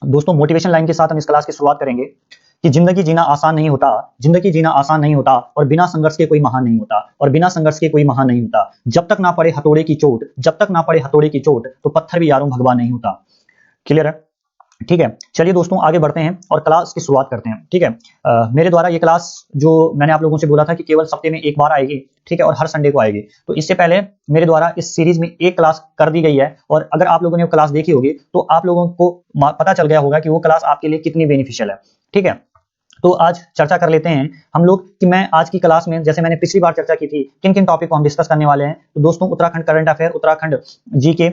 दोस्तों motivation line के साथ हम इस क्लास की शुरुआत करेंगे कि जिंदगी जीना आसान नहीं होता, जिंदगी जीना आसान नहीं होता और बिना संघर्ष के कोई महान नहीं होता और बिना संघर्ष के कोई महान नहीं होता। जब तक ना पड़े हथौड़े की चोट, जब तक ना पड़े हथौड़े की चोट तो पत्थर भी यारों भगवान नहीं होता। क्लियर है? ठीक है, चलिए दोस्तों आगे बढ़ते हैं और क्लास की शुरुआत करते हैं। ठीक है, मेरे द्वारा ये क्लास जो मैंने आप लोगों से बोला था कि केवल हफ्ते में एक बार आएगी, ठीक है, और हर संडे को आएगी। तो इससे पहले मेरे द्वारा इस सीरीज में एक क्लास कर दी गई है और अगर आप लोगों ने वो क्लास देखी होगी तो आप लोगों को पता चल गया होगा कि वो क्लास आपके लिए कितनी बेनिफिशियल है। ठीक है, तो आज चर्चा कर लेते हैं हम लोग कि मैं आज की क्लास में, जैसे मैंने पिछली बार चर्चा की थी, किन किन टॉपिक को हम डिस्कस करने वाले हैं। तो दोस्तों Uttarakhand current affair, Uttarakhand GK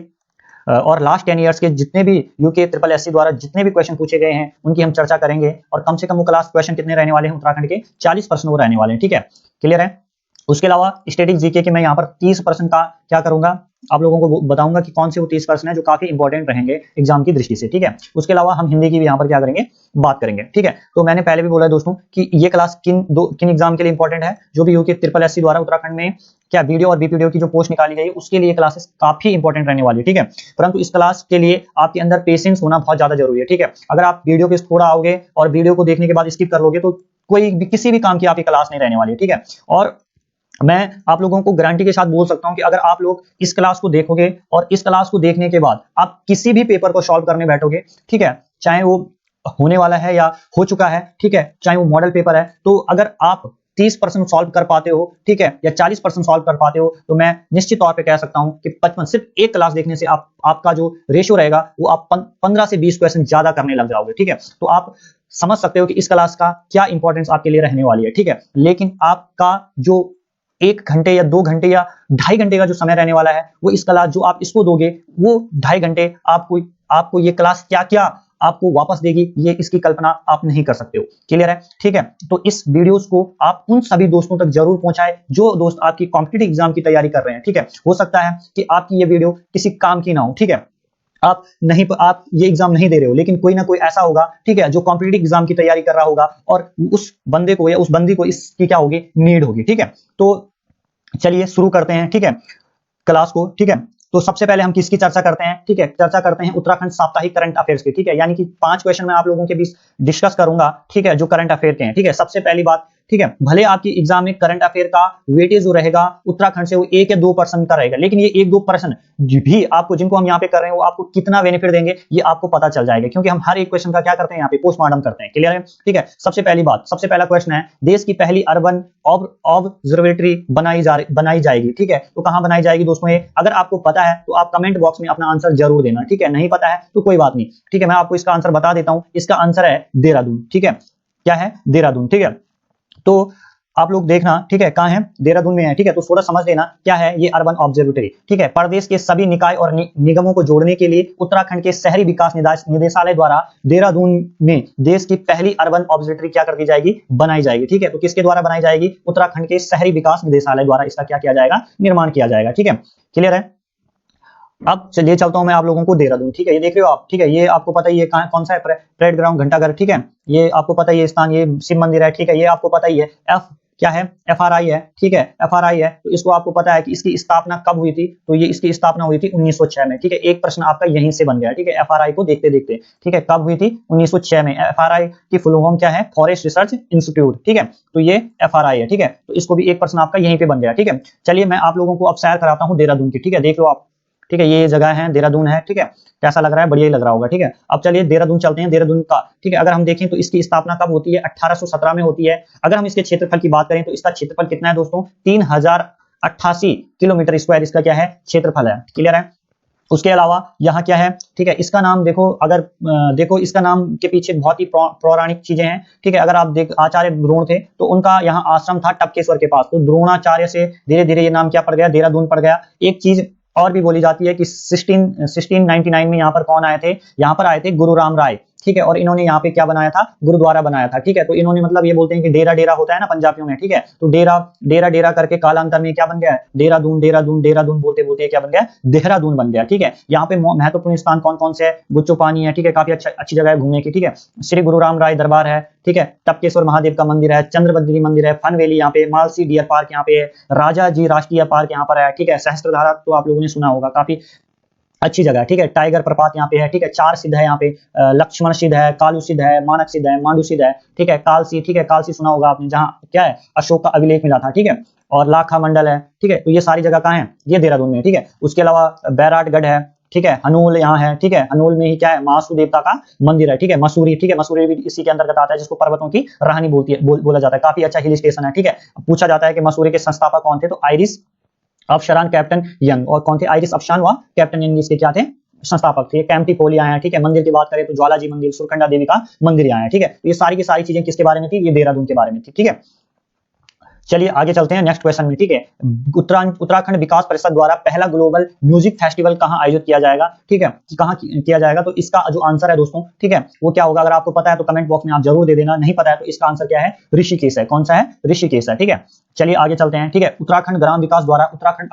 और लास्ट 10 इयर्स के जितने भी यूके ट्रिपल एससी द्वारा जितने भी क्वेश्चन पूछे गए हैं उनकी हम चर्चा करेंगे और कम से कम वो क्लास क्वेश्चन कितने रहने वाले हैं, उत्तराखंड के 40% वो रहने वाले हैं। ठीक है, क्लियर है? उसके अलावा स्टैटिक जीके के मैं यहाँ पर 30% का क्या करूंगा, आप लोगों को बताऊंगा कि कौन से वो 30% है जो काफी इंपॉर्टेंट रहेंगे एग्जाम की दृष्टि से। ठीक है, उसके अलावा हम हिंदी की भी यहाँ पर क्या करेंगे, बात करेंगे। ठीक है, तो मैंने पहले भी बोला दोस्तों कि ये क्लास किन एग्जाम के लिए इंपॉर्टेंट है, जो भी यूके ट्रिपल एससी द्वारा उत्तराखंड में क्या वीडियो और बीपीडीओ की जो पोस्ट निकाली गई उसके लिए क्लासेस काफी इंपॉर्टेंट रहने वाली है। ठीक है, परंतु इस क्लास के लिए आपके अंदर पेशेंस होना बहुत ज्यादा जरूरी है। ठीक है, अगर आप वीडियो के थोड़ा आओगे और वीडियो को देखने के बाद स्किप कर लोगे तो कोई भी किसी भी काम की आपकी क्लास नहीं रहने वाली है। ठीक है, और मैं आप लोगों को गारंटी के साथ बोल सकता हूं कि अगर आप लोग इस क्लास को देखोगे और इस क्लास को देखने के बाद आप किसी भी पेपर को सॉल्व करने बैठोगे, ठीक है, चाहे वो होने वाला है या हो चुका है, ठीक है, चाहे वो मॉडल पेपर है, तो अगर आप 30% सॉल्व कर पाते हो, ठीक है, या 40% सॉल्व कर पाते हो, तो मैं निश्चित तौर पे कह सकता हूं कि 55 सिर्फ एक क्लास देखने से आपका जो रेशियो रहेगा वो आप 15 से 20 क्वेश्चन ज्यादा करने लग जाओगे। ठीक है, तो आप समझ सकते हो कि इस क्लास का क्या इंपॉर्टेंस आपके लिए रहने वाली है। ठीक है, लेकिन आपका जो 1 घंटे या 2 घंटे या 2.5 घंटे का जो समय रहने वाला है, वो इस क्लास जो आप इसको दोगे, वो 2.5 घंटे आपको ये क्लास क्या क्या आपको वापस देगी, ये इसकी कल्पना आप नहीं कर सकते हो। क्लियर है? ठीक है, तो इस वीडियोस को आप उन सभी दोस्तों तक जरूर पहुंचाएं जो दोस्त आपकी कॉम्पिटिटिव एग्जाम की तैयारी कर रहे हैं। ठीक है, हो सकता है कि आपकी ये वीडियो किसी काम की ना हो। ठीक है, आप ये एग्जाम नहीं दे रहे हो, लेकिन कोई ना कोई ऐसा होगा, ठीक है, जो कॉम्पिटिटिव एग्जाम की तैयारी कर रहा होगा और उस बंदे को या उस बंदी को इसकी क्या होगी, नीड होगी। ठीक है, तो चलिए शुरू करते हैं, ठीक है, क्लास को। ठीक है, तो सबसे पहले हम किसकी चर्चा करते हैं, ठीक है, चर्चा करते हैं उत्तराखंड साप्ताहिक करंट अफेयर्स की। ठीक है, यानी कि 5 क्वेश्चन मैं आप लोगों के बीच डिस्कस करूंगा, ठीक है, जो करंट अफेयर के हैं। ठीक है, सबसे पहली बात, ठीक है, भले आपकी एग्जाम में करंट अफेयर का वेटेज जो रहेगा उत्तराखंड से वो 1 या 2% का रहेगा, लेकिन ये 1-2% भी आपको, जिनको हम यहाँ पे कर रहे हैं, वो आपको कितना बेनिफिट देंगे ये आपको पता चल जाएगा, क्योंकि हम हर एक क्वेश्चन का क्या करते हैं, यहाँ पे पोस्टमार्टम करते हैं। क्लियर है? ठीक है, सबसे पहली बात, सबसे पहला क्वेश्चन है, देश की पहली अर्बन ऑब्जर्वेटरी बनाई जाएगी। ठीक है, तो कहां बनाई जाएगी दोस्तों? ये अगर आपको पता है तो आप कमेंट बॉक्स में अपना आंसर जरूर देना। ठीक है, नहीं पता है तो कोई बात नहीं। ठीक है, मैं आपको इसका आंसर बता देता हूं, इसका आंसर है देहरादून। ठीक है, क्या है? देहरादून। ठीक है, तो आप लोग देखना, ठीक है, कहां है? देहरादून में है। ठीक है, तो थोड़ा समझ लेना क्या है ये अर्बन ऑब्जर्वेटरी। ठीक है, प्रदेश के सभी निकाय और निगमों को जोड़ने के लिए उत्तराखंड के शहरी विकास निदेशालय द्वारा देहरादून में देश की पहली अर्बन ऑब्जर्वेटरी क्या कर दी जाएगी, बनाई जाएगी। ठीक है, तो किसके द्वारा बनाई जाएगी? उत्तराखंड के शहरी विकास निदेशालय द्वारा इसका क्या किया जाएगा, निर्माण किया जाएगा। ठीक है, क्लियर है? अब चलिए चलता हूं मैं आप लोगों को देहरादून। ठीक है, ये देख रहे हो आप, ठीक है, ये आपको पता ही है कौन सा है, परेड ग्राउंड, घंटाघर। ठीक है, ये आपको पता ही है स्थान, ये शिव मंदिर है। ठीक है, ये आपको पता ही है। क्या है? FRI है। ठीक है, FRI है, तो इसको आपको पता है कि इसकी स्थापना कब हुई थी, तो ये इसकी स्थापना हुई थी 1906 में। ठीक है, एक प्रश्न आपका यहीं से बन गया। ठीक है, FRI को देखते देखते, ठीक है, कब हुई थी? 1906 में। FRI की फुल फॉर्म क्या है? Forest research institute. ठीक है, तो ये FRI है। ठीक है, तो इसको भी एक प्रश्न आपका यहीं पे बन गया। ठीक है, चलिए मैं आप लोगों को अब सैर कराता हूँ देहरादून की। ठीक है, देख लो आप, ठीक है, ये जगह है, देहरादून है। ठीक है, कैसा लग रहा है? बढ़िया ही लग रहा होगा। ठीक है, अब चलिए देहरादून चलते हैं। देहरादून का, ठीक है, अगर हम देखें तो इसकी स्थापना कब होती है? 1817 में होती है। अगर हम इसके क्षेत्रफल की बात करें तो इसका क्षेत्रफल कितना है दोस्तों? 3088 किलोमीटर स्क्वायर इसका क्या है? क्षेत्रफल है। क्लियर है? उसके अलावा यहाँ क्या है? ठीक है, इसका नाम देखो, अगर देखो इसका नाम के पीछे बहुत ही पौराणिक चीजें हैं। ठीक है, अगर आप आचार्य द्रोण थे तो उनका यहाँ आश्रम था टपकेश्वर के पास, तो द्रोणाचार्य से धीरे धीरे ये नाम क्या पड़ गया? देहरादून पड़ गया। एक चीज और भी बोली जाती है कि 1699 में यहाँ पर कौन आए थे? यहाँ पर आए थे गुरु राम राय। ठीक है, और इन्होंने यहाँ पे क्या बनाया था? गुरुद्वारा बनाया था। ठीक है, तो इन्होंने, मतलब ये बोलते हैं कि डेरा डेरा होता है ना पंजाबियों में, ठीक है, तो डेरा डेरा डेरा करके कालांतर में क्या बन गया है? देहरादून देहरादून देहरादून बोलते बोलते क्या बन गया? देहरादून बन गया। ठीक है, यहाँ पे महत्वपूर्ण स्थान कौन कौन से है? गुच्चो पानी है। ठीक है, काफी अच्छी जगह है घूमने की। ठीक है, श्री गुरु राम राय दरबार है। ठीक है, टपकेश्वर महादेव का मंदिर है, चंद्रबद्री मंदिर है, फन वैली यहाँ पे, मालसी डियर पार्क यहाँ पे है, राजा जी राष्ट्रीय पार्क यहाँ पर है। ठीक है, सहस्त्रधारा तो आप लोगों ने सुना होगा, काफी अच्छी जगह है, ठीक है। टाइगर प्रपात यहाँ पे है, ठीक है। चार सिद्ध है यहाँ पे, लक्ष्मण सिद्ध है, कालू सिद्ध है, मानक सिद्ध है, मांडू सिद्ध है, ठीक है। कालसी, ठीक है, कालसी सुना होगा आपने, जहाँ क्या है अशोक का अभिलेख मिला था, ठीक है। और लाखा मंडल है, ठीक है। तो ये सारी जगह कहाँ है, ये देहरादून में, ठीक है। उसके अलावा बैराटगढ़ है, ठीक है। हनूल यहाँ है, ठीक है। हनूल में ही क्या है, महासू देवता का मंदिर है, ठीक है। मसूरी, ठीक है, मसूरी भी इसी के अंतर्गत आता है, जिसको पर्वतों की रानी बोला जाता है। काफी अच्छा हिल स्टेशन है, ठीक है। पूछा जाता है कि मसूरी के संस्थापक कौन थे, तो आयरिश अफशरान कैप्टन यंग। और कौन थे, आयरिश अफशान व कैप्टन यंग इसके क्या थे, संस्थापक थे। कैंपटी पोल यहाँ है, ठीक है। मंदिर की बात करें तो ज्वालाजी मंदिर, सुरकंडा देवी का मंदिर यहाँ है, ठीक है। तो ये सारी की सारी चीजें किसके बारे में थी, ये देहरादून के बारे में थी, ठीक है। चलिए आगे चलते हैं नेक्स्ट क्वेश्चन में, ठीक है। उत्तराखंड विकास परिषद द्वारा पहला ग्लोबल म्यूजिक फेस्टिवल कहाँ आयोजित किया जाएगा, ठीक है, कहाँ किया जाएगा। तो इसका जो आंसर है दोस्तों, ठीक है, वो क्या होगा, अगर आपको पता है तो कमेंट बॉक्स में आप जरूर दे देना, नहीं पता है तो इसका आंसर क्या है, ऋषिकेश है। कौन सा है, ऋषिकेश है, ठीक है। चलिए आगे चलते हैं, ठीक है। उत्तराखंड ग्राम विकास द्वारा उत्तराखंड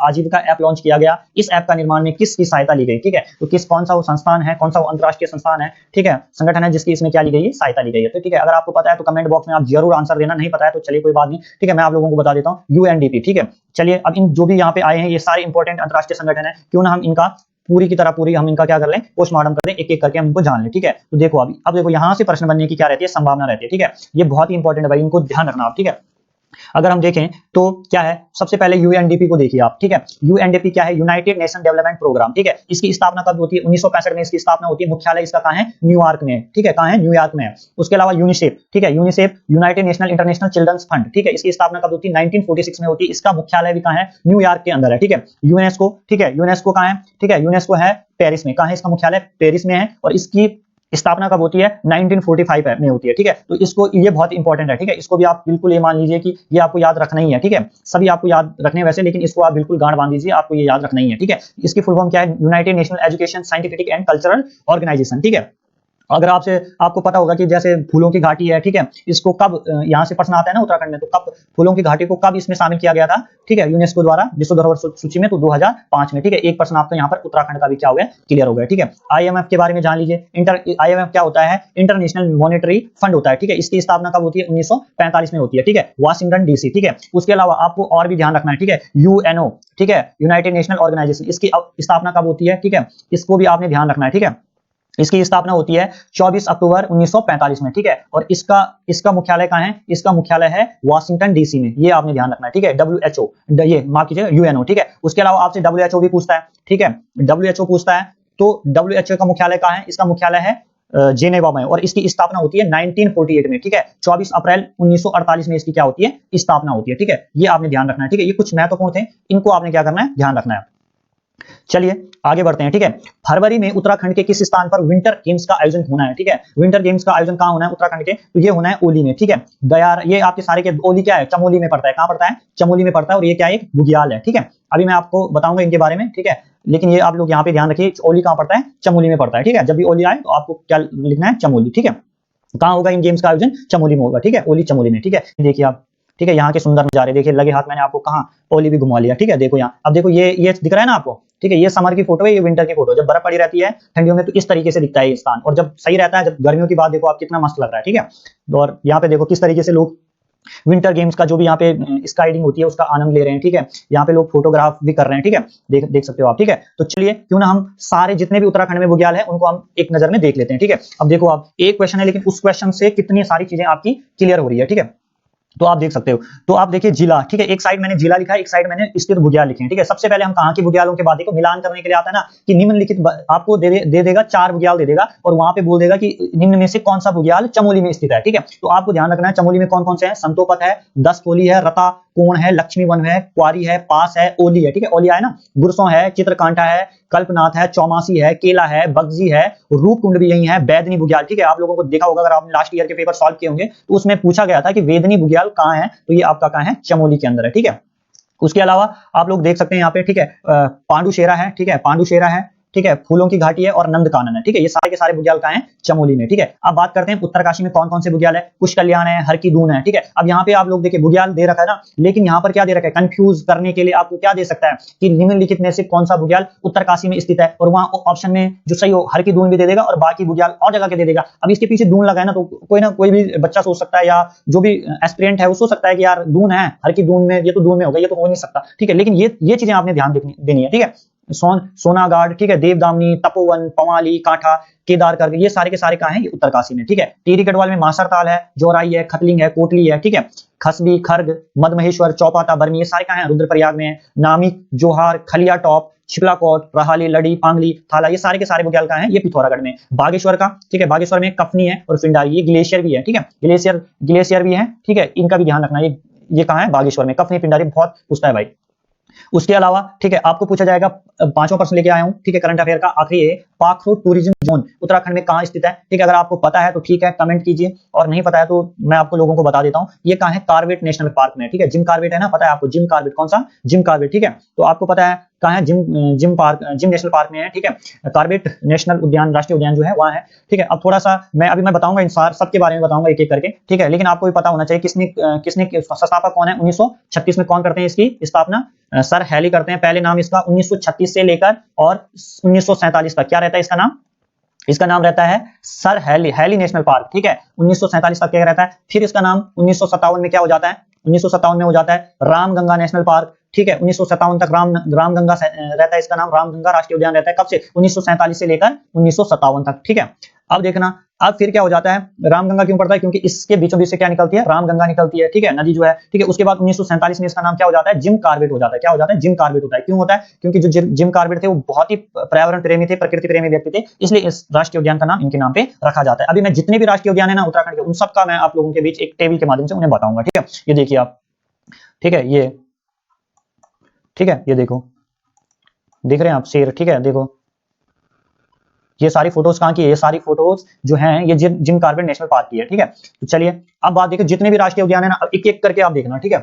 आजीविका ऐप लॉन्च किया गया। इस ऐप का निर्माण में किसकी सहायता ली गई, ठीक है। तो कौन सा वो संस्थान है, कौन सा वो अंतरराष्ट्रीय संस्थान है, ठीक है, संगठन है, जिसकी इसमें क्या ली गई है, सहायता ली गई है। तो ठीक है, अगर आपको पता है तो कमेंट बॉक्स में आप जरूर आंसर देना, नहीं पता है तो चलिए कोई बात नहीं, ठीक है, मैं आप लोगों को बता देता हूँ, यूएनडीपी, ठीक है। चलिए अब इन जो भी यहाँ पे आए हैं ये सारे इंपॉर्टेंट अंतरराष्ट्रीय संगठन है, क्यों ना हम इनका पूरी की तरह पूरी हम इनका क्या कर लें, पोस्टमार्टम कर दें, एक एक करके हम इनको जान लें, ठीक है। तो देखो अब देखो यहाँ से प्रश्न बनने की क्या रहती है, संभावना रहती है, ठीक है। ये बहुत ही इंपॉर्टेंट है भाई, इनको ध्यान रखना आप, ठीक है। अगर हम देखें तो क्या है, सबसे पहले यूएनडीपी को देखिए आप, ठीक है। यूएनडीपी क्या है, यूनाइटेड नेशन डेवलपमेंट प्रोग्राम, ठीक है। इसकी स्थापना कब होती है, 1965 में इसकी स्थापना होती है। मुख्यालय इसका कहाँ है, न्यूयॉर्क में, ठीक है, कहाँ है, न्यूयॉर्क में है। उसके अलावा यूनिसेफ, ठीक है, UNICEF United National International children's fund, ठीक है, इसकी स्थापना कब होती है, 1946 में होती है। इसका मुख्यालय भी कहाँ है, न्यूयॉर्क के अंदर है, ठीक है। यूनेस्को, ठीक है, यूनेस्को कहाँ है, ठीक है, यूनेस्को है पेरिस में, कहाँ है इसका मुख्यालय, पेरिस में है। और इसकी स्थापना कब होती है, 1945 में होती है, ठीक है। तो इसको, ये बहुत इंपॉर्टेंट है, ठीक है। इसको भी आप बिल्कुल ये मान लीजिए कि ये आपको याद रखना ही है, ठीक है। सभी आपको याद रखने वैसे, लेकिन इसको आप बिल्कुल गांठ बांध दीजिए, आपको ये याद रखना ही है, ठीक है। इसकी फुल फॉर्म क्या है, United National Education Scientific and Cultural Organisation, ठीक है। अगर आपको पता होगा कि जैसे फूलों की घाटी है, ठीक है, इसको कब, यहाँ से प्रश्न आता है ना उत्तराखंड में, तो कब फूलों की घाटी को कब इसमें शामिल किया गया था, ठीक है, यूनेस्को द्वारा विश्व धरोहर सूची में, तो 2005 में, ठीक है। एक प्रश्न आपका यहाँ पर उत्तराखंड का भी क्या हो गया, क्लियर हो गया, ठीक है। आईएमएफ के बारे में जान लीजिए। आईएमएफ क्या होता है, इंटरनेशनल मॉनेटरी फंड होता है, ठीक है। इसकी स्थापना कब होती है, 1945 में होती है, ठीक है, वाशिंगटन डीसी, ठीक है। उसके अलावा आपको और भी ध्यान रखना है, ठीक है, यूएनओ, ठीक है, यूनाइटेड नेशनल ऑर्गेनाइजेशन, इसकी स्थापना कब होती है, ठीक है, इसको भी आपने ध्यान रखना है, ठीक है। इसकी स्थापना होती है 24 अक्टूबर 1945 में, ठीक है। और इसका मुख्यालय कहाँ है, इसका मुख्यालय है वाशिंगटन डीसी में, ये आपने ध्यान रखना है, ठीक है। डब्ल्यूएचओ, ये माफ कीजिएगा, यूएनओ, ठीक है। उसके अलावा आपसे डब्ल्यूएचओ भी पूछता है, ठीक है, डब्ल्यूएचओ पूछता है, तो डब्ल्यूएचओ का मुख्यालय कहाँ है, इसका मुख्यालय है जेनेवा में, और इसकी स्थापना होती है 1948 में, ठीक है। 24 अप्रैल 1948 में इसकी क्या होती है, स्थापना होती है, ठीक है। ये आपने ध्यान रखना है, ठीक है। ये कुछ महत्वपूर्ण थे, इनको आपने क्या करना है, ध्यान रखना है। चलिए आगे बढ़ते हैं, ठीक है। फरवरी में उत्तराखंड के किस स्थान पर विंटर गेम्स का आयोजन होना है, ठीक है। विंटर गेम्स का आयोजन कहां होना है उत्तराखंड के, तो ये होना है ओली में, ठीक है। दयार, ये आपके सारे के, ओली क्या है, चमोली में पड़ता है, कहां पड़ता है, चमोली में पड़ता है। और ये क्या है, एक बुग्याल है, ठीक है। अभी मैं आपको बताऊंगा इनके बारे में, ठीक है, लेकिन ये आप लोग यहाँ पे ध्यान रखिए, ओली कहां पड़ता है, चमोली में पड़ता है, ठीक है। जब भी ओली आए तो आपको क्या लिखना है, चमोली, ठीक है। कहां होगा इन गेम्स का आयोजन, चमोली में होगा, ठीक है, ओली चमोली में, ठीक है। देखिए आप, ठीक है, यहाँ के सुंदर नजारे देखिए, लगे हाथ मैंने आपको कहा ओली भी घुमा लिया, ठीक है। देखो यहाँ, अब देखो ये दिख रहा है ना आपको, ठीक है, ये समर की फोटो है, ये विंटर की फोटो। जब बर्फ पड़ी रहती है ठंडियों में तो इस तरीके से दिखता है ये स्थान, और जब सही रहता है, जब गर्मियों की बात देखो आप, कितना मस्त लग रहा है, ठीक है। और यहाँ पे देखो किस तरीके से लोग विंटर गेम्स का जो भी यहाँ पे स्काइडिंग होती है उसका आनंद ले रहे हैं, ठीक है। यहाँ पे लोग फोटोग्राफ भी कर रहे हैं, ठीक है, देख सकते हो आप, ठीक है। तो चलिए क्यों ना हम सारे जितने भी उत्तराखंड में बुग्याल है उनको हम एक नजर में देख लेते हैं, ठीक है। अब देखो आप, एक क्वेश्चन है लेकिन उस क्वेश्चन से कितनी सारी चीजें आपकी क्लियर हो रही है, ठीक है। तो आप देख सकते हो, तो आप देखिए जिला, ठीक है, एक साइड मैंने जिला लिखा है, एक साइड मैंने स्थित बुग्याल लिखे हैं, ठीक है। सबसे पहले हम कहाँ की बुग्यालों के बाद देखो मिलान करने के लिए आता है ना, कि निम्नलिखित आपको दे देगा 4 बुग्याल दे देगा, और वहां पे बोल देगा कि निम्न में से कौन सा बुग्याल चमोली में स्थित है, ठीक है। तो आपको ध्यान रखना है चमोली में कौन कौन से हैं, संतोपत है, दसकोली है, रता कोण है, लक्ष्मी वन है, क्वारी है, पास है, ओली है, ठीक है, ओलिया है ना, गुरसों है, चित्रकांठा है, कल्पनाथ है, चौमासी है, केला है, बगजी है, रूपकुंड भी यही है, बैदनी बुग्याल, ठीक है। आप लोगों को देखा होगा, अगर आपने लास्ट ईयर के पेपर सॉल्व किए होंगे तो उसमें पूछा गया था कि वेदनी बुग्याल कहाँ है, तो ये आपका कहाँ है, चमोली के अंदर है, ठीक है। उसके अलावा आप लोग देख सकते हैं यहाँ पे, ठीक है, पांडुशेरा है, ठीक है, पांडुशेरा है, ठीक है, फूलों की घाटी है, और नंदकानन है, ठीक है। ये सारे के सारे बुग्याल कहाँ हैं, चमोली में, ठीक है। अब बात करते हैं उत्तरकाशी में कौन कौन से बुग्याल है, कुश कल्याण है, हर की दून है, ठीक है। अब यहाँ पे आप लोग देखिए बुग्याल दे रखा है ना, लेकिन यहाँ पर क्या दे रखा है, कंफ्यूज करने के लिए आपको क्या दे सकता है कि निम्नलिखित में से कौन सा बुग्याल उत्तरकाशी में स्थित है, और वहां ऑप्शन में जो सही हो हर की दून भी दे देगा, और बाकी बुग्याल और जगह के दे देगा। अब इसके पीछे दून लगा है ना कोई भी बच्चा सोच सकता है, या जो भी एस्पिरेंट है वो सोच सकता है कि यार दून है, हर की दून में, ये तो दून में होगा, ये तो हो नहीं सकता, ठीक है। लेकिन ये चीजें आपने ध्यान देनी है, ठीक है। सोनागाड, ठीक है, देवदामनी, तपोवन, पवाली, कांठा, केदार करके ये सारे के सारे कहाँ हैं, ये उत्तरकाशी में, ठीक है। टिहरी गढ़वाल में मासरताल है, जोराई है, खतलिंग है, कोटली है, ठीक है, खसबी, खर्ग, मधमहेश्वर, चौपाता, बरमी, ये सारे कहाँ हैं, रुद्रप्रयाग में है। नामिक, जोहार, खलिया टॉप, छिपलाकोट, रहाली, लड़ी, पांगली, थाला, ये सारे के सारे बुग्याल कहाँ हैं, ये पिथौरागढ़ में। बागेश्वर का, ठीक है, बागेश्वर में कफनी है और पिंडारी, ये ग्लेशियर भी है, ठीक है, ग्लेशियर भी है, ठीक है, इनका भी ध्यान रखना। ये कहाँ है, बागेश्वर में। कफनी, पिंडारी बहुत पूछता है भाई। उसके अलावा, ठीक है, आपको पूछा जाएगा, पांचवा प्रश्न लेके आया हूं, ठीक है, करंट अफेयर का आखिरी है, पाखरू टूरिज्म जोन उत्तराखंड में कहां स्थित है, ठीक है। अगर आपको पता है तो ठीक है, कमेंट कीजिए, और नहीं पता है तो मैं आपको लोगों को बता देता हूं। ये कहां है, कार्बेट नेशनल पार्क में, ठीक है। जिम कार्बेट है ना, पता है आपको, जिम कार्बेट, कौन सा, जिम कार्बेट, ठीक है। तो आपको पता है कहां है, जिम नेशनल पार्क में है, ठीक है। कार्बेट नेशनल उद्यान, राष्ट्रीय उद्यान जो है वहां है, ठीक है। अब थोड़ा सा मैं बताऊंगा, इन सबके बारे में बताऊंगा एक एक करके, ठीक है। लेकिन आपको भी पता होना चाहिए किसने संस्थापक कौन है, 1936 में कौन करते हैं इसकी स्थापना, सर हैली करते हैं। पहले नाम इसका 1936 से लेकर और 1947 तक क्या रहता है इसका नाम, इसका नाम रहता है सर हैली नेशनल पार्क, ठीक है। 1947 तक क्या रहता है। फिर इसका नाम 1957 में क्या हो जाता है, 1957 में हो जाता है रामगंगा नेशनल पार्क, ठीक है। 1957 तक रामगंगा रहता है इसका नाम, रामगंगा राष्ट्रीय उद्यान रहता है। कब से, 1947 से लेकर 1957 तक, ठीक है। अब देखना, अब फिर क्या हो जाता है, रामगंगा क्यों पड़ता है, क्योंकि इसके बीचों बीच से क्या निकलती है, रामगंगा निकलती है, ठीक है, नदी जो है, ठीक है। उसके बाद 1947 में इसका नाम क्या हो जाता है, जिम कार्बेट हो जाता है। क्या हो जाता है, जिम कार्बेट होता है। क्यों होता है, क्योंकि जो जिम कार्बेट थे वो बहुत ही पर्यावरण प्रेमी थे, प्रकृति प्रेमी व्यक्ति थे, इसलिए इस राष्ट्रीय उद्यान का नाम इनके नाम पे रखा जाता है। अभी मैं जितने भी राष्ट्रीय उद्यान है ना उत्तराखंड के, उन सबका मैं आप लोगों के बीच एक टेबल के माध्यम से उन्हें बताऊंगा, ठीक है। ये देखिए आप, ठीक है, ये, ठीक है, ये देखो, देख रहे हैं आप शेर, ठीक है, देखो ये सारी फोटोज कहाँ की है, ये सारी फोटोज जो हैं ये जिम कार्बेट नेशनल पार्क की है, ठीक है। तो चलिए अब बात देखो, जितने भी राष्ट्रीय उद्यान है ना, एक एक करके आप देखना, ठीक है,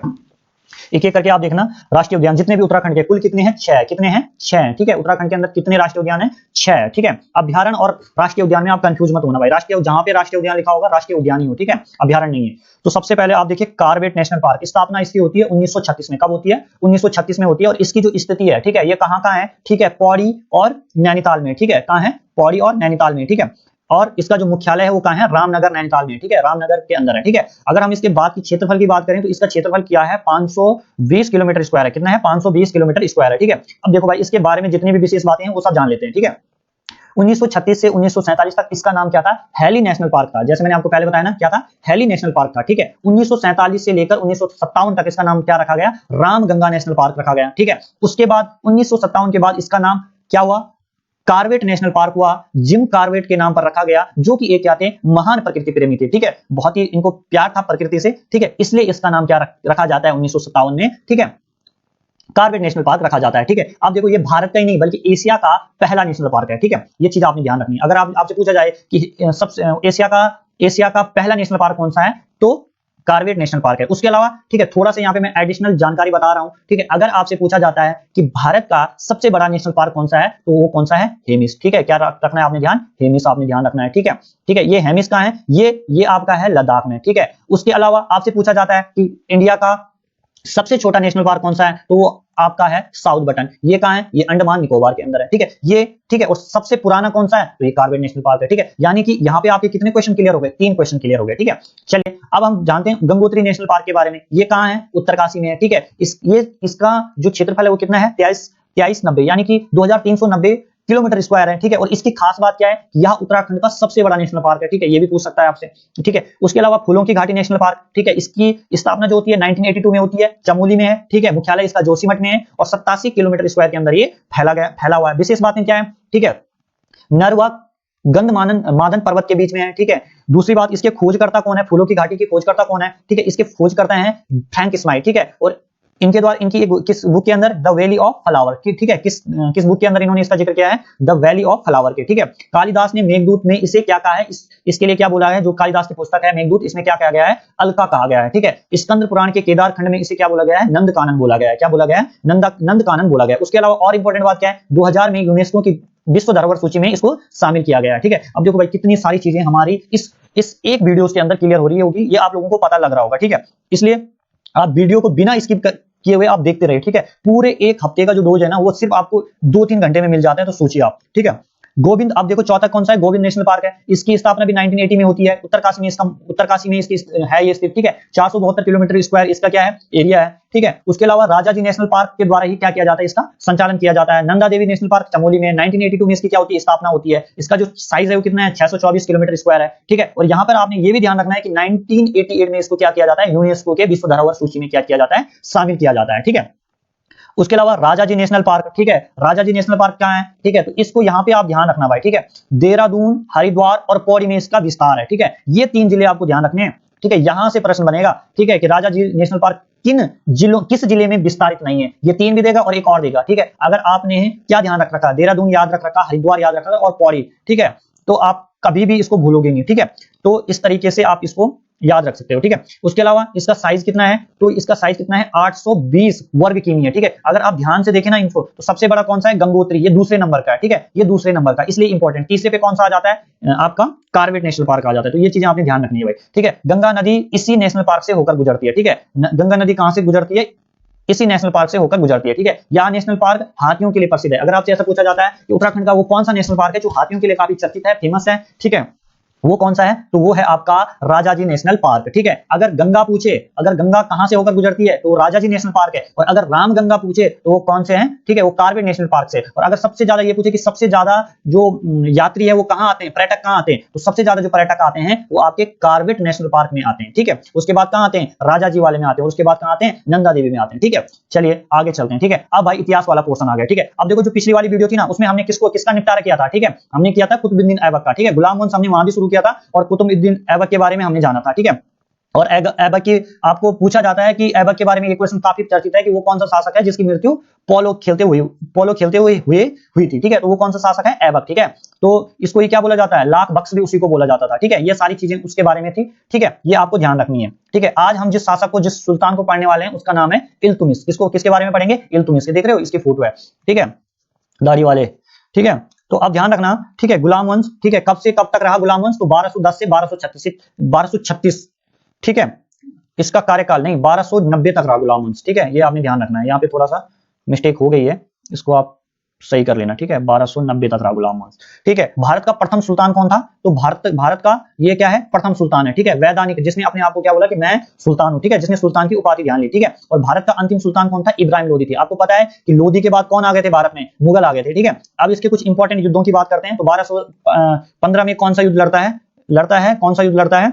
एक एक करके आप देखना। राष्ट्रीय उद्यान जितने भी उत्तराखंड के कुल कितने हैं, 6, कितने हैं, 6, ठीक है। उत्तराखंड के अंदर कितने राष्ट्रीय उद्यान हैं, 6, ठीक है। अभ्यारण्य और राष्ट्रीय उद्यान में आप कंफ्यूज मत होना भाई, राष्ट्रीय जहां पे राष्ट्रीय उद्यान लिखा होगा राष्ट्रीय उद्यान ही हो, ठीक है, अभ्यारण्य नहीं है। तो सबसे पहले आप देखिए कार्बेट नेशनल पार्क, स्थापना इसकी होती है 1936 में। कब होती है, 1936 में होती है। और इसकी जो स्थिति है, ठीक है, ये कहां है, ठीक है, पौड़ी और नैनीताल में, ठीक है, कहां है, पौड़ी और नैनीताल में, ठीक है। और इसका जो मुख्यालय है वो कहां है, रामनगर नैनीताल में, ठीक है, रामनगर के अंदर है, ठीक है। अगर हम इसके बाद की क्षेत्रफल की बात करें तो इसका क्षेत्रफल क्या है, 520 किलोमीटर स्क्वायर है। कितना है, 520 किलोमीटर स्क्वायर है, ठीक है। अब देखो भाई, इसके बारे में जितनी भी विशेष बातें हैं वो सब जान लेते हैं, ठीक है। 1936 से 1947 तक इसका नाम क्या था, हैली नेशनल पार्क था। जैसे मैंने आपको पहले बताया ना, क्या था, हैली नेशनल पार्क था, ठीक है। 1947 से लेकर 1957 तक इसका नाम क्या रखा गया, रामगंगा नेशनल पार्क रखा गया, ठीक है। उसके बाद 1957 के बाद इसका नाम क्या हुआ, कार्बेट नेशनल पार्क हुआ, जिम कार्बेट के नाम पर रखा गया, जो कि एक क्या थे, महान प्रकृति प्रेमी थे, ठीक है। बहुत ही इनको प्यार था प्रकृति से, ठीक है, इसलिए इसका नाम क्या रखा जाता है 1957 में, ठीक है, कार्बेट नेशनल पार्क रखा जाता है, ठीक है। अब देखो ये भारत का ही नहीं बल्कि एशिया का पहला नेशनल पार्क है, ठीक है। ये चीज आपने ध्यान रखनी है। अगर आपसे पूछा जाए कि सबसे एशिया का पहला नेशनल पार्क कौन सा है, तो कार्बेट नेशनल पार्क है। उसके अलावा, ठीक है, थोड़ा सा यहाँ पे मैं एडिशनल जानकारी बता रहा हूं, ठीक है। अगर आपसे पूछा जाता है कि भारत का सबसे बड़ा नेशनल पार्क कौन सा है, तो वो कौन सा है, हेमिस, ठीक है। क्या रखना है आपने ध्यान, हेमिस आपने ध्यान रखना है, ठीक है, ठीक है। ये हेमिस का है, ये आपका है लद्दाख में, ठीक है। उसके अलावा आपसे पूछा जाता है कि इंडिया का सबसे छोटा नेशनल पार्क कौन सा है, तो वो आपका है साउथ बटन। ये कहां है, ये अंडमान निकोबार के अंदर है, ठीक है, ये, ठीक है। और सबसे पुराना कौन सा है, तो ये कार्बेट नेशनल पार्क है, ठीक है। यानी कि यहां पे आपके कितने क्वेश्चन क्लियर हो गए, 3 क्वेश्चन क्लियर हो गए, ठीक है। चलिए अब हम जानते हैं गंगोत्री नेशनल पार्क के बारे में। ये कहां है, उत्तरकाशी में है, ठीक है। इसका जो क्षेत्रफल है वो कितना है, 2390, यानी कि 2390 किलोमीटर स्क्वायर है, ठीक है। और इसकी खास बात क्या है, यह उत्तराखंड का सबसे बड़ा नेशनल पार्क है, ठीक है। ये भी पूछ सकता है आपसे, ठीक है। उसके अलावा फूलों की घाटी नेशनल पार्क, ठीक है, इसकी स्थापना जो होती है 1982 में होती है, चमोली में है, ठीक है। मुख्यालय इसका जोशीमठ में है और 87 किलोमीटर स्क्वायर के अंदर ये फैला हुआ है। विशेष बातें क्या है, ठीक है, नरवा गंधमादन पर्वत के बीच में है, ठीक है। दूसरी बात, इसके खोजकर्ता कौन है, फूलों की घाटी के खोजकर्ता कौन है, ठीक है। इसके खोजकर्ता हैं फ्रैंक स्माइट, ठीक है। और इनके द्वारा इनकी किस बुक के अंदर, द वैली ऑफ फ्लावर, ठीक है, किस बुक के अंदर इन्होंने इसका जिक्र किया है, द वैली ऑफ फ्लावर के, ठीक है। कालिदास ने मेघदूत में इसे क्या कहा है, इसके लिए क्या बोला है, जो कालिदास की पुस्तक है मेघदूत, इसमें क्या कहा गया है, अलका कहा गया है, ठीक है। स्कंद पुराण के केदार खंड में इसे क्या बोला गया है, नंदकानन बोला गया है। क्या बोला गया है, नंदकानन बोला गया है। उसके अलावा और इंपॉर्टेंट बात क्या है, 2000 में यूनेस्को की विश्व धरोहर सूची में इसको शामिल किया गया है, ठीक है। अब देखो भाई कितनी सारी चीजें हमारी इस एक वीडियो के अंदर क्लियर हो रही होगी, ये आप लोगों को पता लग रहा होगा, ठीक है। इसलिए आप वीडियो को बिना स्किप किए हुए आप देखते रहिए, ठीक है। पूरे एक हफ्ते का जो डोज है ना, वो सिर्फ आपको 2-3 घंटे में मिल जाता है, तो सोचिए आप, ठीक है। गोविंद, अब देखो चौथा कौन सा है, गोविंद नेशनल पार्क है, इसकी स्थापना भी 1980 में होती है, उत्तरकाशी में इसकी है ये स्थित, ठीक है। 472 किलोमीटर स्क्वायर इसका क्या है, एरिया है, ठीक है। उसके अलावा राजाजी नेशनल पार्क के द्वारा ही क्या किया जाता है, इसका संचालन किया जाता है। नंदा देवी नेशनल पार्क चमोली में 1982 में इसकी क्या होती है, स्थापना होती है। इसका जो साइज है वो कितना है, 624 किलोमीटर स्क्वायर है, ठीक है। और यहाँ पर आपने ये भी ध्यान रखना है कि 1988 में इसको क्या किया जाता है, यूनेस्को के विश्व धरोहर सूची में क्या किया जाता है, शामिल किया जाता है, ठीक है। उसके अलावा राजाजी नेशनल पार्क, ठीक है, राजाजी नेशनल पार्क कहाँ है, ठीक है, तो इसको यहाँ पे आप ध्यान रखना भाई, ठीक है। देहरादून, हरिद्वार और पौड़ी में इसका विस्तार है, ठीक है। ये 3 जिले आपको ध्यान रखने हैं, ठीक है। यहां से प्रश्न बनेगा, ठीक है, कि राजाजी नेशनल पार्क किस जिले में विस्तारित नहीं है, ये 3 भी देगा और एक और देगा, ठीक है। अगर आपने क्या ध्यान रख रखा, देहरादून याद रख रखा, हरिद्वार याद रख रखा और पौड़ी, ठीक है, तो आप कभी भी इसको भूलोगे नहीं, ठीक है। तो इस तरीके से आप इसको याद रख सकते हो, ठीक है। उसके अलावा इसका साइज कितना है, तो इसका साइज कितना है, 820 वर्ग किमी है, ठीक है। अगर आप ध्यान से देखें ना इनको, तो सबसे बड़ा कौन सा है, गंगोत्री, ये दूसरे नंबर का है, ठीक है, ये दूसरे नंबर का, इसलिए इंपॉर्टेंट। तीसरे पे कौन सा आ जाता है, आपका कॉर्बेट नेशनल पार्क आ जाता है। तो ये चीजें आपने ध्यान रखनी है भाई, ठीक है। गंगा नदी इसी नेशनल पार्क से होकर गुजरती है, ठीक है। गंगा नदी कहां से गुजरती है, इसी नेशनल पार्क से होकर गुजरती है, ठीक है। यह नेशनल पार्क हाथियों के लिए प्रसिद्ध है। अगर आपसे ऐसा पूछा जाता है कि उत्तराखंड का वो कौन सा नेशनल पार्क है जो हाथियों के लिए काफी चर्चित है, फेमस है, ठीक है, वो कौन सा है, तो वो है आपका राजाजी नेशनल पार्क, ठीक है। अगर गंगा पूछे, अगर गंगा कहां से होकर गुजरती है, तो राजाजी नेशनल पार्क है। और अगर राम गंगा पूछे तो वो कौन से हैं, ठीक है, वो कॉर्बेट नेशनल पार्क से। और अगर सबसे ज्यादा ये पूछे कि सबसे ज्यादा जो यात्री है वो कहां आते हैं, पर्यटक कहां आते हैं, तो सबसे ज्यादा जो पर्यटक आते हैं वो आपके कॉर्बेट नेशनल पार्क में आते हैं, ठीक है। उसके बाद कहां आते हैं, राजाजी वाले में आते हैं, और उसके बाद कहां आते हैं, नंदा देवी में आते हैं, ठीक है। चलिए आगे चलते हैं, ठीक है। अब भाई इतिहास वाला पोर्शन आ गया, ठीक है। अब देखो जो पिछली वाली वीडियो थी ना, उसमें हमने किसका निपटारा किया था, ठीक है, हमने किया था कुतुबुद्दीन ऐबक का, ठीक है। गुलाम वंश हमने वहां भी शुरू किया था और कुतुबुद्दीन ऐबक के बारे में हमने जाना था, ठीक है। और ऐबक की आपको पूछा जाता है कि ऐबक के बारे में एक क्वेश्चन काफी चर्चित है कि वो कौन सा शासक है जिसकी मृत्यु पोलो खेलते हुए हुई थी, ठीक है। तो वो कौन सा शासक है, ऐबक, ठीक है। तो इसको ही क्या बोला जाता है, लाख बख्श भी उसी को बोला जाता था, ठीक है। ये सारी चीजें उसके बारे में थी, ठीक है, ये आपको ध्यान रखनी है, ठीक है। आज हम जिस शासक को, जिस सुल्तान को पढ़ने वाले हैं उसका नाम है इल्तुमिश। किसके बारे में पढ़ेंगे, इल्तुमिश। देख रहे हो इसकी फोटो है, ठीक है, दाढ़ी वाले, ठीक है। तो अब ध्यान रखना, ठीक है, गुलाम वंश, ठीक है, कब से कब तक रहा गुलाम वंश, तो 1210 से 1236, ठीक है। इसका कार्यकाल नहीं, 1290 तक रहा गुलाम वंश, ठीक है। ये आपने ध्यान रखना है, यहाँ पे थोड़ा सा मिस्टेक हो गई है, इसको आप सही कर लेना, ठीक है। 1290 तक रहा गुलाम वंश, ठीक है। भारत का प्रथम सुल्तान कौन था, तो भारत का ये क्या है, प्रथम सुल्तान है, ठीक है, वैधानिक, जिसने अपने आप को क्या बोला कि मैं सुल्तान हूं, ठीक है, जिसने सुल्तान की उपाधि ध्यान ली, ठीक है। और भारत का अंतिम सुल्तान कौन था, इब्राहिम लोदी थे। आपको पता है कि लोदी के बाद कौन आ गए थे भारत में, मुगल आ गए थे, ठीक है। अब इसके कुछ इंपॉर्टेंट युद्धों की बात करते हैं। तो 1215 में कौन सा युद्ध लड़ता है, कौन सा युद्ध लड़ता है,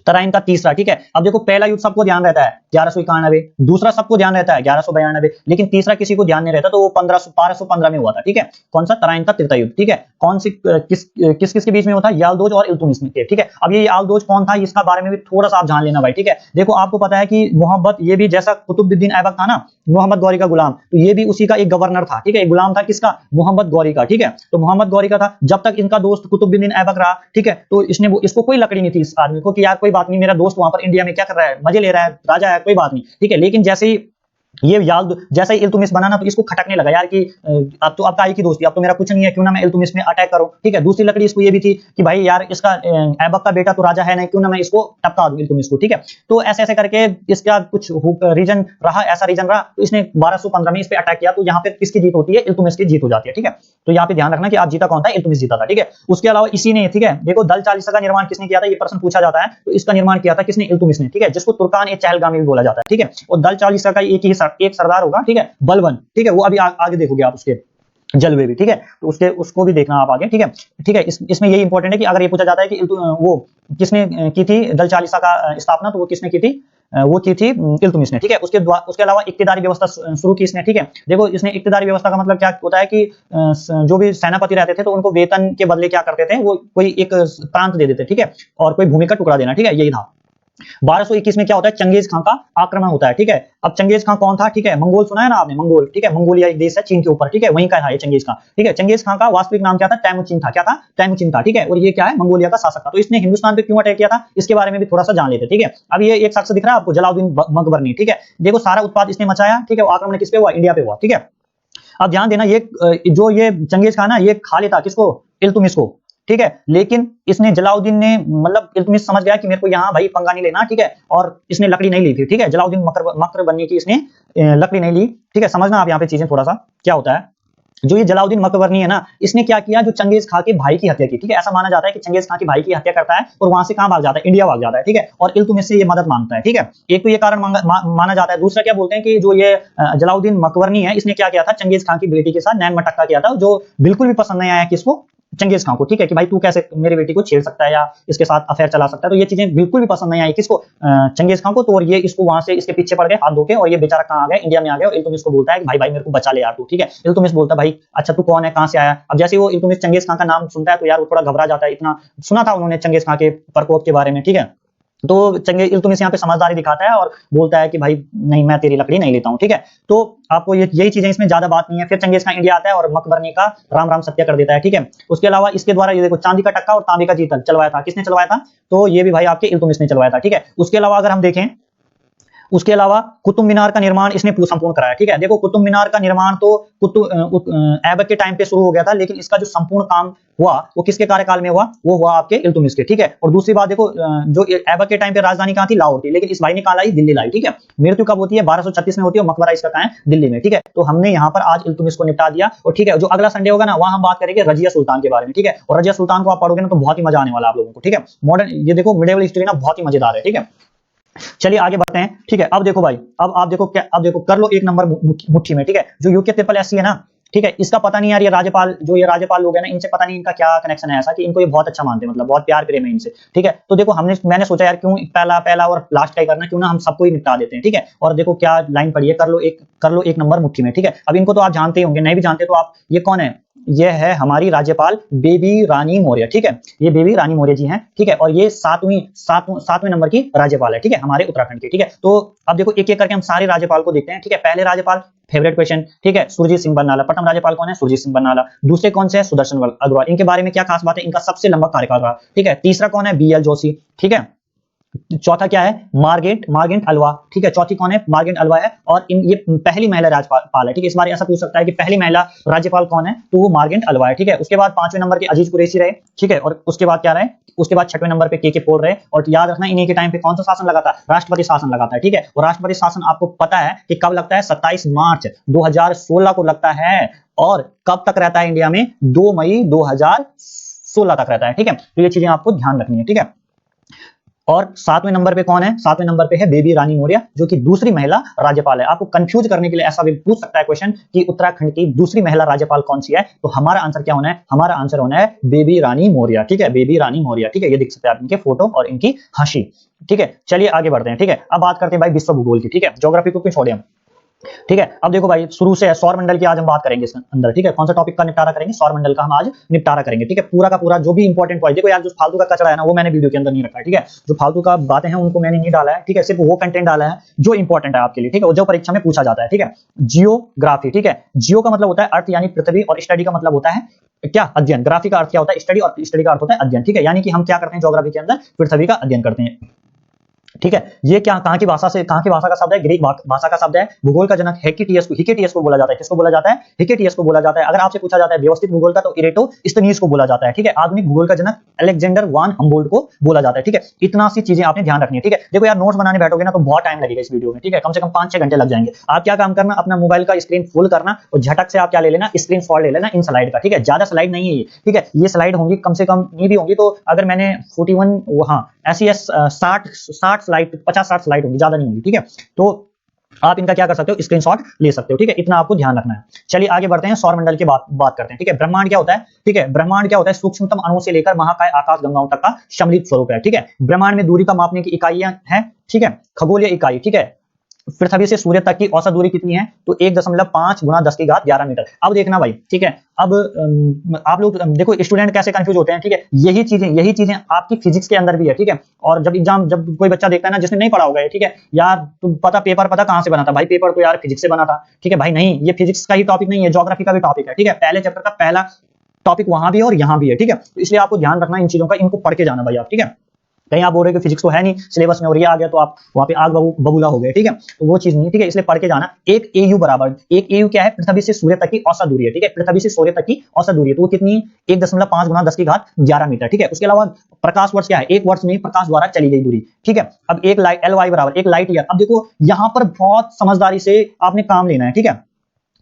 तराइन का तीसरा, ठीक है। अब देखो पहला युद्ध सबको ध्यान रहता है 1191, दूसरा सबको ध्यान रहता है 1192, लेकिन तीसरा किसी को ध्यान नहीं रहता, तो वो 1215 में हुआ था, ठीक है। कौन सा, तराइन का तृतीय युद्ध, ठीक है। कौन सी किस के बीच में हुआ था, यालदोज और इल्तुमिश में, ठीक है। अब ये यालदोज कौन था, इसका बारे में भी थोड़ा सा आप जान लेना भाई, ठीक है। देखो आपको पता है कि मोहम्मद, ये भी जैसा कुतुबुद्दीन ऐबक था ना, मोहम्मद गौरी का गुलाम, तो ये भी उसी का एक गवर्नर था, ठीक है, एक गुलाम था किसका, मोहम्मद गौरी का, ठीक है। तो मोहम्मद गौरी का था, जब तक इनका दोस्त कुतुबुद्दीन ऐबक रहा, ठीक है, तो इसको कोई लकड़ी नहीं थी इस आदमी को कि यार कोई बात नहीं, मेरा दोस्त वहां पर इंडिया में क्या कर रहा है, मजे ले रहा है, राजा है, कोई बात नहीं, ठीक है। लेकिन जैसे ही ये जैसा ही इल्तुमिश बना ना, तो इसको खटकने लगा यार कि अब तो आपका की दोस्ती, अब तो मेरा कुछ नहीं है, क्यों ना मैं इल्तुमिश में अटैक करूं, ठीक है। दूसरी लकड़ी इसको ये भी थी कि भाई यार इसका ऐबक का बेटा तो राजा है नहीं, क्यों ना मैं इसको टपका दूं इल्तुमिश को, ठीक है। तो ऐसे ऐसे करके इसका कुछ रीजन रहा, ऐसा रीजन रहा, तो इसने 1215 में इस पे अटैक किया। तो यहाँ पे किसकी जीत होती है, इल्तुमिश की जीत हो जाती है, ठीक है। तो यहाँ पे ध्यान रखना कि आप जीता कौन था, इल्तुमिश जीता था, ठीक है। उसके अलावा इसी ने, ठीक है, देखो दल चालीसा का निर्माण किसने किया था, ये प्रश्न पूछा जाता है। तो इसका निर्माण किया था किसने, इल्तुमिश ने, ठीक है, जिसको तुर्कान ए चहलगामी भी बोला जाता है, ठीक है। और दल चालीसा का एक सरदार होगा, ठीक है, बलबन, ठीक है। वो अभी आगे देखोगे आप उसके जलवे भी, ठीक है। तो उसको भी देखना आप आगे, ठीक है, ठीक है। इसमें यही इंपॉर्टेंट है कि अगर ये पूछा जाता है कि वो किसने की थी दल चालीसा का स्थापना, तो वो किसने की थी, वो की थी इल्तुमिश ने, ठीक है। उसके अलावा इक्तिदारी व्यवस्था शुरू की इसने, ठीक है। देखो इसने इक्तिदारी व्यवस्था का मतलब क्या होता है कि जो भी सेनापति रहते थे तो उनको वेतन के बदले क्या करते थे, वो कोई एक प्रांत दे देते, ठीक है, और कोई भूमि का टुकड़ा देना, ठीक है, यही था। 1221 में क्या होता है, चंगेज खान का आक्रमण होता है, ठीक है। अब चंगेज खान कौन था, ठीक है, मंगोल सुना है ना आपने, मंगोल, ठीक है, मंगोलिया एक देश है चीन के ऊपर, ठीक है, वहीं का है ये चंगेज खान, ठीक है। चंगेज खान का वास्तविक नाम क्या था, तैमुचिन था, क्या था, तैमुचिन था, ठीक है। और ये क्या है, मंगोलिया का शासक था। तो इसने हिंदुस्तान पे क्यों अटैक किया था, इसके बारे में भी थोड़ा सा जान लेते, ठीक है। अब ये एक शख्स दिख रहा है आपको, जलाउद्दीन मकबरनी, ठीक है। देखो सारा उत्पाद इसने मचाया, ठीक है, आक्रमण किस पे हुआ, इंडिया पे हुआ, ठीक है। अब ध्यान देना, ये जो ये चंगेज खान है, ये खा लेता किसको, इल्तुमिश को, ठीक है। लेकिन इसने जलाउद्दीन ने, मतलब इल्तुमिश समझ गया कि मेरे को यहाँ भाई पंगा नहीं लेना, ठीक है, और इसने लकड़ी नहीं ली थी, ठीक है। जलाउद्दीन मकर बनने की इसने लकड़ी नहीं ली, ठीक है। समझना आप यहाँ पे चीजें थोड़ा सा क्या होता है। जो ये जलाउद्दीन मकबरनी है ना, इसने क्या किया, जो चंगेज खां के भाई की हत्या की, ठीक है। ऐसा माना जाता है कि चंगेज खां के भाई की हत्या करता है और वहां से कहां भाग जाता है, इंडिया भाग जाता है, ठीक है। और इल्तुतमिश से ये मदद मांगता है, ठीक है। एक तो ये कारण माना जाता है। दूसरा क्या बोलते हैं कि जो ये जलाउद्दीन मकबरनी है, इसने क्या किया था, चंगेज खां की बेटी के साथ नैन मटक्का किया था, जो बिल्कुल भी पसंद नहीं आया किसको, चंगेज खां को, ठीक है। कि भाई तू कैसे मेरी बेटी को छेड़ सकता है या इसके साथ अफेयर चला सकता है। तो ये चीजें बिल्कुल भी पसंद नहीं आई किसको, चंगेज खां को। तो और ये इसको वहां से इसके पीछे पड़ गए हाथ धो के, और ये बेचारा कहां आ गया, इंडिया में आ गया। और इल्तुतमिश को बोलता है कि भाई भाई मेरे को बचा ले यार तू, ठीक है। इल्तुतमिश बोलता है भाई अच्छा तू कौन है, कहां से आया। अब जैसे वो इल्तुतमिश चंगेज खां का नाम सुनता है तो यार वो थोड़ा घबरा जाता है, इतना सुना था उन्होंने चंगेज खां के प्रकोप के बारे में, ठीक है। तो चंगेज इल्तुतमिश यहाँ पे समझदारी दिखाता है और बोलता है कि भाई नहीं, मैं तेरी लकड़ी नहीं लेता हूँ, ठीक है। तो आपको ये यही चीजें, इसमें ज्यादा बात नहीं है। फिर चंगेज खां इंडिया आता है और मकबरनी का राम राम सत्या कर देता है, ठीक है। उसके अलावा इसके द्वारा ये देखो चांदी का टक्का और तांबे का जीतल चलवाया था, किसने चलवाया था, तो ये भी भाई आपके इल्तुतमिश ने चलवाया था, ठीक है। उसके अलावा अगर हम देखें, उसके अलावा कुतुब मीनार का निर्माण इसने संपूर्ण कराया, ठीक है। देखो कुतुब मीनार का निर्माण तो ऐबक के टाइम पे शुरू हो गया था, लेकिन इसका जो संपूर्ण काम हुआ वो किसके कार्यकाल में हुआ, वो हुआ आपके इल्तुतमिश के, ठीक है। और दूसरी बात देखो, जो ऐबक के टाइम पे राजधानी कहां थी, लाहौर थी, लेकिन इस भाई ने कहा लाई, दिल्ली लाई, ठीक है। मृत्यु कब होती है, 1236 में होती है, और मकबरा इसका कहां है, दिल्ली में, ठीक है। तो हमने यहाँ पर आज इल्तुतमिश को निपटा दिया। और ठीक है, जो अगला संडे होगा ना, वहां हम बात करेंगे रजिया सुल्तान के बारे में, ठीक है। और रजिया सुल्तान को आप पढ़ोगे ना तो बहुत ही मजा आने वाला है आप लोगों को, ठीक है। मॉडर्न ये देखो मिडिवल हिस्ट्री ना बहुत ही मजेदार है, ठीक है। चलिए आगे बढ़ते हैं, ठीक है। अब देखो भाई, अब आप देखो क्या, अब देखो कर लो एक नंबर मुट्ठी में, ठीक है। जो यूके ट्रिपल एससी है ना, ठीक है, इसका पता नहीं यार, ये राज्यपाल, जो ये राज्यपाल लोग हैं ना, इनसे पता नहीं इनका क्या कनेक्शन है ऐसा कि इनको ये बहुत अच्छा मानते हैं, मतलब बहुत प्यार प्रेम है इनसे, ठीक है। तो देखो मैंने सोचा यार क्यों पहला पहला और लास्ट का ही करना, क्यों ना हम सबको ही निपटा देते हैं, ठीक है। और देखो क्या लाइन पड़ी है, कर लो एक नंबर मुट्ठी में, ठीक है। अब इनको तो आप जानते ही होंगे, नहीं भी जानते तो आप, ये कौन है, ये है हमारी राज्यपाल बेबी रानी मौर्य, ठीक है। ये बेबी रानी मौर्य जी हैं, ठीक है। और ये सातवें नंबर की राज्यपाल है, ठीक है, हमारे उत्तराखंड की, ठीक है। तो अब देखो एक एक करके हम सारे राज्यपाल को देखते हैं, ठीक है। पहले राज्यपाल, फेवरेट क्वेश्चन, ठीक है, सुरजीत सिंह बरनाला। प्रथम राज्यपाल कौन है, सुरजीत सिंह बरनाला। दूसरे कौन से है, सुदर्शन अग्रवाल। इनके बारे में क्या खास बात है, इनका सबसे लंबा कार्यकाल रहा, ठीक है। तीसरा कौन है, बीएल जोशी, ठीक है। चौथा क्या है, मार्गेंट अलवा, ठीक है। चौथी कौन है, मार्गेंट अलवा है। और ये पहली महिला राज्यपाल है, ठीक है। इस बार ऐसा पूछ सकता है कि पहली महिला राज्यपाल कौन है, तो वो मार्गेंट अलवा है, ठीक है। उसके बाद पांचवें नंबर के अजीज कुरैशी रहे, ठीक है। और उसके बाद क्या रहे, उसके बाद छठवें नंबर पे के पोल रहे। और याद रखना इन्हीं के टाइम पे कौन सा शासन लगा था, राष्ट्रपति शासन लगा था, ठीक है। और राष्ट्रपति शासन आपको पता है कि कब लगता है, 27 मार्च 2016 को लगता है। और कब तक रहता है इंडिया में, 2 मई 2016 तक रहता है, ठीक है। तो ये चीजें आपको ध्यान रखनी है, ठीक है। और सातवें नंबर पे कौन है, सातवें नंबर पे है बेबी रानी मौर्य, जो कि दूसरी महिला राज्यपाल है। आपको कंफ्यूज करने के लिए ऐसा भी पूछ सकता है क्वेश्चन कि उत्तराखंड की दूसरी महिला राज्यपाल कौन सी है, तो हमारा आंसर क्या होना है, हमारा आंसर होना है बेबी रानी मौर्य, ठीक है। बेबी रानी मौर्य, ठीक है। ये देख सकते हैं आप इनके फोटो और इनकी हंसी, ठीक है। चलिए आगे बढ़ते हैं, ठीक है। अब बात करते हैं भाई विश्व भूगोल की, ठीक है। ज्योग्राफी को क्यों छोड़े हम, ठीक है। अब देखो भाई शुरू से सौर मंडल की आज हम बात करेंगे इसके अंदर, ठीक है। कौन सा टॉपिक का निपटारा करेंगे, सौर मंडल का हम आज निपटारा करेंगे, ठीक है। पूरा का पूरा जो भी इंपॉर्टेंट पॉइंट, देखो यार जो फालतू का कचरा है ना वो मैंने वीडियो के अंदर नहीं रखा है, ठीक है। जो फालतू का बातें हैं उनको मैंने नहीं डाला है, ठीक है। सिर्फ वो कंटेंट डाला है जो इंपॉर्टेंट है आपके लिए, ठीक है, जो परीक्षा में पूछा जाता है, ठीक है। जियोग्राफी, ठीक है। जियो का मतलब होता है अर्थ यानी पृथ्वी, और स्टडी का मतलब होता है क्या, अध्ययन। ग्राफी का अर्थ क्या होता है, स्टडी, और स्टडी का अर्थ होता है अध्ययन, ठीक है। यानी कि हम क्या करते हैं ज्योग्राफी के अंदर, पृथ्वी का अध्ययन करते हैं, ठीक है। ये क्या, कहां की भाषा से, कहां की भाषा का शब्द है, ग्रीक भाषा का शब्द है। भूगोल का जनक हिकेटियस को बोला जाता है, किसको बोला जाता है, हिकेटियस को बोला जाता है। अगर आपसे पूछा जाता है व्यवस्थित भूगोल का, तो इरेटोस्थनीज को बोला जाता है, ठीक है। आधुनिक भूगोल का जनक अलेक्जेंडर वान हम्बोल्ट को बोला जाता है, ठीक है। इतना सी चीजें आपने ध्यान रखनी है, ठीक है। देखो यार नोट्स बनाने बैठोगे ना तो बहुत टाइम लगेगा इस वीडियो में, ठीक है। कम से कम 5-6 घंटे लग जाएंगे। आप क्या काम करना, अपना मोबाइल का स्क्रीन फुल करना और झटक से आप क्या ले लेना, स्क्रीन शॉट ले लेना इन स्लाइड का, ठीक है। ज्यादा स्लाइड नहीं है ये, ठीक है। ये स्लाइड होंगी कम से कम, नहीं भी होंगी तो अगर मैंने 41 वहां ऐसी 60 स्लाइड, 50-60 स्लाइड होंगी, ज्यादा नहीं होंगी, ठीक है। तो आप इनका क्या कर सकते हो, स्क्रीनशॉट ले सकते हो, ठीक है। इतना आपको ध्यान रखना है। चलिए आगे बढ़ते हैं, सौर मंडल की बात करते हैं, ठीक है। ब्रह्मांड क्या होता है, ठीक है। ब्रह्मांड क्या होता है, सूक्ष्मतम अणु से लेकर महाकाय आकाश गंगाओं तक का सम्मिलित स्वरूप है, ठीक है। ब्रह्मांड में दूरी का मापने की इकाइयां हैं, ठीक है। खगोलीय इकाई, ठीक है। पृथ्वी से सूर्य तक की औसत दूरी कितनी है, तो 1.5 गुना 10 की घात 11 मीटर। अब देखना भाई, ठीक है। अब आप लोग देखो स्टूडेंट कैसे कंफ्यूज होते हैं, ठीक है। यही चीजें आपकी फिजिक्स के अंदर भी है, ठीक है। और जब कोई बच्चा देखता है ना जिसने नहीं पढ़ा होगा, ठीक है, यार तुम पेपर पता कहां से बना था भाई, पेपर तो यार फिजिक्स से बना था, ठीक है भाई। नहीं, ये फिजिक्स का ही टॉपिक नहीं है, ज्योग्राफी का भी टॉपिक है, ठीक है। पहले चैप्टर का पहला टॉपिक वहां भी है और यहां भी है, ठीक है। तो इसलिए आपको ध्यान रखना इन चीजों का, इनको पढ़ के जाना भाई आप, ठीक है। कहीं आप बोल रहे हो कि फिजिक्स तो है नहीं सिलेबस में और ये आ गया तो आप वहां पे आग बबूला हो गए, ठीक है। तो वो चीज नहीं, ठीक है। इसलिए पढ़ के जाना। एक एयू क्या है, पृथ्वी से सूर्य तक की औसत दूरी है, ठीक है। पृथ्वी से सूर्य तक की औसत दूरी है, तो वो कितनी, 1.5 गुना 10 की घात 11 मीटर, ठीक है। उसके अलावा प्रकाश वर्ष क्या है, एक वर्ष में प्रकाश द्वारा चली गई दूरी, ठीक है। अब एक लाइट LY बराबर एक लाइट ईयर। अब देखो यहां पर बहुत समझदारी से आपने काम लेना है, ठीक है।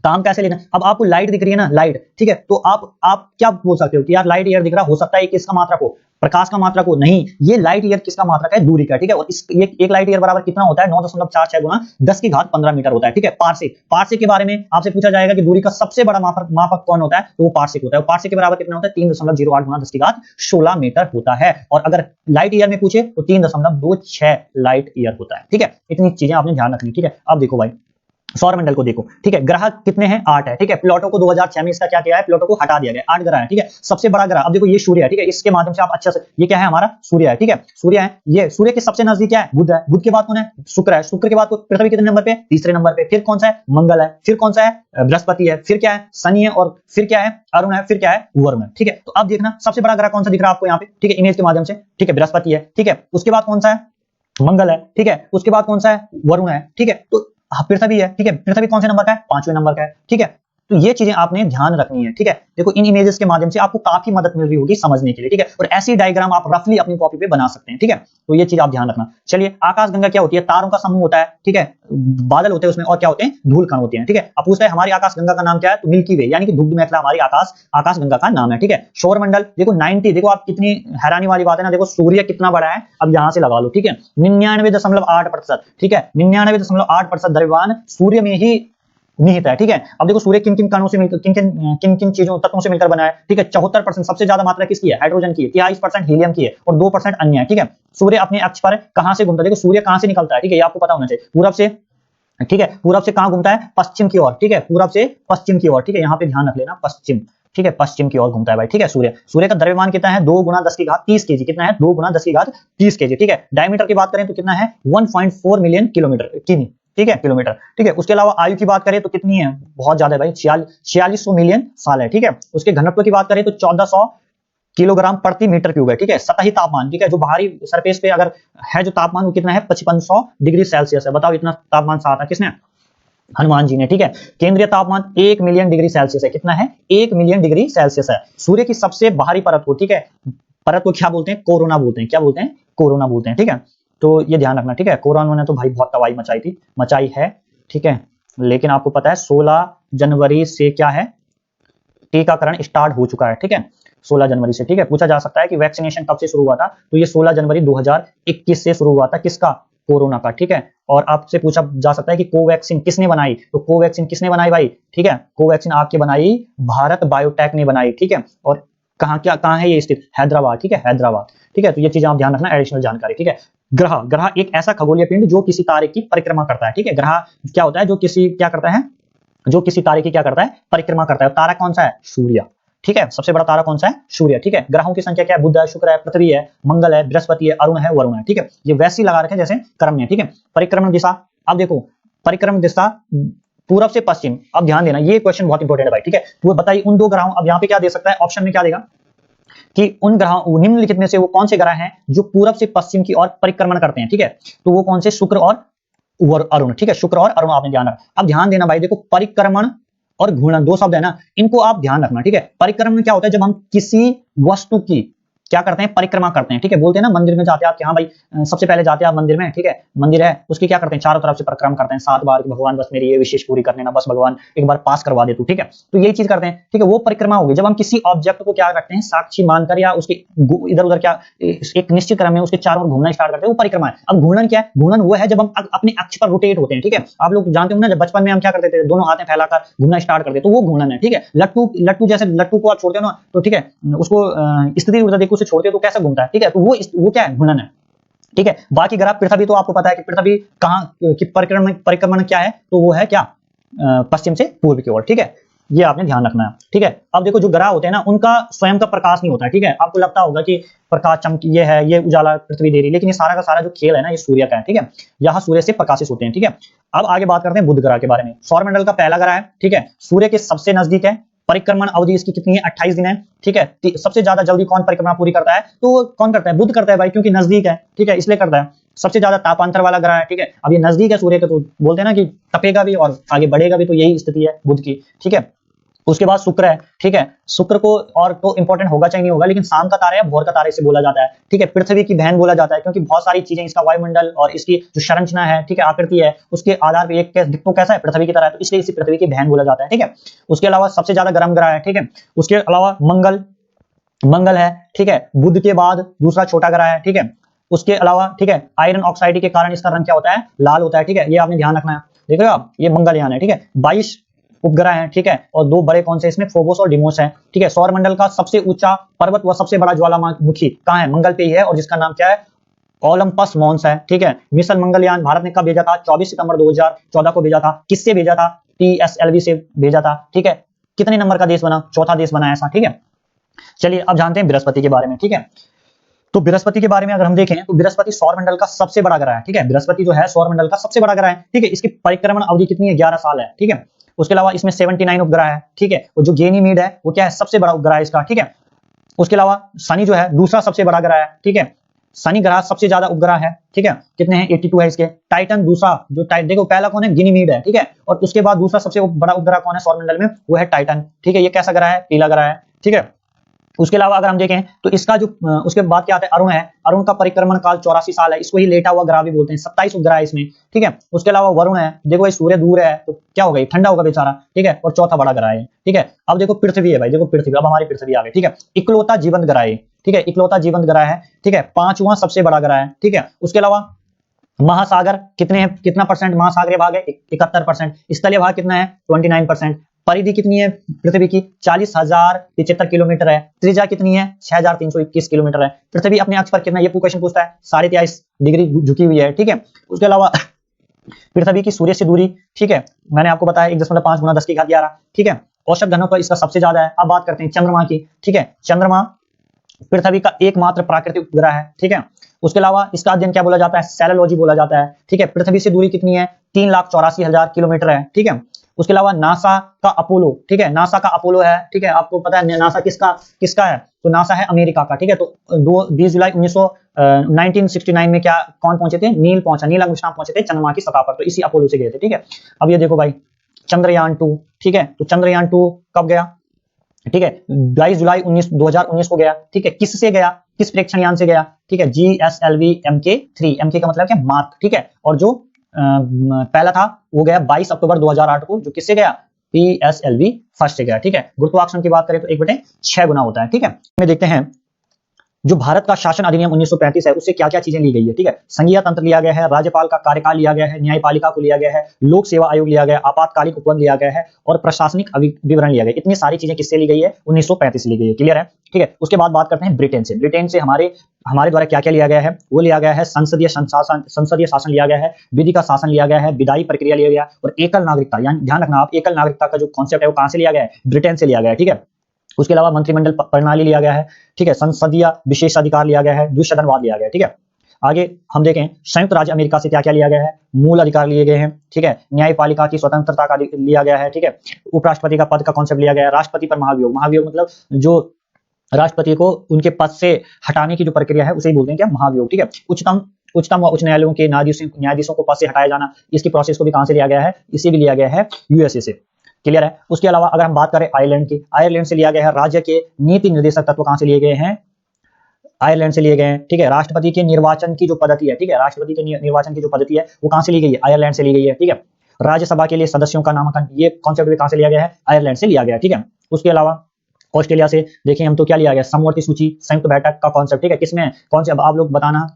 काम कैसे लेना। अब आपको लाइट दिख रही है ना, लाइट, ठीक है, तो आप क्या बोल सकते हो कि यार लाइट ईयर दिख रहा, हो सकता है किसका मात्रक हो, प्रकाश का मात्रक हो, नहीं, ये लाइट ईयर किसका मात्रक है, दूरी का, ठीक है। और इस एक लाइट ईयर बराबर कितना होता है, 9.46 गुना 10 की घात 15 मीटर होता है, ठीक है। पारसेक, पारसेक के बारे में आपसे पूछा जाएगा कि दूरी का सबसे बड़ा मापक कौन होता है, तो वो पारसेक होता है। पारसेक के बराबर कितना होता है, 3.08 गुना 10 की घात 16 मीटर होता है। और अगर लाइट ईयर में पूछे तो 3.26 लाइट ईयर होता है, ठीक है। इतनी चीजें आपने ध्यान रखनी, ठीक है। अब देखो भाई, सौरमंडल को देखो, ठीक है, ग्रह कितने हैं, 8 है, ठीक है। प्लूटो को 2006 में इसका क्या किया है, प्लूटो को हटा दिया गया, 8 ग्रह है, ठीक है। सबसे बड़ा ग्रह, अब देखो ये सूर्य है, ठीक है, इसके माध्यम से आप अच्छा से, ये क्या है हमारा सूर्य है, ठीक है, सूर्य है। ये सूर्य के सबसे नजदीक क्या है, बुध है, बुध के बाद कौन है, शुक्र है, शुक्र के बाद पृथ्वी कितने नंबर पे, तीसरे नंबर पे, फिर कौन सा है, मंगल है, फिर कौन सा है, बृहस्पति है, फिर क्या है, शनि है, और फिर क्या है, अरुण है, फिर क्या है, वरुण है, ठीक है। तो अब देखना सबसे बड़ा ग्रह कौन सा दिख रहा है आपको यहाँ पे, ठीक है, इमेज के माध्यम से, ठीक है, बृहस्पति है, ठीक है, उसके बाद कौन सा है, मंगल है, ठीक है, उसके बाद कौन सा है, वरुण है, ठीक है। तो पृथ्वी है, ठीक है, पृथ्वी कौन से नंबर का है, 5वें नंबर का है, ठीक है। तो ये चीजें आपने ध्यान रखनी है, ठीक है। देखो इन इमेजेस के माध्यम से आपको काफी मदद मिल रही होगी समझने के लिए, ठीक है। और ऐसी डायग्राम आप रफली अपनी कॉपी पे बना सकते हैं, ठीक है। तो ये चीज आप ध्यान रखना। चलिए, आकाशगंगा क्या होती है, तारों का समूह होता है, ठीक है, बादल होते हैं उसमें, और क्या होते हैं, धूल कण होते हैं, ठीक है। अब पूछता है हमारी आकाशगंगा का नाम क्या है, तो मिल्की वे, यानी कि दुग्ध मेखला हमारी आकाशगंगा का नाम है, ठीक है। सौरमंडल देखो 90, देखो आप कितनी हैरानी वाली बात है ना, देखो सूर्य कितना बड़ा है, अब यहां से लगा लो, ठीक है, 99.8%, ठीक है, 99.8% द्रव्यमान सूर्य में ही निहित है, ठीक है। अब देखो सूर्य किन किन कणों से मिलकर, किन किन चीजों तत्वों से मिलकर बना है, ठीक है। 74% सबसे ज्यादा मात्रा किसकी है, हाइड्रोजन की है, 23% हीलियम की है, और 2% अन्य है, ठीक है। सूर्य अपने अक्ष पर कहां से घूमता है, देखो सूर्य कहां से निकलता है, ठीक है, ये आपको पता होना चाहिए, पूरब से, ठीक है, पूरब से कहां घूमता है, पश्चिम की ओर, ठीक है, पूरब से पश्चिम की ओर, ठीक है, यहां पे ध्यान रख लेना, पश्चिम, ठीक है, पश्चिम की ओर घूमता है भाई, ठीक है। सूर्य का द्रव्यमान कितना है, 2 गुना 10 की घात 30 केजी, कितना है, 2 गुना 10 की घात 30 केजी, ठीक है। डायमीटर की बात करें तो कितना है, 1.4 मिलियन किलोमीटर, किमी, ठीक है, किलोमीटर, ठीक है। उसके अलावा आयु की बात करें तो कितनी है, बहुत ज्यादा है भाई, 4600 मिलियन साल है, ठीक है। उसके घनत्व की बात करें तो 1400 किलोग्राम प्रति मीटर क्यूब है, ठीक है। सतही तापमान, ठीक है, जो बाहरी सरफेस पे अगर है जो तापमान वो कितना है, 5500 डिग्री सेल्सियस है। बताओ इतना तापमान सहा था किसने, हनुमान जी ने, ठीक है। केंद्रीय तापमान 1 मिलियन डिग्री सेल्सियस है, कितना है, 1 मिलियन डिग्री सेल्सियस है। सूर्य की सबसे बाहरी परत को, ठीक है, परत को क्या बोलते हैं, कोरोना बोलते हैं, क्या बोलते हैं, कोरोना बोलते हैं, ठीक है। तो ये ध्यान रखना, ठीक है। कोरोना ने तो भाई बहुत तबाही मचाई है, ठीक है। लेकिन आपको पता है 16 जनवरी से क्या है, टीकाकरण स्टार्ट हो चुका है, ठीक है, 16 जनवरी से, ठीक है। पूछा जा सकता है कि वैक्सीनेशन कब से शुरू हुआ था, तो ये 16 जनवरी 2021 से शुरू हुआ था, किसका, कोरोना का, ठीक है। और आपसे पूछा जा सकता है कि कोवैक्सीन किसने बनाई, तो कोवैक्सीन किसने बनाई भाई, ठीक है, कोवैक्सीन आपके बनाई भारत बायोटेक ने बनाई, ठीक है। और कहां है ये स्थित, हैदराबाद, ठीक है, हैदराबाद, ठीक है। तो ये चीजें आप ध्यान रखना, एडिशनल जानकारी, ठीक है। ग्रह एक ऐसा खगोलीय पिंड जो किसी तारे की परिक्रमा करता है, ठीक है। ग्रह क्या होता है, जो किसी क्या करता है, जो किसी तारे की क्या करता है, परिक्रमा करता है। तारा कौन सा है, सूर्य, ठीक है, सबसे बड़ा तारा कौन सा है, सूर्य, ठीक है। ग्रहों की संख्या क्या है, बुध है, शुक्र है, पृथ्वी है, मंगल है, बृहस्पति है, अरुण है, वरुण है, ठीक है। ये वैसी लगा रखे जैसे क्रम में, ठीक है। परिक्रमण दिशा, अब देखो परिक्रमण दिशा पूरब से पश्चिम, अब ध्यान देना, ये क्वेश्चन बहुत इंपॉर्टेंट है भाई, ठीक है। तो बताइए उन दो ग्रहों, अब यहाँ पे क्या दे सकता है, ऑप्शन में क्या देगा कि उन ग्रहों, निम्नलिखित में से वो कौन से ग्रह हैं जो पूरब से पश्चिम की ओर परिक्रमण करते हैं, ठीक है। तो वो कौन से, शुक्र और अरुण, ठीक है, शुक्र और अरुण आपने ध्यान रखना। अब ध्यान देना भाई, देखो परिक्रमण और घूर्णन दो शब्द है ना, इनको आप ध्यान रखना, ठीक है। परिक्रमण क्या होता है, जब हम किसी वस्तु की क्या करते हैं, परिक्रमा करते हैं, ठीक है। बोलते हैं ना मंदिर में जाते हैं आप, हाँ भाई सबसे पहले जाते हैं आप मंदिर में, ठीक है, मंदिर है उसकी क्या करते हैं, चारों तरफ से परिक्रमा करते हैं 7 बार कि भगवान बस मेरी ये विशेष पूरी कर लेना, बस भगवान एक बार पास करवा दे तू, ठीक है। तो यही चीज करते हैं, ठीक है, वो परिक्रमा होगी जब हम किसी ऑब्जेक्ट को क्या रखते हैं, साक्षी मानकर या उसके इधर उधर क्या एक निश्चित क्रम में उसके चारों ओर घूमना स्टार्ट करते हैं, वो परिक्रमा है। अब घूर्णन क्या है, घूर्णन वो है जब हम अपने अक्ष पर रोटेट होते हैं, ठीक है। आप लोग जानते हो ना, जब बचपन में हम क्या करते थे, दोनों हाथें फैलाकर घूमना स्टार्ट करते, तो वो घूर्णन है, ठीक है। लट्टू जैसे लट्टू को आप छोड़ते हो ना, तो ठीक है, उसको स्थिति ऊर्जा देखो से छोड़ते हो तो कैसे घूमता है, ठीक है। तो वो क्या है, घूर्णन है, ठीक है। बाकी ग्रह, पृथ्वी तो आपको पता है कि पृथ्वी कहां की परिक्रमण क्या है, तो वो है क्या, पश्चिम से पूर्व की ओर, ठीक है। ये आपने ध्यान रखना है, ठीक है। अब देखो जो ग्रह होते हैं ना, उनका स्वयं का प्रकाश नहीं होता है, ठीक है। आपको लगता होगा कि प्रकाश ये है, ये उजाला पृथ्वी दे रही है, लेकिन ये सारा का सारा जो खेल है ना, ये सूर्य का है, ठीक है। यहाँ सूर्य से प्रकाशित होते हैं, ठीक है। अब आगे बात करते हैं बुध ग्रह के बारे में। सौरमंडल का पहला ग्रह है, ठीक है, सूर्य के सबसे नजदीक है, परिक्रमण अवधि इसकी कितनी है, 28 दिन है, ठीक है। सबसे ज्यादा जल्दी कौन परिक्रमा पूरी करता है, तो कौन करता है, बुध करता है भाई, क्योंकि नजदीक है, ठीक है, इसलिए करता है। सबसे ज्यादा तापांतर वाला ग्रह है, ठीक है। अब ये नजदीक है सूर्य के, तो बोलते हैं ना कि तपेगा भी और आगे बढ़ेगा भी, तो यही स्थिति है बुध की, ठीक है। उसके बाद शुक्र है, ठीक है। शुक्र को और तो इंपॉर्टेंट होगा चाहे नहीं होगा, लेकिन शाम का तारा या भोर का तारा इसे बोला जाता है, ठीक है। पृथ्वी की बहन बोला जाता है क्योंकि बहुत सारी चीजें, इसका वायुमंडल और इसकी जो संरचना है, ठीक है, आकृति है, उसके आधार पर एक तो कैसा है, पृथ्वी की तरह है, तो इसलिए इसे पृथ्वी की बहन बोला जाता है, ठीक है। उसके अलावा सबसे ज्यादा गर्म ग्रह है, ठीक है। उसके अलावा मंगल है, ठीक है। बुध के बाद दूसरा छोटा ग्रह है, ठीक है। उसके अलावा, ठीक है, आयरन ऑक्साइड के कारण इसका रंग क्या होता है, लाल होता है, ठीक है। ये आपने ध्यान रखना है। देखिएगा आप, ये मंगलयान है, ठीक है। 22 उपग्रह हैं, ठीक है। और दो बड़े कौन से इसमें, फोबोस और डिमोस हैं, ठीक है। सौर मंडल का सबसे ऊंचा पर्वत व सबसे बड़ा ज्वालामुखी कहाँ है, मंगल पे ही है, और जिसका नाम क्या है, ओलंपस मॉन्स है, ठीक है। मिशन मंगलयान भारत ने कब भेजा था, 24 सितंबर 2014 को भेजा था। किससे भेजा था, TSLV से भेजा था, ठीक है। कितने नंबर का देश बना, चौथा देश बना ऐसा, ठीक है। चलिए अब जानते हैं बृहस्पति के बारे में, ठीक है। तो बृहस्पति के बारे में अगर हम देखें तो बृहस्पति सौरमंडल का सबसे बड़ा ग्रह है, ठीक है। बृहस्पति जो है सौरमंडल का सबसे बड़ा ग्रह है, ठीक है। इसकी परिक्रमण अवधि कितनी है, 11 साल है, ठीक है। उसके अलावा इसमें 79 उपग्रह है, ठीक है। और जो गैनीमीड है वो क्या है, सबसे बड़ा उपग्रह है इसका, ठीक है। उसके अलावा शनि जो है दूसरा सबसे बड़ा ग्रह है, ठीक है। शनि ग्रह सबसे ज्यादा उपग्रह है, ठीक है। कितने हैं, 82 है इसके। टाइटन दूसरा, जो देखो पहला कौन है, गैनीमीड है, ठीक है। और उसके बाद दूसरा सबसे बड़ा उपग्रह कौन है सौरमंडल में, वो है टाइटन, ठीक है। ये कैसा ग्रह है, पीला ग्रह है, ठीक है। उसके अलावा अगर हम देखें तो इसका जो उसके बाद क्या आता है, अरुण है। अरुण का परिक्रमण काल 84 साल है, इसको ही लेटा हुआ ग्रह भी बोलते हैं। 27 उपग्रह है इसमें, ठीक है। उसके अलावा वरुण है, देखो भाई सूर्य दूर है तो क्या होगा, ठंडा होगा बेचारा, ठीक है। और चौथा बड़ा ग्रह है, ठीक है। अब देखो पृथ्वी है भाई, देखो पृथ्वी, अब हमारी पृथ्वी आ गई, ठीक है। इकलौता जीवंत ग्रह है, ठीक है। इकलौता जीवंत ग्रह है, ठीक है। पांचवां सबसे बड़ा ग्रह है, ठीक है। उसके अलावा महासागर कितने हैं, कितना परसेंट महासागरीय भाग है, 71%। स्थलीय भाग कितना है, 29%। परिधि कितनी है पृथ्वी की, 40,075 किलोमीटर है। त्रिज्या कितनी है, 6,321 किलोमीटर है। पृथ्वी अपने अक्ष पर कितना, ये क्वेश्चन पूछता है, 23.5 डिग्री झुकी हुई है, ठीक है। उसके अलावा पृथ्वी की सूर्य से दूरी, ठीक है, मैंने आपको बताया 1.5 गुना 10 की घात 11, ठीक है। औसत घनत्व इसका सबसे ज्यादा है। अब बात करते हैं चंद्रमा की, ठीक है। चंद्रमा पृथ्वी का एकमात्र प्राकृतिक उपग्रह है, ठीक है। उसके अलावा इसका अध्ययन क्या बोला जाता है, सेलेलॉजी बोला जाता है, ठीक है। पृथ्वी से दूरी कितनी है, 3,84,000 किलोमीटर है, ठीक है। उसके अलावा नासा का अपोलो, ठीक है, नासा का अपोलो है, ठीक है। आपको पता है नासा किसका किसका है, तो नासा है अमेरिका का, ठीक है। तो 20 जुलाई 1969 में क्या, कौन पहुंचे थे, नील आर्मस्ट्रांग पहुंचे थे चंद्रमा की सतह पर, तो इसी अपोलो से गए थे, ठीक है। अब ये देखो भाई चंद्रयान 2, ठीक है। तो चंद्रयान 2 कब गया, ठीक है, 22 जुलाई 2019 को गया, ठीक है। किससे गया, किस प्रेक्षण यान से गया, ठीक है, GSLV MK3, MK का मतलब क्या, मार्क, ठीक है। और जो पहला था वो गया 22 अक्टूबर 2008 को, जो किससे गया, PSLV फर्स्ट से गया, ठीक है। गुरुत्वाकर्षण की बात करें तो 1/6 गुना होता है, ठीक है। में देखते हैं जो भारत का शासन अधिनियम 1935 है, उससे क्या क्या चीजें ली गई है, ठीक है। संघीय तंत्र लिया गया है, राज्यपाल का कार्यकाल लिया गया है, न्यायपालिका को लिया गया है, लोक सेवा आयोग लिया गया है, आपातकालिक उपबंध लिया गया है, और प्रशासनिक विवरण लिया गया। इतनी सारी चीजें किससे ली गई है, 1935 से ली गई है, क्लियर है, ठीक है। उसके बाद बात करते हैं ब्रिटेन से। ब्रिटेन से हमारे द्वारा क्या क्या लिया गया है, वो लिया गया है संसदीय शासन लिया गया है, विधि का शासन लिया गया है, विधायी प्रक्रिया लिया गया, और एकल नागरिकता, यानी ध्यान रखना आप, एकल नागरिकता का जो कॉन्सेप्ट है वो कहां से लिया गया है, ब्रिटेन से लिया गया है, ठीक है। उसके अलावा मंत्रिमंडल प्रणाली लिया गया है, ठीक है। संसदीय विशेषाधिकार लिया गया है, द्विसदनवाद लिया गया है, ठीक है। आगे हम देखें संयुक्त राज्य अमेरिका से क्या क्या लिया गया है, मूल अधिकार लिए गए हैं, ठीक है। न्यायपालिका की स्वतंत्रता का लिया गया है, ठीक है। उपराष्ट्रपति का पद का कॉन्सेप्ट लिया गया है, राष्ट्रपति पर महाभियोग, महाभियोग मतलब जो राष्ट्रपति को उनके पद से हटाने की जो प्रक्रिया है उसे ही बोलते हैं क्या, महाभियोग, ठीक है। उच्चतम व उच्च न्यायालयों के न्यायाधीशों को पद से हटाया जाना, इसकी प्रोसेस को भी कहां से लिया गया है, इसे भी लिया गया है USA से, क्लियर है। उसके अलावा अगर हम बात करें आयरलैंड की, आयरलैंड से लिया गया है राज्य के नीति निर्देशक तत्व, कहां से लिए गए हैं, आयरलैंड से लिए गए हैं, ठीक है। राष्ट्रपति के निर्वाचन की जो पद्धति है, ठीक है, राष्ट्रपति के निर्वाचन की जो पद्धति है वो कहां से ली गई है, आयरलैंड से ली गई है, ठीक है। राज्यसभा के लिए सदस्यों का नामांकन, ये कॉन्सेप्ट भी कहां से लिया गया है, आयरलैंड से लिया गया है, ठीक है। उसके अलावा ऑस्ट्रेलिया से देखें हम तो क्या लिया गया, समवर्ती सूची संयुक्त बैठक का कॉन्सेप्ट, ठीक है। किसमें, कौन से, अब आप लोग बताना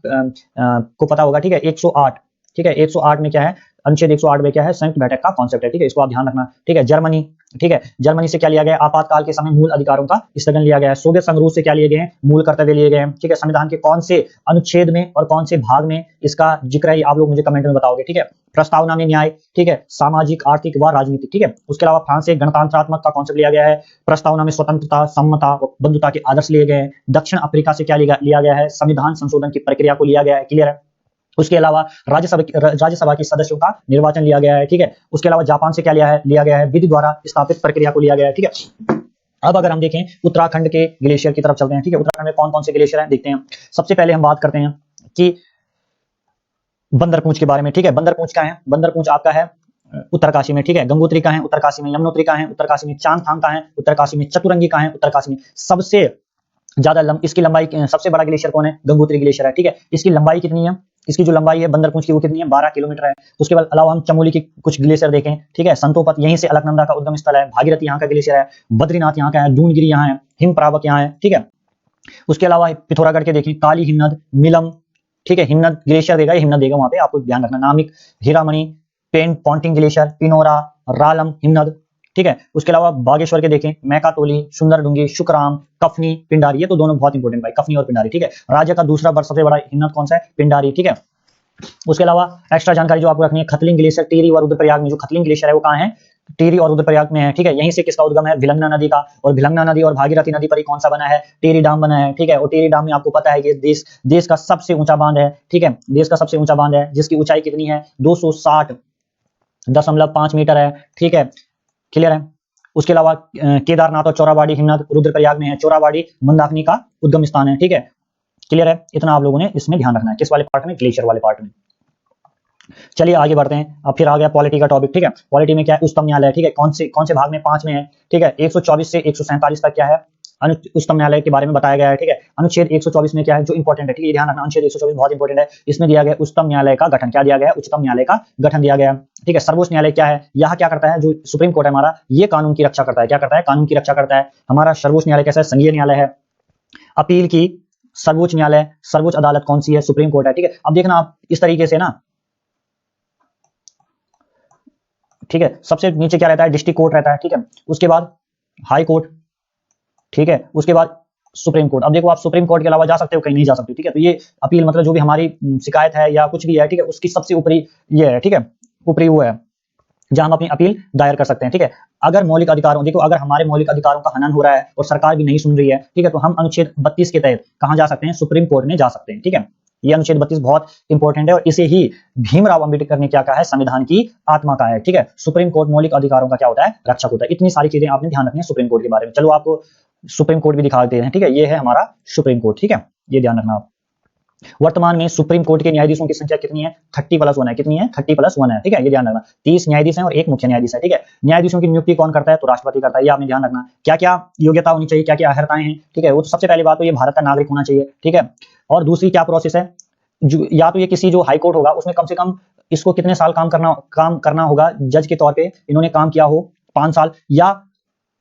को पता होगा, ठीक है, 108, ठीक है, 108 में क्या है, अनुच्छेद 108 में क्या है, संयुक्त बैठक का कॉन्सेप्ट है, ठीक है। इसको आप ध्यान रखना, ठीक है। जर्मनी, ठीक है, जर्मनी से क्या लिया गया, आपातकाल के समय मूल अधिकारों का स्थगन लिया गया है। सोवियत संघ रूस से क्या लिए गए हैं, मूल कर्तव्य लिए गए हैं, ठीक है। संविधान के कौन से अनुच्छेद में और कौन से भाग में इसका जिक्र है, आप लोग मुझे कमेंट में बताओगे, ठीक है। प्रस्तावना में न्याय, ठीक है, सामाजिक, आर्थिक व राजनीतिक, ठीक है। उसके अलावा फ्रांस से गणतंत्रात्मक का कॉन्सेप्ट लिया गया है। प्रस्तावना में स्वतंत्रता, समता और बंधुता के आदर्श लिए गए हैं। दक्षिण अफ्रीका से क्या लिया गया है, संविधान संशोधन की प्रक्रिया को लिया गया है, क्लियर है। उसके अलावा राज्यसभा के सदस्यों का निर्वाचन लिया गया है, ठीक है। उसके अलावा जापान से क्या लिया गया है, विधि द्वारा स्थापित प्रक्रिया को लिया गया है, ठीक है। अब अगर हम देखें उत्तराखंड के ग्लेशियर की तरफ चलते हैं, ठीक है। उत्तराखंड में कौन कौन से ग्लेशियर हैं देखते हैं। सबसे पहले हम बात करते हैं कि बंदरपूंछ के बारे में, ठीक है। बंदरपूंछ का है, बंदरपूंछ आपका है उत्तरकाशी में, ठीक है। गंगोत्री कहाँ है? उत्तरकाशी में। यमुनोत्री कहाँ है? उत्तरकाशी में। चांगथांग कहाँ है? उत्तरकाशी में। चतुरंगी कहाँ है? उत्तरकाशी में। सबसे ज्यादा इसकी लंबाई, सबसे बड़ा ग्लेशियर कौन है? गंगोत्री ग्लेशियर है, ठीक है। इसकी लंबाई कितनी है? इसकी जो लंबाई है बंदरपुंज की वो कितनी है? 12 किलोमीटर है। उसके बाद अलावा हम चमोली की कुछ ग्लेशियर देखें, ठीक है। संतोपत यहीं से अलकनंदा का उद्गम स्थल है। भागीरथी यहाँ का ग्लेशियर है। बद्रीनाथ यहाँ का है। दूनगिरी यहाँ है। हिमप्रावक यहाँ है, ठीक है। उसके अलावा पिथौरागढ़ के देखें, काली हिमनद, मिलम, ठीक है। हिमनद ग्लेशियर देगा, हिमनद देगा वहां पे, आपको ध्यान रखना। नामिक, हीरामणि, पेंट पॉन्टिंग ग्लेशियर, पिनोरा, रालम हिमनद, ठीक है। उसके अलावा बागेश्वर के देखें, मैकातोली, सुंदरडुंगी, शुक्राम, कफनी, पिंडारी, ये तो दोनों बहुत इंपॉर्टेंट भाई, कफनी और पिंडारी, ठीक है। राज्य का दूसरा सबसे बड़ा हिमनद कौन सा है? पिंडारी, ठीक है। उसके अलावा एक्स्ट्रा जानकारी जो आपको रखनी है, खतलिंग ग्लेशियर टिहरी और रुद्रप्रयाग में, जो खतलिंग ग्लेशियर है वो कहाँ है? टिहरी और रुद्रप्रयाग में है, ठीक है। यहीं से किसका उद्गम है? भिलंगना नदी का। और भिलंगना नदी और भागीरथी नदी पर ही कौन सा बना है? टिहरी डैम बना है, ठीक है। और टिहरी डैम में आपको पता है कि देश का सबसे ऊंचा बांध है, ठीक है। देश का सबसे ऊंचा बांध है, जिसकी ऊंचाई कितनी है? 260.5 मीटर है, ठीक है। क्लियर है। उसके अलावा केदारनाथ और चौराबाड़ी हिमनद रुद्रप्रयाग में है। चौराबाड़ी मंदाकिनी का उद्गम स्थान है, ठीक है। क्लियर है। इतना आप लोगों ने इसमें ध्यान रखना है। किस वाले पार्ट में? ग्लेशियर वाले पार्ट में। चलिए आगे बढ़ते हैं। अब फिर आ गया पॉलिटी का टॉपिक, ठीक है। पॉलिटी में क्या है? उच्चतम न्यायालय, ठीक है। कौन से भाग में? 5 में है, ठीक है। 124 से 147 तक क्या है? उच्चतम न्यायालय के बारे में बताया गया है, ठीक है। अनुच्छेद 124 में क्या है जो इंपॉर्टेंट है, ठीक है, ध्यान रखना। अनुच्छेद 124 बहुत इंपॉर्टेंट है। इसमें दिया गया उच्चतम न्यायालय का गठन, क्या दिया गया है? उच्चतम न्यायालय का गठन दिया गया, ठीक है। सर्वोच्च न्यायालय क्या है? यह क्या करता है? जो सुप्रीम कोर्ट है हमारा, ये कानून की रक्षा करता है। क्या करता है? कानून की रक्षा करता है। हमारा सर्वोच्च न्यायालय कैसा है? संघीय न्यायालय है। अपील की सर्वोच्च न्यायालय, सर्वोच्च अदालत कौन सी है? सुप्रीम कोर्ट है, ठीक है। अब देखना आप इस तरीके से ना, ठीक है। सबसे नीचे क्या रहता है? डिस्ट्रिक्ट कोर्ट रहता है, ठीक है। उसके बाद हाई कोर्ट, ठीक है। उसके बाद सुप्रीम कोर्ट। अब देखो आप सुप्रीम कोर्ट के अलावा जा सकते हो, कहीं नहीं जा सकते, ठीक है। तो ये अपील मतलब जो भी हमारी शिकायत है या कुछ भी है, ठीक है, उसकी सबसे ऊपरी ये है, ठीक है, ऊपरी वो है जहां हम अपनी अपील दायर कर सकते हैं, ठीक है। अगर मौलिक अधिकारों, देखो अगर हमारे मौलिक अधिकारों का हनन हो रहा है और सरकार भी नहीं सुन रही है, ठीक है, तो हम अनुच्छेद 32 के तहत कहां जा सकते हैं? सुप्रीम कोर्ट में जा सकते हैं, ठीक है। ये अनुच्छेद 32 बहुत इंपॉर्टेंट है और इसे ही भीमराव अंबेडकर ने क्या कहा है? संविधान की आत्मा का है, ठीक है। सुप्रीम कोर्ट मौलिक अधिकारों का क्या होता है? रक्षक होता है। इतनी सारी चीजें आपने ध्यान रखनी है सुप्रीम कोर्ट के बारे में। चलो आपको सुप्रीम कोर्ट भी दिखा देते हैं, ठीक है। ये है हमारा सुप्रीम कोर्ट, ठीक है, ये ध्यान रखना आप। वर्तमान में सुप्रीम कोर्ट के न्यायाधीशों की संख्या कितनी है? 30+1 है। कितनी है? 30+1 है, ठीक है, ये ध्यान रखना। 30 न्यायाधीश हैं और एक मुख्य न्यायाधीश है, ठीक है। न्यायाधीशों की नियुक्ति कौन करता है? तो राष्ट्रपति करता है, ये आपने ध्यान रखना। क्या क्या योग्यता होनी चाहिए, क्या क्या अर्हताएं हैं, ठीक है। वो तो सबसे पहली बात तो ये भारत का नागरिक होना चाहिए, ठीक है। और दूसरी क्या प्रोसेस है? या तो ये किसी जो हाई कोर्ट होगा उसमें कम से कम इसको कितने साल काम करना होगा, जज के तौर पे इन्होंने काम किया हो 5 साल, या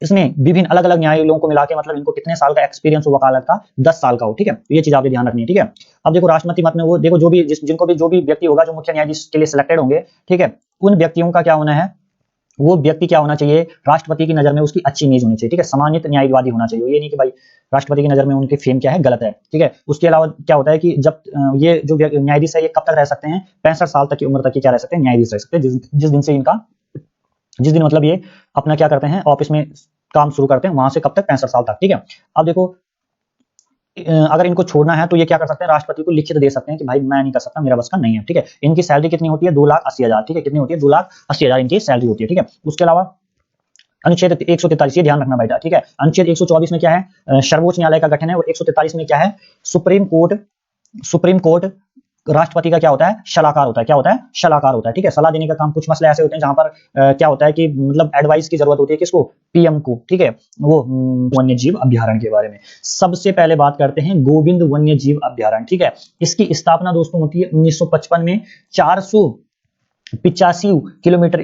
इसमें विभिन्न अलग अलग न्यायालयों को मिला के मतलब इनको कितने साल का एक्सपीरियंस हो वकालत का? 10 साल का हो, ठीक है। तो ये चीज आपको ध्यान रखनी है, ठीक है। अब देखो राष्ट्रपति मत में वो देखो जो भी जो भी व्यक्ति होगा जो मुख्य न्यायाधीश के लिए सिलेक्टेड होंगे, ठीक है, उन व्यक्तियों का क्या होना है? वो व्यक्ति क्या होना चाहिए? राष्ट्रपति की नजर में उसकी अच्छी इमेज होनी चाहिए, ठीक है, सम्मानित न्यायवादी होना चाहिए। ये नहीं कि भाई राष्ट्रपति की नजर में उनकी फेम क्या है? गलत है, ठीक है। उसके अलावा क्या होता है कि जब ये जो न्यायाधीश है ये कब तक रह सकते हैं? 65 साल तक की उम्र तक की क्या रह सकते हैं? न्यायाधीश रह सकते हैं, जिस दिन से इनका, जिस दिन मतलब ये अपना क्या करते हैं? ऑफिस में काम शुरू करते हैं, वहां से कब तक? 65 साल तक, ठीक है। अब देखो अगर इनको छोड़ना है तो ये क्या कर सकते हैं? राष्ट्रपति को लिखित दे सकते हैं कि भाई मैं नहीं कर सकता, मेरा बस का नहीं है, ठीक है। इनकी सैलरी कितनी होती है? 2,80,000, ठीक है। कितनी होती है? 2,80,000 इनकी सैलरी होती है, ठीक है। उसके अलावा अनुच्छेद 143, ये ध्यान रखना बेटा, ठीक है। अनुच्छेद 124 में क्या है? सर्वोच्च न्यायालय का गठन है। और 143 में क्या है? सुप्रीम कोर्ट राष्ट्रपति का क्या होता है? सलाहकार होता है। क्या होता है? सलाहकार होता है, ठीक है। सलाह देने का काम, कुछ मसले ऐसे होते हैं जहां पर क्या होता है कि मतलब एडवाइस की जरूरत होती है, किसको? पीएम को, ठीक है। वो वन्य जीव अभ्यारण्य के बारे में सबसे पहले बात करते हैं। गोविंद वन्य जीव अभ्यारण्य, ठीक है। इसकी स्थापना दोस्तों होती है 1955 में। 485 किलोमीटर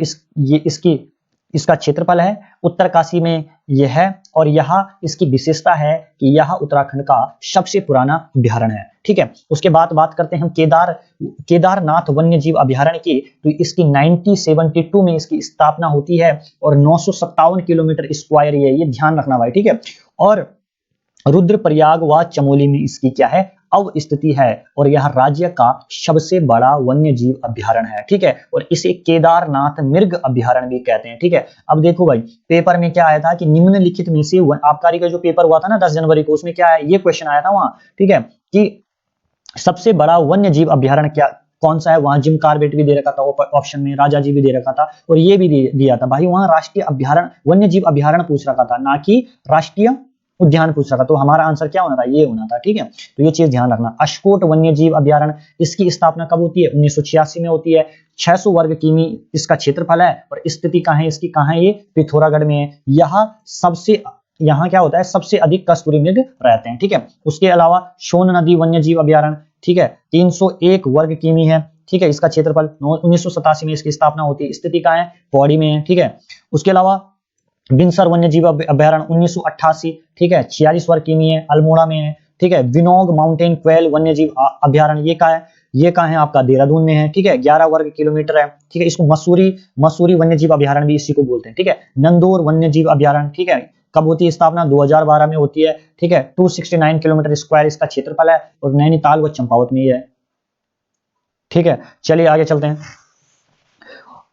इसका क्षेत्रफल है। उत्तरकाशी में यह है और यहाँ इसकी विशेषता है कि यह उत्तराखंड का सबसे पुराना अभ्यारण्य है, ठीक है। उसके बाद बात करते हैं हम केदारनाथ वन्य जीव अभ्यारण्य की। तो इसकी 1972 में इसकी स्थापना होती है और 957 किलोमीटर स्क्वायर ये ध्यान रखना भाई, ठीक है। और रुद्रप्रयाग व चमोली में इसकी क्या है? अवस्थिति है और यह राज्य का सबसे बड़ा वन्य जीव अभ्यारण्य है, ठीक है। और इसे केदारनाथ मृग अभ्यारण्य भी कहते हैं, ठीक है। अब देखो भाई पेपर में क्या आया था कि निम्नलिखित में से आबकारी का जो पेपर हुआ था ना 10 जनवरी को, उसमें क्या है? ये क्वेश्चन आया था वहां, ठीक है, कि सबसे बड़ा वन्य जीव अभ्यारण्य क्या कौन सा है? वहां जिम कार्बेट भी दे रखा था ऑप्शन में, राजा जी भी दे रखा था और ये भी दिया था भाई। वहां राष्ट्रीय अभ्यारण्य, वन्य जीव अभ्यारण्य पूछ रखा था, ना कि राष्ट्रीय उद्यान पूछ रखा, तो हमारा आंसर क्या होना था, ये होना था। ठीक है, तो ये चीज ध्यान रखना। अशकोट वन्य जीव अभ्यारण्य, इसकी स्थापना कब होती है, 1986 में होती है। 600 वर्ग किमी इसका क्षेत्रफल है और स्थिति कहाँ है इसकी, कहाँ है ये, पिथौरागढ़ में है। यहाँ क्या होता है, सबसे अधिक कस्तूरी मृग रहते हैं। ठीक है, उसके अलावा सोन नदी वन्य जीव अभ्यारण्य, ठीक है, 301 वर्ग किमी है। ठीक है, इसका क्षेत्रफल 1987 में इसकी स्थापना होती है। स्थिति कहाँ है, पौड़ी में है। ठीक है, उसके अलावा बिनसर वन्य जीव अभ्यारण्य 1988, ठीक है, 46 वर्ग किमी है, अल्मोड़ा में है। ठीक है, विनोग माउंटेन क्वेल वन्य जीव अभ्यारण्य, ये कहाँ है आपका, देहरादून में है। ठीक है, 11 वर्ग किलोमीटर है। ठीक है, इसको मसूरी वन्य जीव अभ्यारण्य भी इसी को बोलते हैं। ठीक है, नंदोर वन्य जीव अभ्यारण्य, ठीक है, कब होती है स्थापना, 2012 में होती है। ठीक है, 269 किलोमीटर स्क्वायर इसका क्षेत्रफल है और नैनीताल व चंपावत में ही है। ठीक है, चलिए आगे चलते हैं।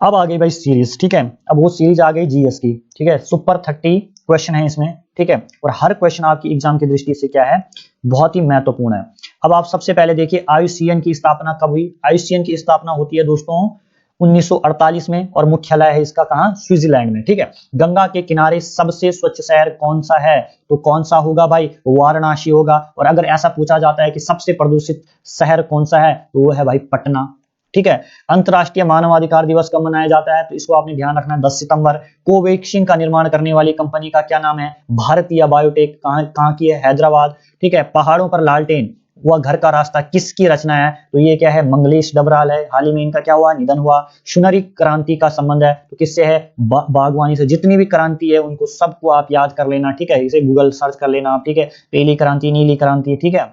अब आ गई भाई सीरीज। ठीक है, अब वो सीरीज आ गई जीएस की। ठीक है, सुपर 30 क्वेश्चन है इसमें। ठीक है, और हर क्वेश्चन आपकी एग्जाम की दृष्टि से क्या है, बहुत ही महत्वपूर्ण है। अब आप सबसे पहले देखिए आईयूसीएन की स्थापना कब हुई। आईयूसीएन की स्थापना होती है दोस्तों 1948 में और मुख्यालय है इसका कहाँ, स्विट्जरलैंड में। ठीक है, गंगा के किनारे सबसे स्वच्छ शहर कौन सा है, तो कौन सा होगा भाई, वाराणसी होगा। और अगर ऐसा पूछा जाता है कि सबसे प्रदूषित शहर कौन सा है, तो वो है भाई पटना। ठीक है, अंतर्राष्ट्रीय मानवाधिकार दिवस कब मनाया जाता है, तो इसको आपने ध्यान रखना है, 10 सितंबर। कोवैक्सीन का निर्माण करने वाली कंपनी का क्या नाम है, भारतीय बायोटेक, कहाँ की है, हैदराबाद। ठीक है, पहाड़ों पर लालटेन वह घर का रास्ता किसकी रचना है, तो ये क्या है, मंगलेश डबराल है। हाल ही में इनका क्या हुआ, निधन हुआ। सुनहरी क्रांति का संबंध है तो किससे है, बागवानी से। जितनी भी क्रांति है उनको सबको आप याद कर लेना। ठीक है, इसे गूगल सर्च कर लेना आप। ठीक है, पहली क्रांति, नीली क्रांति, ठीक है,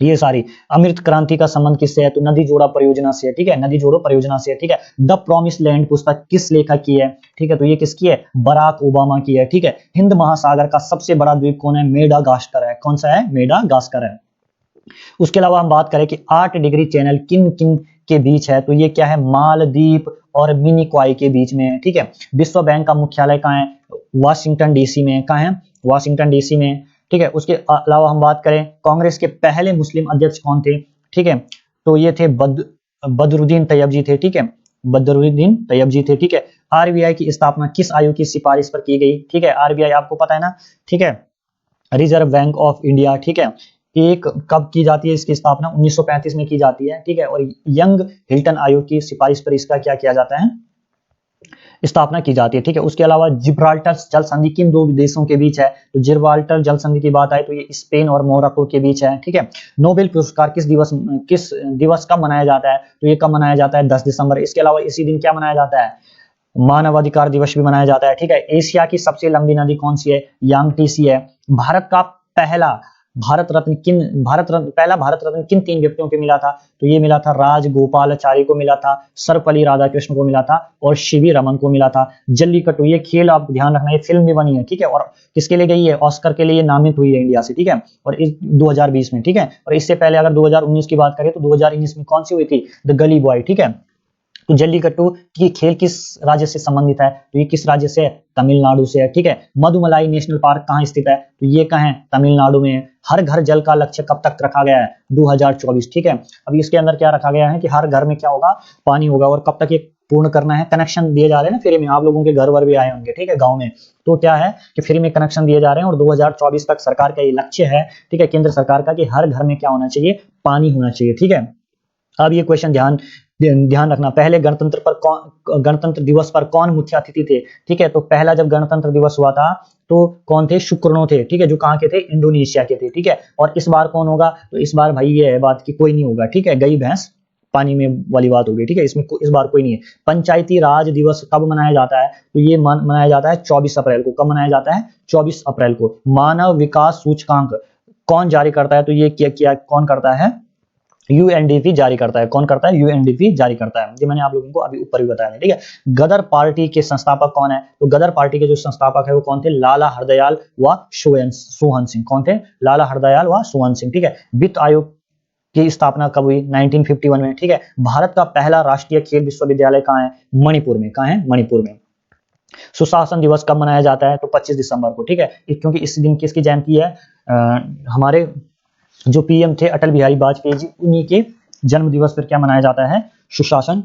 ये सारी। अमृत क्रांति का संबंध किससे है, तो नदी जोड़ा परियोजना से है। ठीक है, नदी जोड़ो परियोजना से है। ठीक है, द प्रॉमिस लैंड पुस्तक किस लेखक की है, ठीक है, तो ये किसकी है, बराक ओबामा की है। ठीक है, हिंद महासागर का सबसे बड़ा द्वीप कौन है, मेडागास्कर है। कौन सा है, मेडागास्कर है। उसके अलावा हम बात करें कि 8 डिग्री चैनल किन किन के बीच है, तो ये क्या है, मालदीप और मिनिकॉय के बीच में है। ठीक है, विश्व बैंक का मुख्यालय कहाँ है, वाशिंगटन डीसी में। कहाँ है, वाशिंगटन डीसी में। ठीक है, उसके अलावा हम बात करें कांग्रेस के पहले मुस्लिम अध्यक्ष कौन थे, ठीक है, तो ये थे बदरुद्दीन तैयब जी थे। ठीक है, बदरुद्दीन तैयब जी थे। ठीक है, आरबीआई की स्थापना किस आयोग की सिफारिश पर की गई, ठीक है, आरबीआई आपको पता है ना। ठीक है, रिजर्व बैंक ऑफ इंडिया। ठीक है, एक कब की जाती है इसकी स्थापना, 1935 में की जाती है। ठीक है, और यंग हिल्टन आयोग की सिफारिश पर इसका क्या किया जाता है, स्थापना की जाती है। ठीक है, उसके अलावा जिब्राल्टर जल संधि किन दो देशों के बीच है, तो जिब्राल्टर जल संधि की बात आए तो ये स्पेन और मोरक्को के बीच है। ठीक है, नोबेल पुरस्कार किस दिवस कब मनाया जाता है, तो ये कब मनाया जाता है, 10 दिसंबर। इसके अलावा इसी दिन क्या मनाया जाता है, मानवाधिकार दिवस भी मनाया जाता है। ठीक है, एशिया की सबसे लंबी नदी कौन सी है, यांगटीसी है। भारत का पहला भारत रत्न किन 3 व्यक्तियों को मिला था, तो ये मिला था राजगोपालाचारी को मिला था, सर्वपल्ली राधाकृष्ण को मिला था और सीवी रमन को मिला था। जल्लीकट्टू, ये खेल आप ध्यान रखना, ये फिल्म भी बनी है। ठीक है, और किसके लिए गई है, ऑस्कर के लिए नामित हुई है इंडिया से। ठीक है, और इस 2020 में। ठीक है, और इससे पहले अगर 2019 की बात करें तो 2019 में कौन सी हुई थी, द गली बॉय। ठीक है, तो जल्लीकट्टू की खेल किस राज्य से संबंधित है, तो ये किस राज्य से है, तमिलनाडु से है। ठीक है, मधुमलाई नेशनल पार्क कहाँ स्थित है, तो ये कहाँ है, तमिलनाडु में है। हर घर जल का लक्ष्य कब तक रखा गया है, 2024। ठीक है, अब इसके अंदर क्या रखा गया है कि हर घर में क्या होगा, पानी होगा, और कब तक ये पूर्ण करना है। कनेक्शन दिए जा रहे हैं ना फ्री में, आप लोगों के घर वर भी आए होंगे। ठीक है, गांव में तो क्या है कि फ्री में कनेक्शन दिए जा रहे हैं और 2024 तक सरकार का ये लक्ष्य है। ठीक है, केंद्र सरकार का, कि हर घर में क्या होना चाहिए, पानी होना चाहिए। ठीक है, अब ये क्वेश्चन ध्यान रखना, पहले गणतंत्र दिवस पर कौन मुख्य अतिथि थे। ठीक है, तो पहला जब गणतंत्र दिवस हुआ था तो कौन थे, शुक्रणो थे। ठीक है, जो कहाँ के थे, इंडोनेशिया के थे। ठीक है, और इस बार कौन होगा, तो इस बार भाई ये है बात कि कोई नहीं होगा। ठीक है, गई भैंस पानी में वाली बात होगी। ठीक है, इसमें इस बार कोई नहीं है। पंचायती राज दिवस कब मनाया जाता है, तो ये मनाया जाता है 24 अप्रैल को। कब मनाया जाता है, 24 अप्रैल को। मानव विकास सूचकांक कौन जारी करता है, तो ये क्या कौन करता है, यूएनडीपी जारी करता है। कौन करता है, यूएनडीपी जारी करता है। ये मैंने आप लोगों को अभी ऊपर भी बताया। ठीक है, गदर पार्टी के संस्थापक कौन है, तो गदर पार्टी के जो संस्थापक है वो कौन थे, लाला हरदयाल व सोहन सिंह। कौन थे, लाला हरदयाल व सोहन सिंह। ठीक है, वित्त आयोग की स्थापना कब हुई, 1951 में। ठीक है, भारत का पहला राष्ट्रीय खेल विश्वविद्यालय कहाँ है, मणिपुर में। कहाँ है, मणिपुर में। सुशासन दिवस कब मनाया जाता है, तो 25 दिसंबर को। ठीक है, क्योंकि इस दिन किसकी जयंती है, हमारे जो पीएम थे अटल बिहारी वाजपेयी जी, उन्हीं के जन्म दिवस पर क्या मनाया जाता है, सुशासन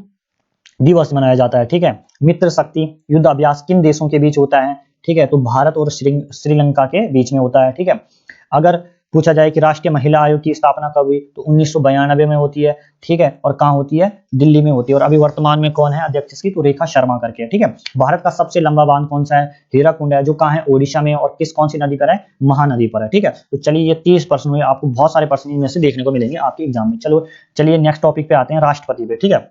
दिवस मनाया जाता है। ठीक है, मित्र शक्ति युद्ध अभ्यास किन देशों के बीच होता है, ठीक है, तो भारत और श्रीलंका के बीच में होता है, ठीक है। अगर पूछा जाए कि राष्ट्रीय महिला आयोग की स्थापना कब हुई, तो 1992 में होती है, ठीक है, और कहाँ होती है, दिल्ली में होती है। और अभी वर्तमान में कौन है अध्यक्ष इसकी, तो रेखा शर्मा करके है, ठीक है। भारत का सबसे लंबा बांध कौन सा है, हीराकुंड है, जो कहाँ है, ओडिशा में, और कौन सी नदी पर है, महानदी पर है, ठीक है। तो चलिए ये 30 प्रश्न हुए, आपको बहुत सारे प्रश्न इनमें से देखने को मिलेंगे आपके एग्जाम में। चलो चलिए नेक्स्ट टॉपिक पे आते हैं, राष्ट्रपति पे, ठीक है।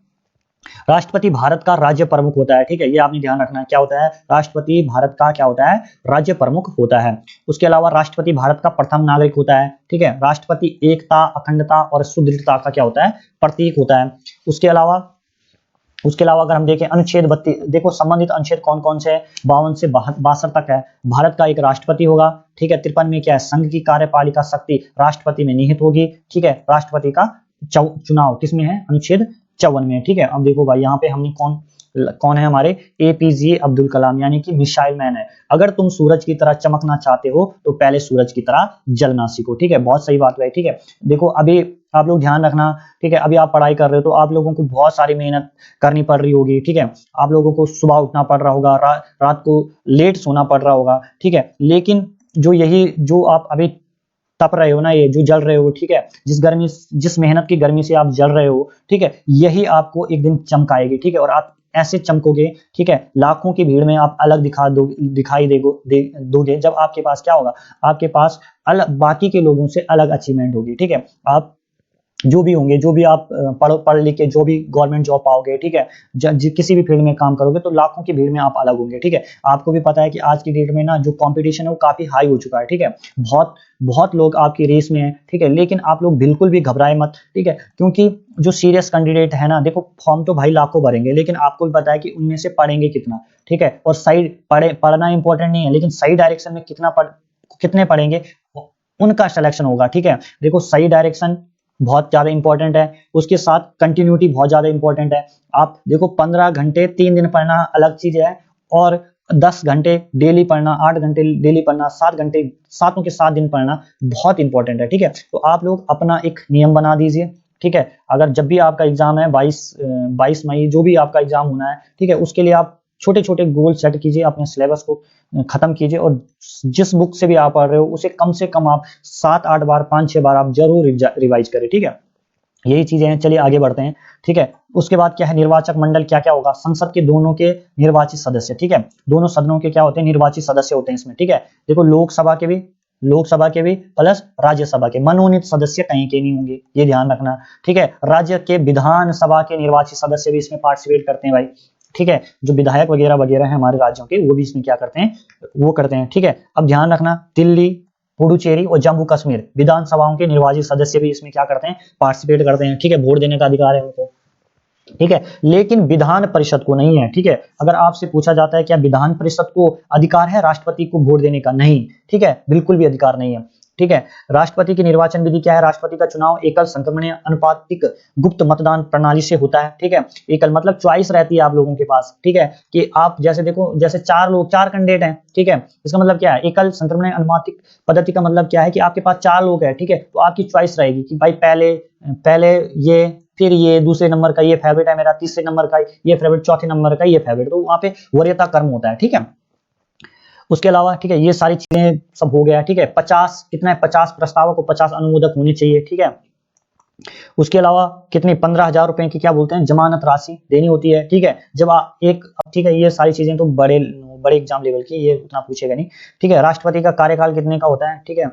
राष्ट्रपति भारत का राज्य प्रमुख होता है, ठीक है, ये आपने ध्यान रखना है, क्या होता है, राष्ट्रपति भारत का क्या होता है, राज्य प्रमुख होता है। उसके अलावा राष्ट्रपति भारत का प्रथम नागरिक होता है, ठीक है। राष्ट्रपति एकता, अखंडता और सुदृढ़ता का क्या होता है, प्रतीक होता है। उसके अलावा अगर हम देखें अनुच्छेद 32, देखो संबंधित अनुच्छेद कौन कौन से हैं, 52 से 62 तक है। भारत का एक राष्ट्रपति होगा, ठीक है। 53 में क्या है, संघ की कार्यपालिका शक्ति राष्ट्रपति में निहित होगी, ठीक है। राष्ट्रपति का चुनाव किसमें है, अनुच्छेद 54 में, ठीक है। अब देखो भाई यहाँ पे हमने कौन है, हमारे एपीजे अब्दुल कलाम, यानी कि मिसाइल मैन है। अगर तुम सूरज की तरह चमकना चाहते हो तो पहले सूरज की तरह जलना सीखो, ठीक है। बहुत सही बात है, ठीक है। देखो अभी आप लोग ध्यान रखना, ठीक है, अभी आप पढ़ाई कर रहे हो तो आप लोगों को बहुत सारी मेहनत करनी पड़ रही होगी, ठीक है। आप लोगों को सुबह उठना पड़ रहा होगा, रात को लेट सोना पड़ रहा होगा, ठीक है। लेकिन जो आप अभी तप रहे हो ना, ये जो जल रहे हो, ठीक है, जिस मेहनत की गर्मी से आप जल रहे हो, ठीक है, यही आपको एक दिन चमकाएगी, ठीक है। और आप ऐसे चमकोगे, ठीक है, लाखों की भीड़ में आप अलग दिखाई दोगे जब आपके पास क्या होगा, आपके पास बाकी के लोगों से अलग अचीवमेंट होगी, ठीक है। आप जो भी होंगे, जो भी आप पढ़ लिख के जो भी गवर्नमेंट जॉब पाओगे, ठीक है, किसी भी फील्ड में काम करोगे तो लाखों की भीड़ में आप अलग होंगे, ठीक है। आपको भी पता है कि आज की डेट में ना जो कंपटीशन है वो काफी हाई हो चुका है, ठीक है। बहुत बहुत लोग आपकी रेस में है, ठीक है, लेकिन आप लोग बिल्कुल भी घबराए मत, ठीक है, क्योंकि जो सीरियस कैंडिडेट है ना, देखो फॉर्म तो भाई लाखों भरेंगे, लेकिन आपको भी पता है कि उनमें से पढ़ेंगे कितना, ठीक है। और सही पढ़ना इंपॉर्टेंट नहीं है, लेकिन सही डायरेक्शन में कितने पढ़ेंगे उनका सिलेक्शन होगा, ठीक है। देखो सही डायरेक्शन बहुत ज्यादा इंपॉर्टेंट है, उसके साथ कंटिन्यूटी बहुत ज्यादा इंपॉर्टेंट है। आप देखो 15 घंटे 3 दिन पढ़ना अलग चीज है, और 10 घंटे डेली पढ़ना, 8 घंटे डेली पढ़ना, 7 घंटे 7 के 7 दिन पढ़ना बहुत इंपॉर्टेंट है, ठीक है। तो आप लोग अपना एक नियम बना दीजिए, ठीक है। अगर जब भी आपका एग्जाम है 22 मई जो भी आपका एग्जाम होना है, ठीक है, उसके लिए आप छोटे छोटे गोल सेट कीजिए, अपने सिलेबस को खत्म कीजिए, और जिस बुक से भी आप पढ़ रहे हो उसे कम से कम आप 7-8 बार 5-6 बार आप जरूर रिवाइज करें, ठीक है। यही चीजें हैं, चलिए आगे बढ़ते हैं, ठीक है। उसके बाद क्या है, निर्वाचक मंडल क्या क्या होगा, संसद के दोनों के निर्वाचित सदस्य, ठीक है, दोनों सदनों के क्या होते हैं, निर्वाचित सदस्य होते हैं इसमें, ठीक है। देखो लोकसभा के भी प्लस राज्यसभा के मनोनीत सदस्य कहीं के नहीं होंगे, ये ध्यान रखना, ठीक है। राज्य के विधानसभा के निर्वाचित सदस्य भी इसमें पार्टिसिपेट करते हैं भाई, ठीक है। जो विधायक वगैरह वगैरह है हमारे राज्यों के, वो भी इसमें क्या करते हैं, वो करते हैं, ठीक है। अब ध्यान रखना, दिल्ली, पुडुचेरी और जम्मू कश्मीर विधानसभाओं के निर्वाचित सदस्य भी इसमें क्या करते हैं, पार्टिसिपेट करते हैं, ठीक है। वोट देने का अधिकार है उनको, ठीक है, लेकिन विधान परिषद को नहीं है, ठीक है। अगर आपसे पूछा जाता है क्या विधान परिषद को अधिकार है राष्ट्रपति को वोट देने का, नहीं, ठीक है, बिल्कुल भी अधिकार नहीं है, ठीक है। राष्ट्रपति की निर्वाचन विधि क्या है, राष्ट्रपति का चुनाव एकल संक्रमणीय अनुपातिक गुप्त मतदान प्रणाली से होता है, ठीक है। एकल मतलब चॉइस रहती है आप लोगों के पास, ठीक है, कि आप जैसे देखो, जैसे 4 कैंडिडेट हैं, ठीक है, इसका मतलब क्या है, एकल संक्रमणीय अनुपातिक पद्धति का मतलब क्या है कि आपके पास 4 लोग हैं, ठीक है, तो आपकी चॉइस रहेगी कि भाई पहले ये, फिर ये, दूसरे नंबर का ये फेवरेट है मेरा, तीसरे नंबर का ये फेवरेट, चौथे नंबर का ये फेवरेट, तो वहां पे वरीयता कर्म होता है, ठीक है। उसके अलावा, ठीक है, ये सारी चीजें सब हो गया, ठीक है। 50 कितना है, 50 प्रस्तावक और 50 अनुमोदक होने चाहिए, ठीक है। उसके अलावा कितनी 15,000 रुपए की क्या बोलते हैं, जमानत राशि देनी होती है, ठीक है। जब आप ठीक है, ये सारी चीजें तो बड़े एग्जाम लेवल की, ये उतना पूछेगा नहीं, ठीक है। राष्ट्रपति का कार्यकाल कितने का होता है, ठीक है।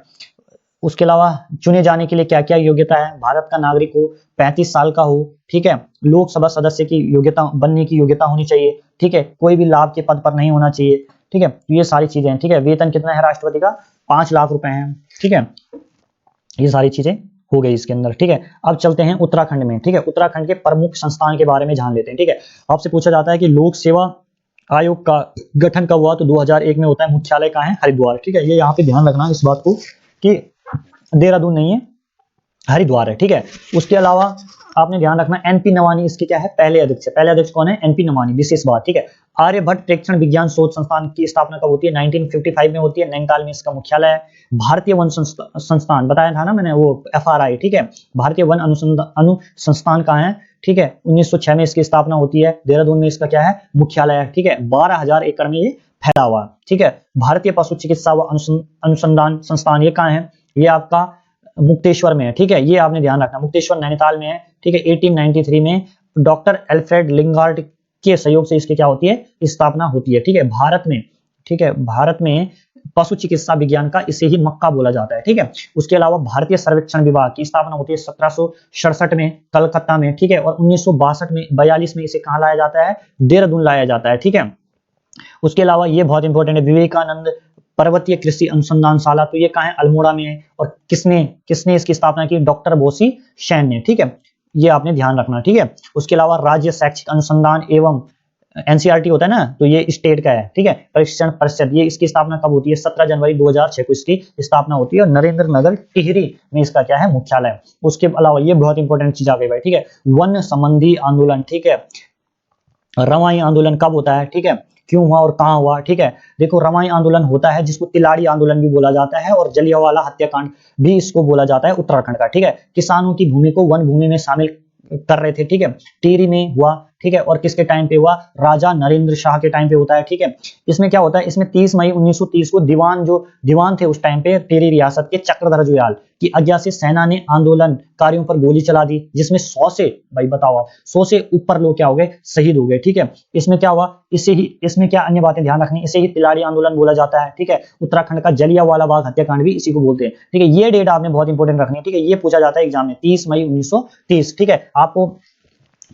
उसके अलावा चुने जाने के लिए क्या क्या योग्यता है, भारत का नागरिक हो, 35 साल का हो, ठीक है। लोकसभा सदस्य की योग्यता बनने की योग्यता होनी चाहिए, ठीक है। कोई भी लाभ के पद पर नहीं होना चाहिए, ठीक है। तो ये सारी चीजें हैं, ठीक है। वेतन कितना है राष्ट्रपति का, 5 लाख रुपए है, ठीक है। ये सारी चीजें हो गई इसके अंदर, ठीक है। अब चलते हैं उत्तराखंड में, ठीक है। उत्तराखंड के प्रमुख संस्थान के बारे में जान लेते हैं, ठीक है। आपसे पूछा जाता है कि लोक सेवा आयोग का गठन कब हुआ, तो 2001 में होता है। मुख्यालय कहाँ है, हरिद्वार, ठीक है। ये यहाँ पे ध्यान रखना इस बात को कि देहरादून नहीं है, हरिद्वार है, ठीक है। उसके अलावा आपने ध्यान रखना, एनपी नवानी इसके क्या है, पहले अध्यक्ष है। पहले अध्यक्ष कौन है, एनपी नवानी, विशेष बात, ठीक है। आर्यभट्ट प्रेक्षण विज्ञान शोध संस्थान की स्थापना कब होती है, 1955 में होती है, नैनीताल में इसका मुख्यालय है। भारतीय वन संस्थान बताया था ना मैंने, वो FRI, ठीक है। भारतीय वन अनुसंधान संस्थान कहाँ है, ठीक है। 1906 में इसकी स्थापना होती है। देहरादून में इसका क्या है, मुख्यालय है, ठीक है। 12,000 एकड़ में ये फैला हुआ है, ठीक है। भारतीय पशु चिकित्सा व अनुसंधान संस्थान ये कहाँ है, ये आपका मुक्तेश्वर में है, ठीक है। ये आपने ध्यान रखना, मुक्तेश्वर नैनीताल में है, ठीक है। 1893 में डॉक्टर एल्फ्रेड लिंगार्ड के सहयोग से इसकी क्या होती है, स्थापना होती है, ठीक है। भारत में, ठीक है, भारत में पशु चिकित्सा विज्ञान का इसे ही मक्का बोला जाता है, ठीक है। उसके अलावा भारतीय सर्वेक्षण विभाग की स्थापना होती है 1767 में कलकत्ता में, ठीक है। और 1962 में 42 में इसे कहाँ लाया जाता है, देहरादून लाया जाता है, ठीक है। उसके अलावा ये बहुत इंपॉर्टेंट है, विवेकानंद पर्वतीय कृषि अनुसंधानशाला, तो ये कहाँ है, अल्मोड़ा में है। और किसने किसने इसकी स्थापना की, डॉक्टर बोसी शैन ने, ठीक है। ये आपने ध्यान रखना, ठीक है। उसके अलावा राज्य शैक्षिक अनुसंधान एवं एनसीईआरटी होता है ना, तो ये स्टेट का है, ठीक है। परीक्षण परिषद, ये इसकी स्थापना कब होती है, 17 जनवरी 2006 को इसकी स्थापना होती है और नरेंद्र नगर टिहरी में इसका क्या है, मुख्यालय है। उसके अलावा ये बहुत इंपॉर्टेंट चीज आ गई भाई, ठीक है। वन संबंधी आंदोलन, ठीक है। रवाई आंदोलन कब होता है, ठीक है, क्यों हुआ और कहां हुआ, ठीक है। देखो रवाई आंदोलन होता है जिसको तिलाड़ी आंदोलन भी बोला जाता है और जलियांवाला हत्याकांड भी इसको बोला जाता है, उत्तराखंड का, ठीक है। किसानों की भूमि को वन भूमि में शामिल कर रहे थे, ठीक है। टिहरी में हुआ, ठीक है। और किसके टाइम पे हुआ, राजा नरेंद्र शाह के टाइम पे होता है, ठीक है। इसमें क्या होता है, इसमें 30 मई 1930 को दीवान थे उस टाइम पे टिहरी रियासत के, चक्रधर जुयाल की आज्ञा से सेना ने आंदोलनकारियों पर गोली चला दी, जिसमें 100 से, भाई बताओ आप, 100 से ऊपर लोग क्या हो गए, शहीद हो गए, ठीक है। इसमें क्या हुआ, इसमें क्या अन्य बातें ध्यान रखनी, इसे ही तिलाड़ी आंदोलन बोला जाता है, ठीक है। उत्तराखंड का जलियांवाला बाग हत्याकांड भी इसी को बोलते हैं, ठीक है। ये डेट आपने बहुत इंपॉर्टेंट रखनी है, ठीक है। ये पूछा जाता है एग्जाम में, 30 मई 1930, ठीक है। आपको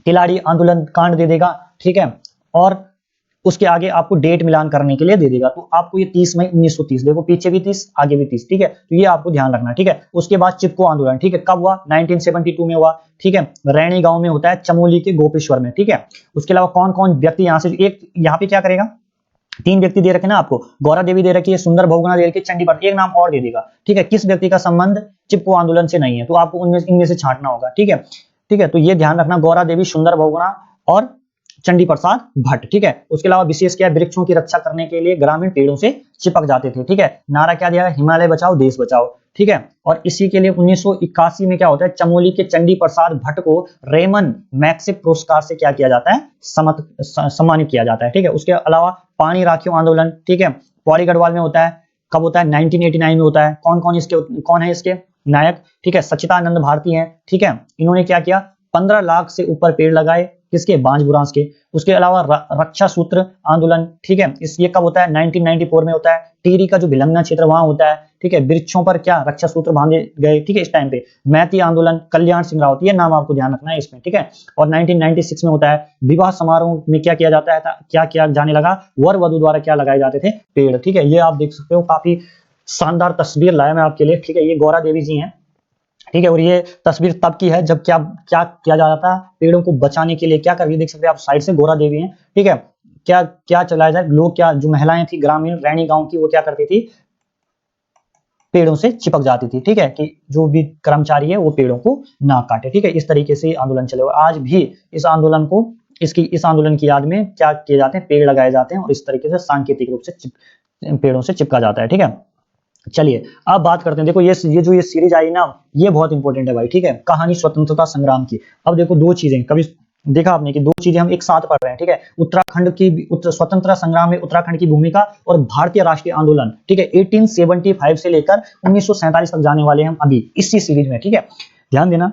तिलाड़ी आंदोलन कांड दे देगा, ठीक है। और उसके आगे आपको डेट मिलान करने के लिए दे देगा, तो आपको ये 30 मई 1930, देखो पीछे भी 30 आगे भी 30, ठीक है। तो ये आपको ध्यान रखना, ठीक है। उसके बाद चिपको आंदोलन, ठीक है, कब हुआ, 1972 में हुआ, ठीक है। रैणी गांव में होता है, चमोली के गोपेश्वर में, ठीक है। उसके अलावा कौन कौन व्यक्ति यहाँ से, एक यहाँ पे क्या करेगा, 3 व्यक्ति दे रखे ना आपको, गौरा देवी दे रखी है, सुंदर बहुगुणा दे रखी है, चंडीपट, एक नाम और दे देगा, ठीक है। किस व्यक्ति का संबंध चिपको आंदोलन से नहीं है, तो आपको उनमें इनमें से छांटना होगा, ठीक है, ठीक है। तो ये ध्यान रखना, गौरा देवी, सुंदर बहुगुणा और चंडी प्रसाद भट्ट, ठीक है। उसके अलावा विशेष क्या, वृक्षों की रक्षा करने के लिए ग्रामीण पेड़ों से चिपक जाते थे, ठीक है। नारा क्या दिया, हिमालय बचाओ देश बचाओ, ठीक है। और इसी के लिए 1981 में क्या होता है, चमोली के चंडी प्रसाद भट्ट को रेमन मैग्सेसे पुरस्कार से क्या किया जाता है, सम्मानित किया जाता है, ठीक है। उसके अलावा पानी राखियों आंदोलन, ठीक है, पौड़ी गढ़वाल में होता है, कब होता है, 1989 में होता है। कौन है इसके नायक, ठीक है, सच्चिदानंद भारती हैं, ठीक है। इन्होंने क्या किया, 15 लाख से ऊपर पेड़ लगाए, किसके, बांज बुरांस के। उसके अलावा रक्षा सूत्र आंदोलन, ठीक है, ये कब होता है, 1994 में होता है। टिहरी का जो भिलंगना क्षेत्र वहां होता है, ठीक है। वृक्षों पर क्या रक्षा सूत्र बांधे गए, ठीक है, इस टाइम पे। मैती आंदोलन, कल्याण सिंह रावत, ये नाम आपको ध्यान रखना है इसमें, ठीक है। और 1996 में होता है, विवाह समारोह में क्या किया जाता है, क्या किया जाने लगा, वर वधु द्वारा क्या लगाए जाते थे, पेड़, ठीक है। ये आप देख सकते हो, काफी शानदार तस्वीर लाया मैं आपके लिए, ठीक है। ये गौरा देवी जी हैं, ठीक है। और ये तस्वीर तब की है जब क्या क्या किया जा रहा था, पेड़ों को बचाने के लिए क्या कर रही है, देख सकते हैं आप साइड से, गौरा देवी हैं, ठीक है। क्या क्या चलाया जाए, लोग क्या, जो महिलाएं थी ग्रामीण रैणी गांव की, वो क्या करती थी, पेड़ों से चिपक जाती थी, ठीक है, कि जो भी कर्मचारी है वो पेड़ों को ना काटे, ठीक है। इस तरीके से आंदोलन चले और आज भी इस आंदोलन को, इस आंदोलन की याद में क्या किए जाते हैं, पेड़ लगाए जाते हैं और इस तरीके से सांकेतिक रूप से पेड़ों से चिपका जाता है, ठीक है। चलिए अब बात करते हैं, देखो ये सीरीज आई ना, ये बहुत इंपॉर्टेंट है भाई, ठीक है। कहानी स्वतंत्रता संग्राम की। अब देखो दो चीजें, कभी देखा आपने कि दो चीजें हम एक साथ पढ़ रहे हैं, ठीक है। उत्तराखंड की स्वतंत्रता संग्राम में उत्तराखंड की भूमिका और भारतीय राष्ट्रीय आंदोलन, ठीक है, 1875 से लेकर 1947 तक जाने वाले हम अभी इसी सीरीज में, ठीक है। ध्यान देना,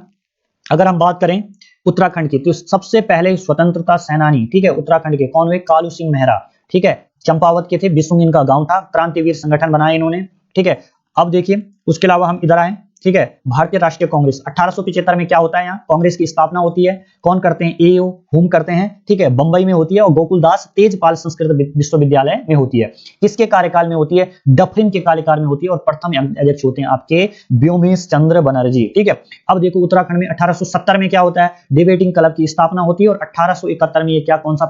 अगर हम बात करें उत्तराखंड की, तो सबसे पहले स्वतंत्रता सेनानी, ठीक है, उत्तराखंड के कौन हुए, कालू सिंह मेहरा, ठीक है। चंपावत के थे, बिसुंग इनका गांव था, क्रांतिवीर संगठन बनाया इन्होंने, ठीक है। अब देखिए उसके अलावा हम इधर आए, ठीक है। भारतीय राष्ट्रीय कांग्रेस 1875 में क्या होता है, यहाँ कांग्रेस की स्थापना होती है, कौन करते हैं, एओ हुम करते हैं, ठीक है, बंबई में होती है और गोकुलदास तेजपाल संस्कृत विश्वविद्यालय में होती है। किसके कार्यकाल में होती है, डफरिन के कार्यकाल में होती है और प्रथम अध्यक्ष होते हैं आपके व्योमेश चंद्र बनर्जी, ठीक है। अब देखो उत्तराखंड में 1870 में क्या होता है, डिबेटिंग क्लब की स्थापना होती है और 1871 में ये क्या, कौन सा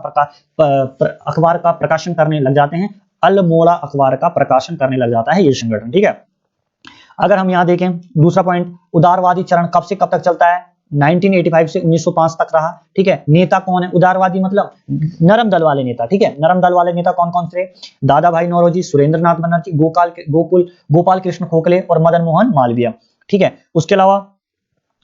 अखबार का प्रकाशन करने लग जाते हैं, अल्मोड़ा अखबार का प्रकाशन करने लग जाता है ये संगठन, ठीक है। अगर हम यहां देखें दूसरा पॉइंट, उदारवादी चरण कब से कब तक चलता है, 1985 से 1905 तक रहा, ठीक है। नेता कौन है, उदारवादी मतलब नरम दल वाले नेता, ठीक है। नरम दल वाले नेता कौन कौन से, दादा भाई नौरोजी, सुरेंद्र नाथ बनर्जी, गोपाल कृष्ण खोखले और मदन मोहन मालवीय, ठीक है। उसके अलावा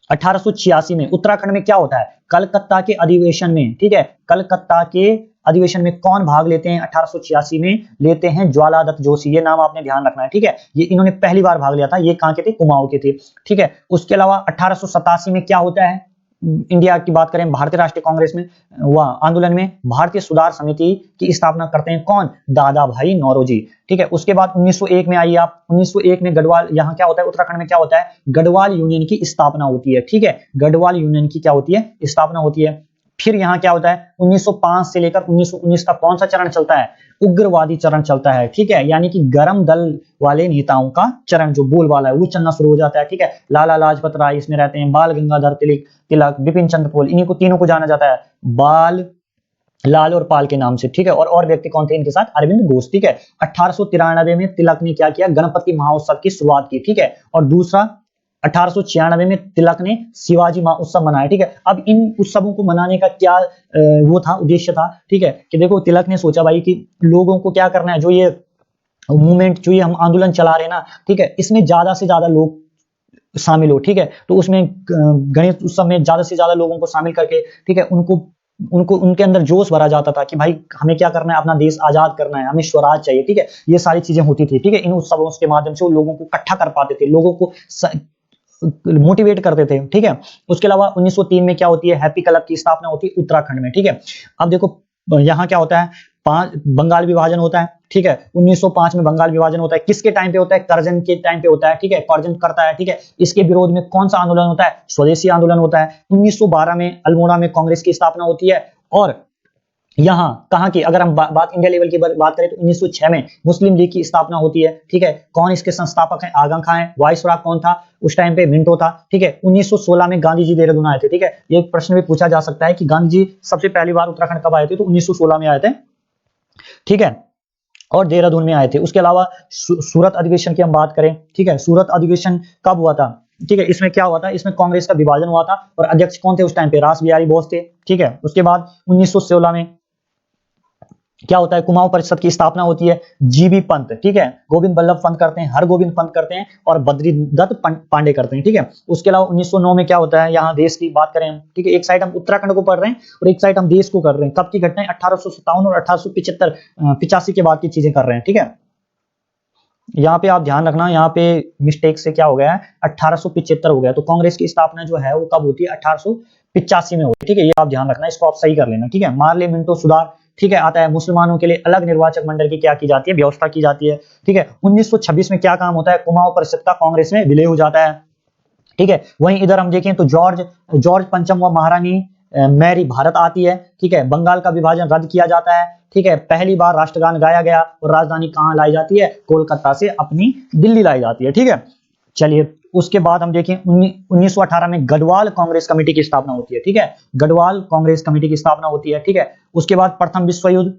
1886 में उत्तराखंड में क्या होता है, कलकत्ता के अधिवेशन में, ठीक है, कलकत्ता के अधिवेशन में कौन भाग लेते हैं 1886 में? लेते हैं ज्वालादत्त जोशी। ये नाम आपने ध्यान रखना है, ठीक है। ये इन्होंने पहली बार भाग लिया था। ये कहां के थे? कुमाऊं के थे, ठीक है। उसके अलावा 1887 में क्या होता है? इंडिया की बात करें, भारतीय राष्ट्रीय कांग्रेस में हुआ आंदोलन में भारतीय सुधार समिति की स्थापना करते हैं कौन? दादा भाई नौरोजी, ठीक है। उसके बाद 1901 में आइए आप, 1901 में गढ़वाल, यहाँ क्या होता है? उत्तराखंड में क्या होता है? गढ़वाल यूनियन की स्थापना होती है, ठीक है। गढ़वाल यूनियन की क्या होती है? स्थापना होती है। फिर यहाँ क्या होता है? 1905 से लेकर 1919 का कौन सा चरण चलता है? उग्रवादी चरण चलता है, ठीक है। यानी कि गरम दल वाले नेताओं का चरण जो बोलबाला है वो चलना शुरू हो जाता है, ठीक है। लाला लाजपत राय इसमें रहते हैं, बाल गंगाधर तिलक, बिपिन चंद्र पाल, इन्हीं को तीनों को जाना जाता है बाल, लाल और पाल के नाम से, ठीक है। और व्यक्ति कौन थे इनके साथ? अरविंद घोष, ठीक है। 1893 में तिलक ने क्या किया? गणपति महोत्सव की शुरुआत की, ठीक है। और दूसरा 1896 में तिलक ने शिवाजी महोत्सव मनाया, ठीक है। अब इन उत्सवों को मनाने का क्या वो था, उद्देश्य था, ठीक है। कि देखो तिलक ने सोचा भाई कि लोगों को क्या करना है, जो ये मूवमेंट, जो ये हम आंदोलन चला रहे हैं ना, ठीक है, इसमें ज्यादा से ज्यादा लोग शामिल हो, ठीक है। तो उसमें गणेश उत्सव में ज्यादा से ज्यादा लोगों को शामिल करके, ठीक है, उनको उनके अंदर जोश भरा जाता था कि भाई हमें क्या करना है? अपना देश आजाद करना है, हमें स्वराज चाहिए, ठीक है। ये सारी चीजें होती थी, ठीक है। इन उत्सवों के माध्यम से वो लोगों को इकट्ठा कर पाते थे, लोगों को मोटिवेट करते थे, ठीक है। उसके अलावा 1903 में क्या होती है? हैप्पी क्लब की स्थापना होती है उत्तराखंड में, ठीक है। अब देखो यहाँ क्या होता है? बंगाल विभाजन होता है, ठीक है। 1905 में बंगाल विभाजन होता है। किसके टाइम पे होता है? करजन के टाइम पे होता है, ठीक है। करजन करता है, ठीक है। इसके विरोध में कौन सा आंदोलन होता है? स्वदेशी आंदोलन होता है। 1912 में अल्मोड़ा में कांग्रेस की स्थापना होती है। और यहाँ कहाँ की, अगर हम बात इंडिया लेवल की बात करें तो 1906 में मुस्लिम लीग की स्थापना होती है, ठीक है। कौन इसके संस्थापक हैं? आगा खां हैं। वाइसरॉय कौन था उस टाइम पे? मिंटो था, ठीक है। 1916 में गांधी जी देहरादून आए थे, ठीक है। ये एक प्रश्न भी पूछा जा सकता है कि गांधी जी सबसे पहली बार उत्तराखंड कब आए थे? तो 1916 में आए थे, ठीक है। और देहरादून में आए थे। उसके अलावा सूरत अधिवेशन की हम बात करें, ठीक है। सूरत अधिवेशन कब हुआ था? ठीक है। इसमें क्या हुआ था? इसमें कांग्रेस का विभाजन हुआ था और अध्यक्ष कौन थे उस टाइम पे? रास बिहारी बोस थे, ठीक है। उसके बाद 1916 में क्या होता है? कुमाऊं परिषद की स्थापना होती है। जीबी पंत, ठीक है, गोविंद बल्लभ पंत करते हैं, हरगोविंद पंत करते हैं और बद्रीदत्त पांडे करते हैं, ठीक है। उसके अलावा 1909 में क्या होता है? यहाँ देश की बात करें हम, ठीक है, एक साइड हम उत्तराखंड को पढ़ रहे हैं और एक साइड हम देश को कर रहे हैं। कब की घटना है? 1857 और 1885 के बाद की चीजें कर रहे हैं, ठीक है। यहाँ पे आप ध्यान रखना, यहाँ पे मिस्टेक से क्या हो गया है? 1875 हो गया। तो कांग्रेस की स्थापना जो है वो कब होती है? 1885 में होती है, ठीक है। ये आप ध्यान रखना, इसको आप सही कर लेना, ठीक है। मार्ले मिंटो सुधार, ठीक है, आता है। मुसलमानों के लिए अलग निर्वाचक मंडल की क्या की जाती है? व्यवस्था की जाती है, ठीक है। 1926 में क्या काम होता है? कुमाऊं परिषद का कांग्रेस में विलय हो जाता है, ठीक है। वहीं इधर हम देखें तो जॉर्ज पंचम व महारानी मैरी भारत आती है, ठीक है। बंगाल का विभाजन रद्द किया जाता है, ठीक है। पहली बार राष्ट्रगान गाया गया और राजधानी कहाँ लाई जाती है? कोलकाता से अपनी दिल्ली लाई जाती है, ठीक है। चलिए उसके बाद हम देखें 1918 में गढ़वाल कांग्रेस कमेटी की स्थापना होती है, ठीक है। गढ़वाल कांग्रेस कमेटी की स्थापना होती है, ठीक है। उसके बाद प्रथम विश्व युद्ध,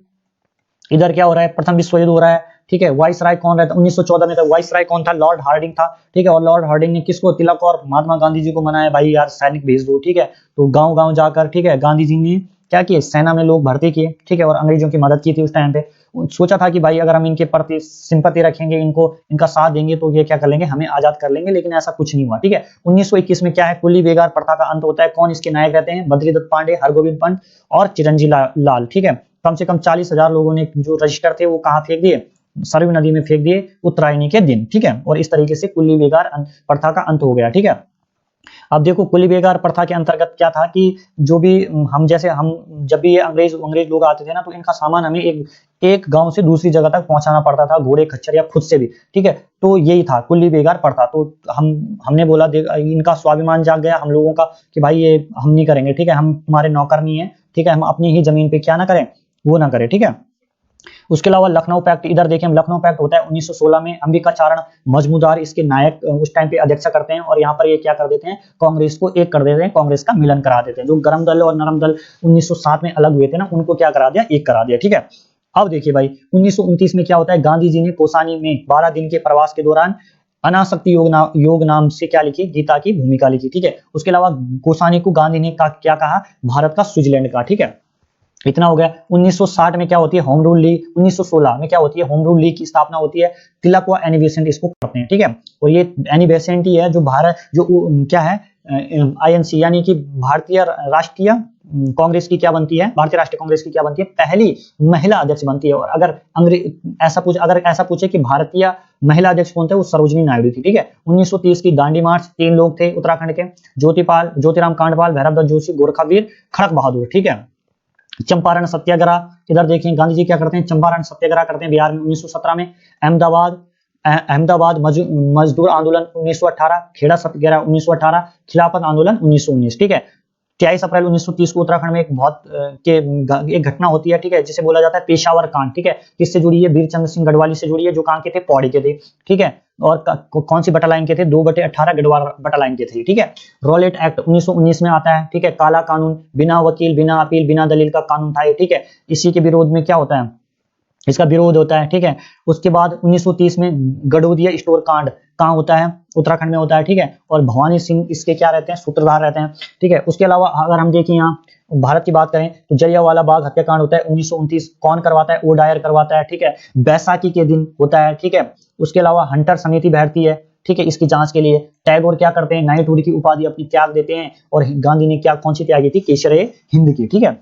इधर क्या हो रहा है? प्रथम विश्व युद्ध हो रहा है, ठीक है। वाइसराय कौन रहता? 1914 में था वाइसराय कौन था? लॉर्ड हार्डिंग था, ठीक है। और लॉर्ड हार्डिंग ने किसको? तिलक और महात्मा गांधी जी को मनाया, भाई यार सैनिक भेज दो, ठीक है। तो गांव गांव जाकर, ठीक है, गांधी जी ने क्या किए? सेना में लोग भर्ती किए, ठीक है। और अंग्रेजों की मदद की थी उस टाइम पे। सोचा था कि भाई अगर हम इनके प्रति सिंपैथी रखेंगे, इनका साथ देंगे तो ये क्या कर लेंगे? हमें आजाद कर लेंगे, लेकिन ऐसा कुछ नहीं हुआ, ठीक है। 1921 में क्या है? कुली बेगार प्रथा का अंत होता है। कौन इसके नायक रहते हैं? बद्रीदत्त पांडे, हरगोविंद पंत और चिरंजी लाल, ठीक है। कम से कम 40,000 लोगों ने जो रजिस्टर थे वो कहाँ फेंक दिए? सरयू नदी में फेंक दिए उत्तरायणी के दिन, ठीक है। और इस तरीके से कुली बेगार प्रथा का अंत हो गया, ठीक है। अब देखो कुली बेगार प्रथा के अंतर्गत क्या था कि जो भी हम जब भी ये अंग्रेज लोग आते थे ना, तो इनका सामान हमें एक गांव से दूसरी जगह तक पहुंचाना पड़ता था, घोड़े खच्चर या खुद से भी, ठीक है। तो यही था कुली बेगार प्रथा। तो हमने बोला इनका स्वाभिमान जाग गया हम लोगों का कि भाई ये हम नहीं करेंगे, ठीक है, हम तुम्हारे नौकर नहीं है, ठीक है, हम अपनी ही जमीन पे क्या ना करें, वो ना करें, ठीक है। उसके अलावा लखनऊ पैक्ट, इधर देखें हम, लखनऊ पैक्ट होता है 1916 में। अंबिकाचरण मजमूदार इसके नायक उस टाइम पे अध्यक्ष करते हैं और यहाँ पर ये क्या कर देते हैं? कांग्रेस को एक कर देते हैं, कांग्रेस का मिलन करा देते हैं। जो गरम दल और नरम दल 1907 में अलग हुए थे ना, उनको क्या करा दिया? एक करा दिया, ठीक है। अब देखिए भाई 1929 में क्या होता है? गांधी जी ने कोसानी में 12 दिन के प्रवास के दौरान अनासक्ति योग नाम से क्या लिखी? गीता की भूमिका लिखी, ठीक है। उसके अलावा कोसानी को गांधी ने क्या कहा? भारत का स्विट्जरलैंड का, ठीक है। इतना हो गया। 1960 में क्या होती है? Home rule league. 1916 में क्या होती है? होम रूल लीग की स्थापना होती है। तिलक व एनी बेसेंट इसको करते हैं, ठीक है। और ये एनी बेसेंट ही है जो भारत क्या है? INC यानी कि भारतीय राष्ट्रीय कांग्रेस की क्या बनती है, भारतीय राष्ट्रीय कांग्रेस की क्या बनती है, पहली महिला अध्यक्ष बनती है। और अगर ऐसा पूछे कि भारतीय महिला अध्यक्ष कौन थे, वो सरोजिनी नायडू थी। ठीक है, 1930 की दांडी मार्च, 3 लोग थे उत्तराखंड के, ज्योतिराम कांडपाल, भैरव दत्त जोशी, गोरखावीर खड़क बहादुर। ठीक है, चंपारण सत्याग्रह, इधर देखिए गांधी जी क्या करते हैं, चंपारण सत्याग्रह करते हैं बिहार में 1917 में। अहमदाबाद मजदूर आंदोलन 1918, खेड़ा सत्याग्रह 1918, खिलाफत आंदोलन 1919। ठीक है, 23 अप्रैल 1930 को उत्तराखंड में एक घटना होती है। ठीक है, जिसे बोला जाता है पेशावर कांड। ठीक है, किससे जुड़ी है, वीरचंद्र सिंह गढ़वाली से जुड़ी है, जो कहां के थे, पौड़ी के थे। ठीक है, और कौन सी बटा लाइन के थे, 2/18 गढ़वाल बटा लाइन के थे। ठीक है, रॉलेट एक्ट 1919 में आता है। ठीक है, काला कानून, बिना वकील, बिना अपील, बिना दलील का कानून था ये। ठीक है, इसी के विरोध में क्या होता है, इसका विरोध होता है। ठीक है, उसके बाद 1930 में गडोदिया स्टोर कांड कहाँ होता है, उत्तराखंड में होता है। ठीक है, और भवानी सिंह इसके क्या रहते हैं, सूत्रधार रहते हैं। ठीक है, उसके अलावा अगर हम देखें यहाँ भारत की बात करें तो जलियांवाला बाग हत्याकांड होता है 1929, कौन करवाता है, ओडायर करवाता है। ठीक है, बैसाखी के दिन होता है। ठीक है, उसके अलावा हंटर समिति बैठती है। ठीक है, इसकी जांच के लिए टैगोर क्या करते हैं, नाइटहुड की उपाधि अपनी त्याग देते हैं। और गांधी ने क्या कौन सी त्यागी थी, केसरे हिंद की। ठीक है,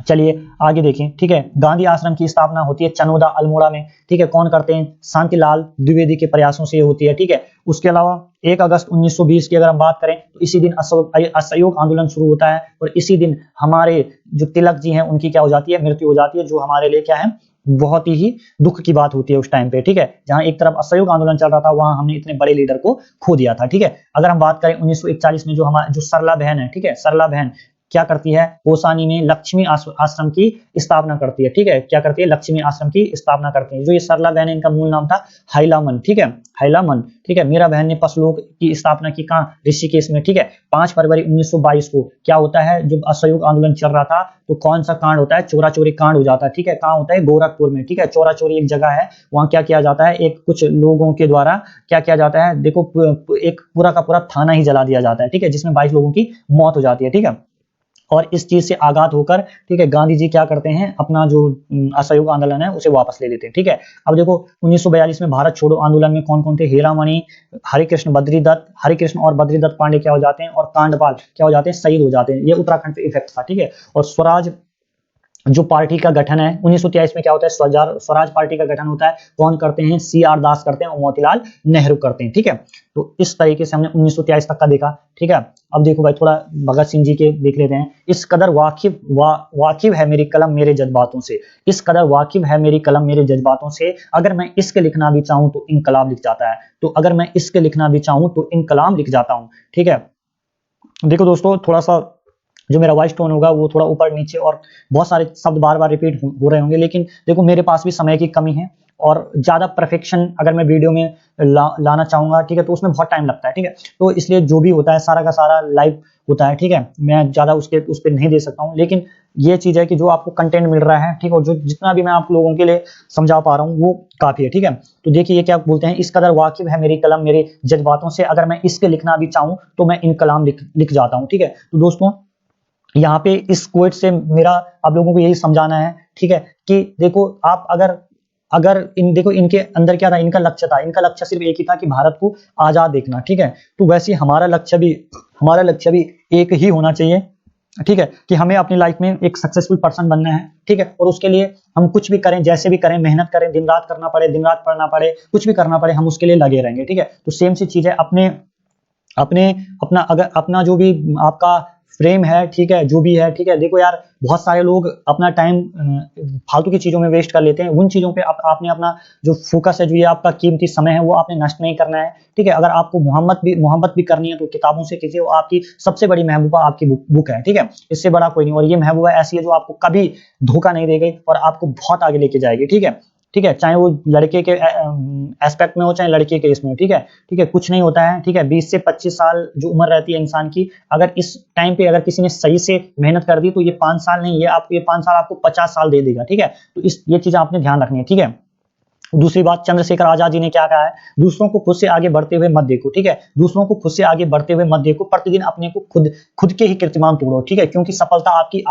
चलिए आगे देखें। ठीक है, गांधी आश्रम की स्थापना होती है चनोदा अल्मोड़ा में। ठीक है, कौन करते हैं, शांतिलाल द्विवेदी के प्रयासों से होती है। ठीक है, उसके अलावा 1 अगस्त 1920 की अगर हम बात करें तो इसी दिन असहयोग आंदोलन शुरू होता है। और इसी दिन हमारे जो तिलक जी हैं उनकी क्या हो जाती है, मृत्यु हो जाती है, जो हमारे लिए क्या है, बहुत ही दुख की बात होती है उस टाइम पे। ठीक है, जहां एक तरफ असहयोग आंदोलन चल रहा था, वहां हमने इतने बड़े लीडर को खो दिया था। ठीक है, अगर हम बात करें 1941 में जो सरला बहन है, ठीक है, सरला बहन क्या करती है, पोसानी में लक्ष्मी आश्रम की स्थापना करती है। ठीक है, क्या करती है, लक्ष्मी आश्रम की स्थापना करती है। जो ये सरला बहन है, इनका मूल नाम था हैलामन। ठीक है, हैलामन। ठीक है, मीरा बहन ने पसलोक की स्थापना की कहां, ऋषिकेश में। ठीक है, 5 फरवरी 1922 को क्या होता है, जब असहयोग आंदोलन चल रहा था तो कौन सा कांड होता है, चोरा चोरी कांड हो जाता है। ठीक है, कहां होता है, गोरखपुर में। ठीक है, चोरा चोरी एक जगह है, वहां क्या किया जाता है, एक कुछ लोगों के द्वारा क्या किया जाता है, देखो एक पूरा का पूरा थाना ही जला दिया जाता है। ठीक है, जिसमें 22 लोगों की मौत हो जाती है। ठीक है, और इस चीज से आघात होकर, ठीक है, गांधी जी क्या करते हैं, अपना जो असहयोग आंदोलन है उसे वापस ले लेते हैं। ठीक है, अब देखो 1942 में भारत छोड़ो आंदोलन में कौन कौन थे, हीरामणि, हरिकृष्ण और बद्रीदत्त पांडे क्या हो जाते हैं, और कांडपाल क्या हो जाते हैं, शहीद हो जाते हैं। ये उत्तराखंड पे इफेक्ट था। ठीक है, और स्वराज जो पार्टी का गठन है 1923 में क्या होता है, स्वराज पार्टी का गठन होता है। कौन करते हैं, CR दास करते हैं और मोतीलाल नेहरू करते हैं। ठीक है, तो इस तरीके से हमने 1923 तक का देखा। ठीक है, अब देखो भाई थोड़ा भगत सिंह जी के देख लेते हैं। इस कदर वाकिफ है मेरी कलम मेरे जज्बातों से, इस कदर वाकिफ है मेरी कलम मेरे जज्बातों से, अगर मैं इसके लिखना भी चाहूं तो इनकलाब लिख जाता है। तो अगर मैं इसके लिखना भी चाहूं तो इनकलाब लिख जाता हूं। ठीक है, देखो दोस्तों, थोड़ा सा जो मेरा वॉइस टोन होगा वो थोड़ा ऊपर नीचे और बहुत सारे शब्द बार बार रिपीट हो रहे होंगे, लेकिन देखो मेरे पास भी समय की कमी है और ज्यादा परफेक्शन अगर मैं वीडियो में लाना चाहूंगा, ठीक है, तो उसमें बहुत टाइम लगता है। ठीक है, तो इसलिए जो भी होता है सारा का सारा लाइव होता है। ठीक है, मैं ज्यादा उस पर नहीं दे सकता हूँ, लेकिन ये चीज है कि जो आपको कंटेंट मिल रहा है, ठीक है, और जो जितना भी मैं आप लोगों के लिए समझा पा रहा हूँ वो काफी है। ठीक है, तो देखिए ये क्या बोलते हैं, इस कदर वाकिफ है मेरी कलम मेरे जज्बातों से, अगर मैं इसके लिखना भी चाहूँ तो मैं इन कलाम लिख जाता हूँ। ठीक है, तो दोस्तों यहाँ पे इस क्वेट से मेरा आप लोगों को यही समझाना है, ठीक है, कि देखो आप अगर अगर देखो इनके अंदर क्या था, इनका लक्ष्य सिर्फ एक ही था कि भारत को आजाद देखना। ठीक है, तो वैसे हमारा लक्ष्य भी एक ही होना चाहिए। ठीक है, कि हमें अपनी लाइफ में एक सक्सेसफुल पर्सन बनना है। ठीक है, और उसके लिए हम कुछ भी करें, जैसे भी करें, मेहनत करें, दिन रात करना पड़े, दिन रात पढ़ना पड़े, कुछ भी करना पड़े, हम उसके लिए लगे रहेंगे। ठीक है, तो सेम सी चीज है अपना जो भी आपका फ्रेम है, ठीक है, जो भी है, ठीक है, देखो यार बहुत सारे लोग अपना टाइम फालतू की चीजों में वेस्ट कर लेते हैं। उन चीजों पे आपने अपना जो फोकस है, जो ये आपका कीमती समय है, वो आपने नष्ट नहीं करना है। ठीक है, अगर आपको मोहब्बत भी करनी है तो किताबों से कीजिए, वो आपकी सबसे बड़ी महबूबा आपकी बुक है। ठीक है, इससे बड़ा कोई नहीं, और ये महबूबा ऐसी है जो आपको कभी धोखा नहीं देगी और आपको बहुत आगे लेके जाएगी। ठीक है, ठीक है, चाहे वो लड़के के एस्पेक्ट में हो, चाहे लड़के के इसमें हो। ठीक है, ठीक है, कुछ नहीं होता है। ठीक है, 20 से 25 साल जो उम्र रहती है इंसान की, अगर इस टाइम पे अगर किसी ने सही से मेहनत कर दी तो ये 5 साल नहीं, ये 5 साल आपको 50 साल दे देगा। ठीक है, तो ये चीज आपने ध्यान रखनी है। ठीक है, दूसरी बात, चंद्रशेखर आजाद जी ने क्या कहा है, दूसरों को खुद से आगे बढ़ते हुए मत देखो। ठीक है, दूसरों को खुद से आगे बढ़ते हुए मत देखो, प्रतिदिन अपने को खुद के ही कीर्तिमान तोड़ो। ठीक है, क्योंकि सफलता आपकी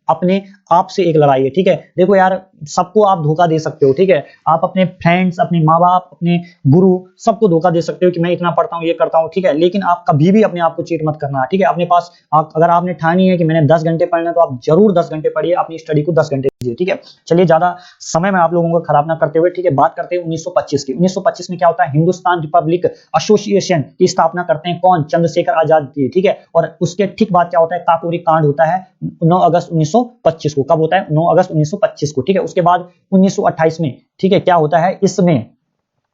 अपने आप से एक लड़ाई है। ठीक है, देखो यार सबको आप धोखा दे सकते हो, ठीक है। आप अपने फ्रेंड्स, अपने माँ बाप, अपने गुरु, सबको धोखा दे सकते हो कि मैं इतना पढ़ता हूँ, ये करता हूँ, ठीक है। लेकिन आप कभी भी अपने आप को चीट मत करना, ठीक है। अपने पास अगर आपने ठानी है कि मैंने 10 घंटे पढ़ना है, तो आप जरूर 10 घंटे पढ़िए, अपनी स्टडी को 10 घंटे दीजिए, ठीक है। चलिए, ज्यादा समय में आप लोगों को खराब ना करते हुए, ठीक है, बात करते हैं 1925 की। 1925 में क्या होता है, हिंदुस्तान रिपब्लिक एसोसिएशन की स्थापना करते हैं कौन, चंद्रशेखर आजाद जी, ठीक है। और उसके ठीक बाद क्या होता है, काकोरी कांड होता है 9 अगस्त 1925 को। कब होता है, 9 अगस्त 1925 को, ठीक है। उसके बाद 1928 में, ठीक है, क्या होता है, इसमें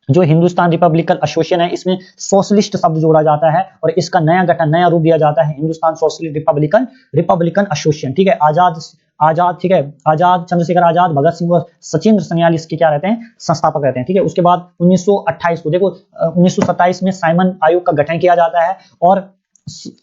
जो हिंदुस्तान रिपब्लिकन एसोसिएशन है, इसमें सोशलिस्ट शब्द जोड़ा जाता है और इसका नया गठन, नया रूप दिया जाता है हिंदुस्तान सोशलिस्ट रिपब्लिकन एसोसिएशन, ठीक है। आजाद, ठीक है, आजाद, चंद्रशेखर आजाद, भगत सिंह और सचिंद्र सन्याल इसके क्या रहते हैं, संस्थापक रहते हैं, ठीक है। उसके बाद 1928 को देखो, 1927 में साइमन आयोग का गठन किया जाता है और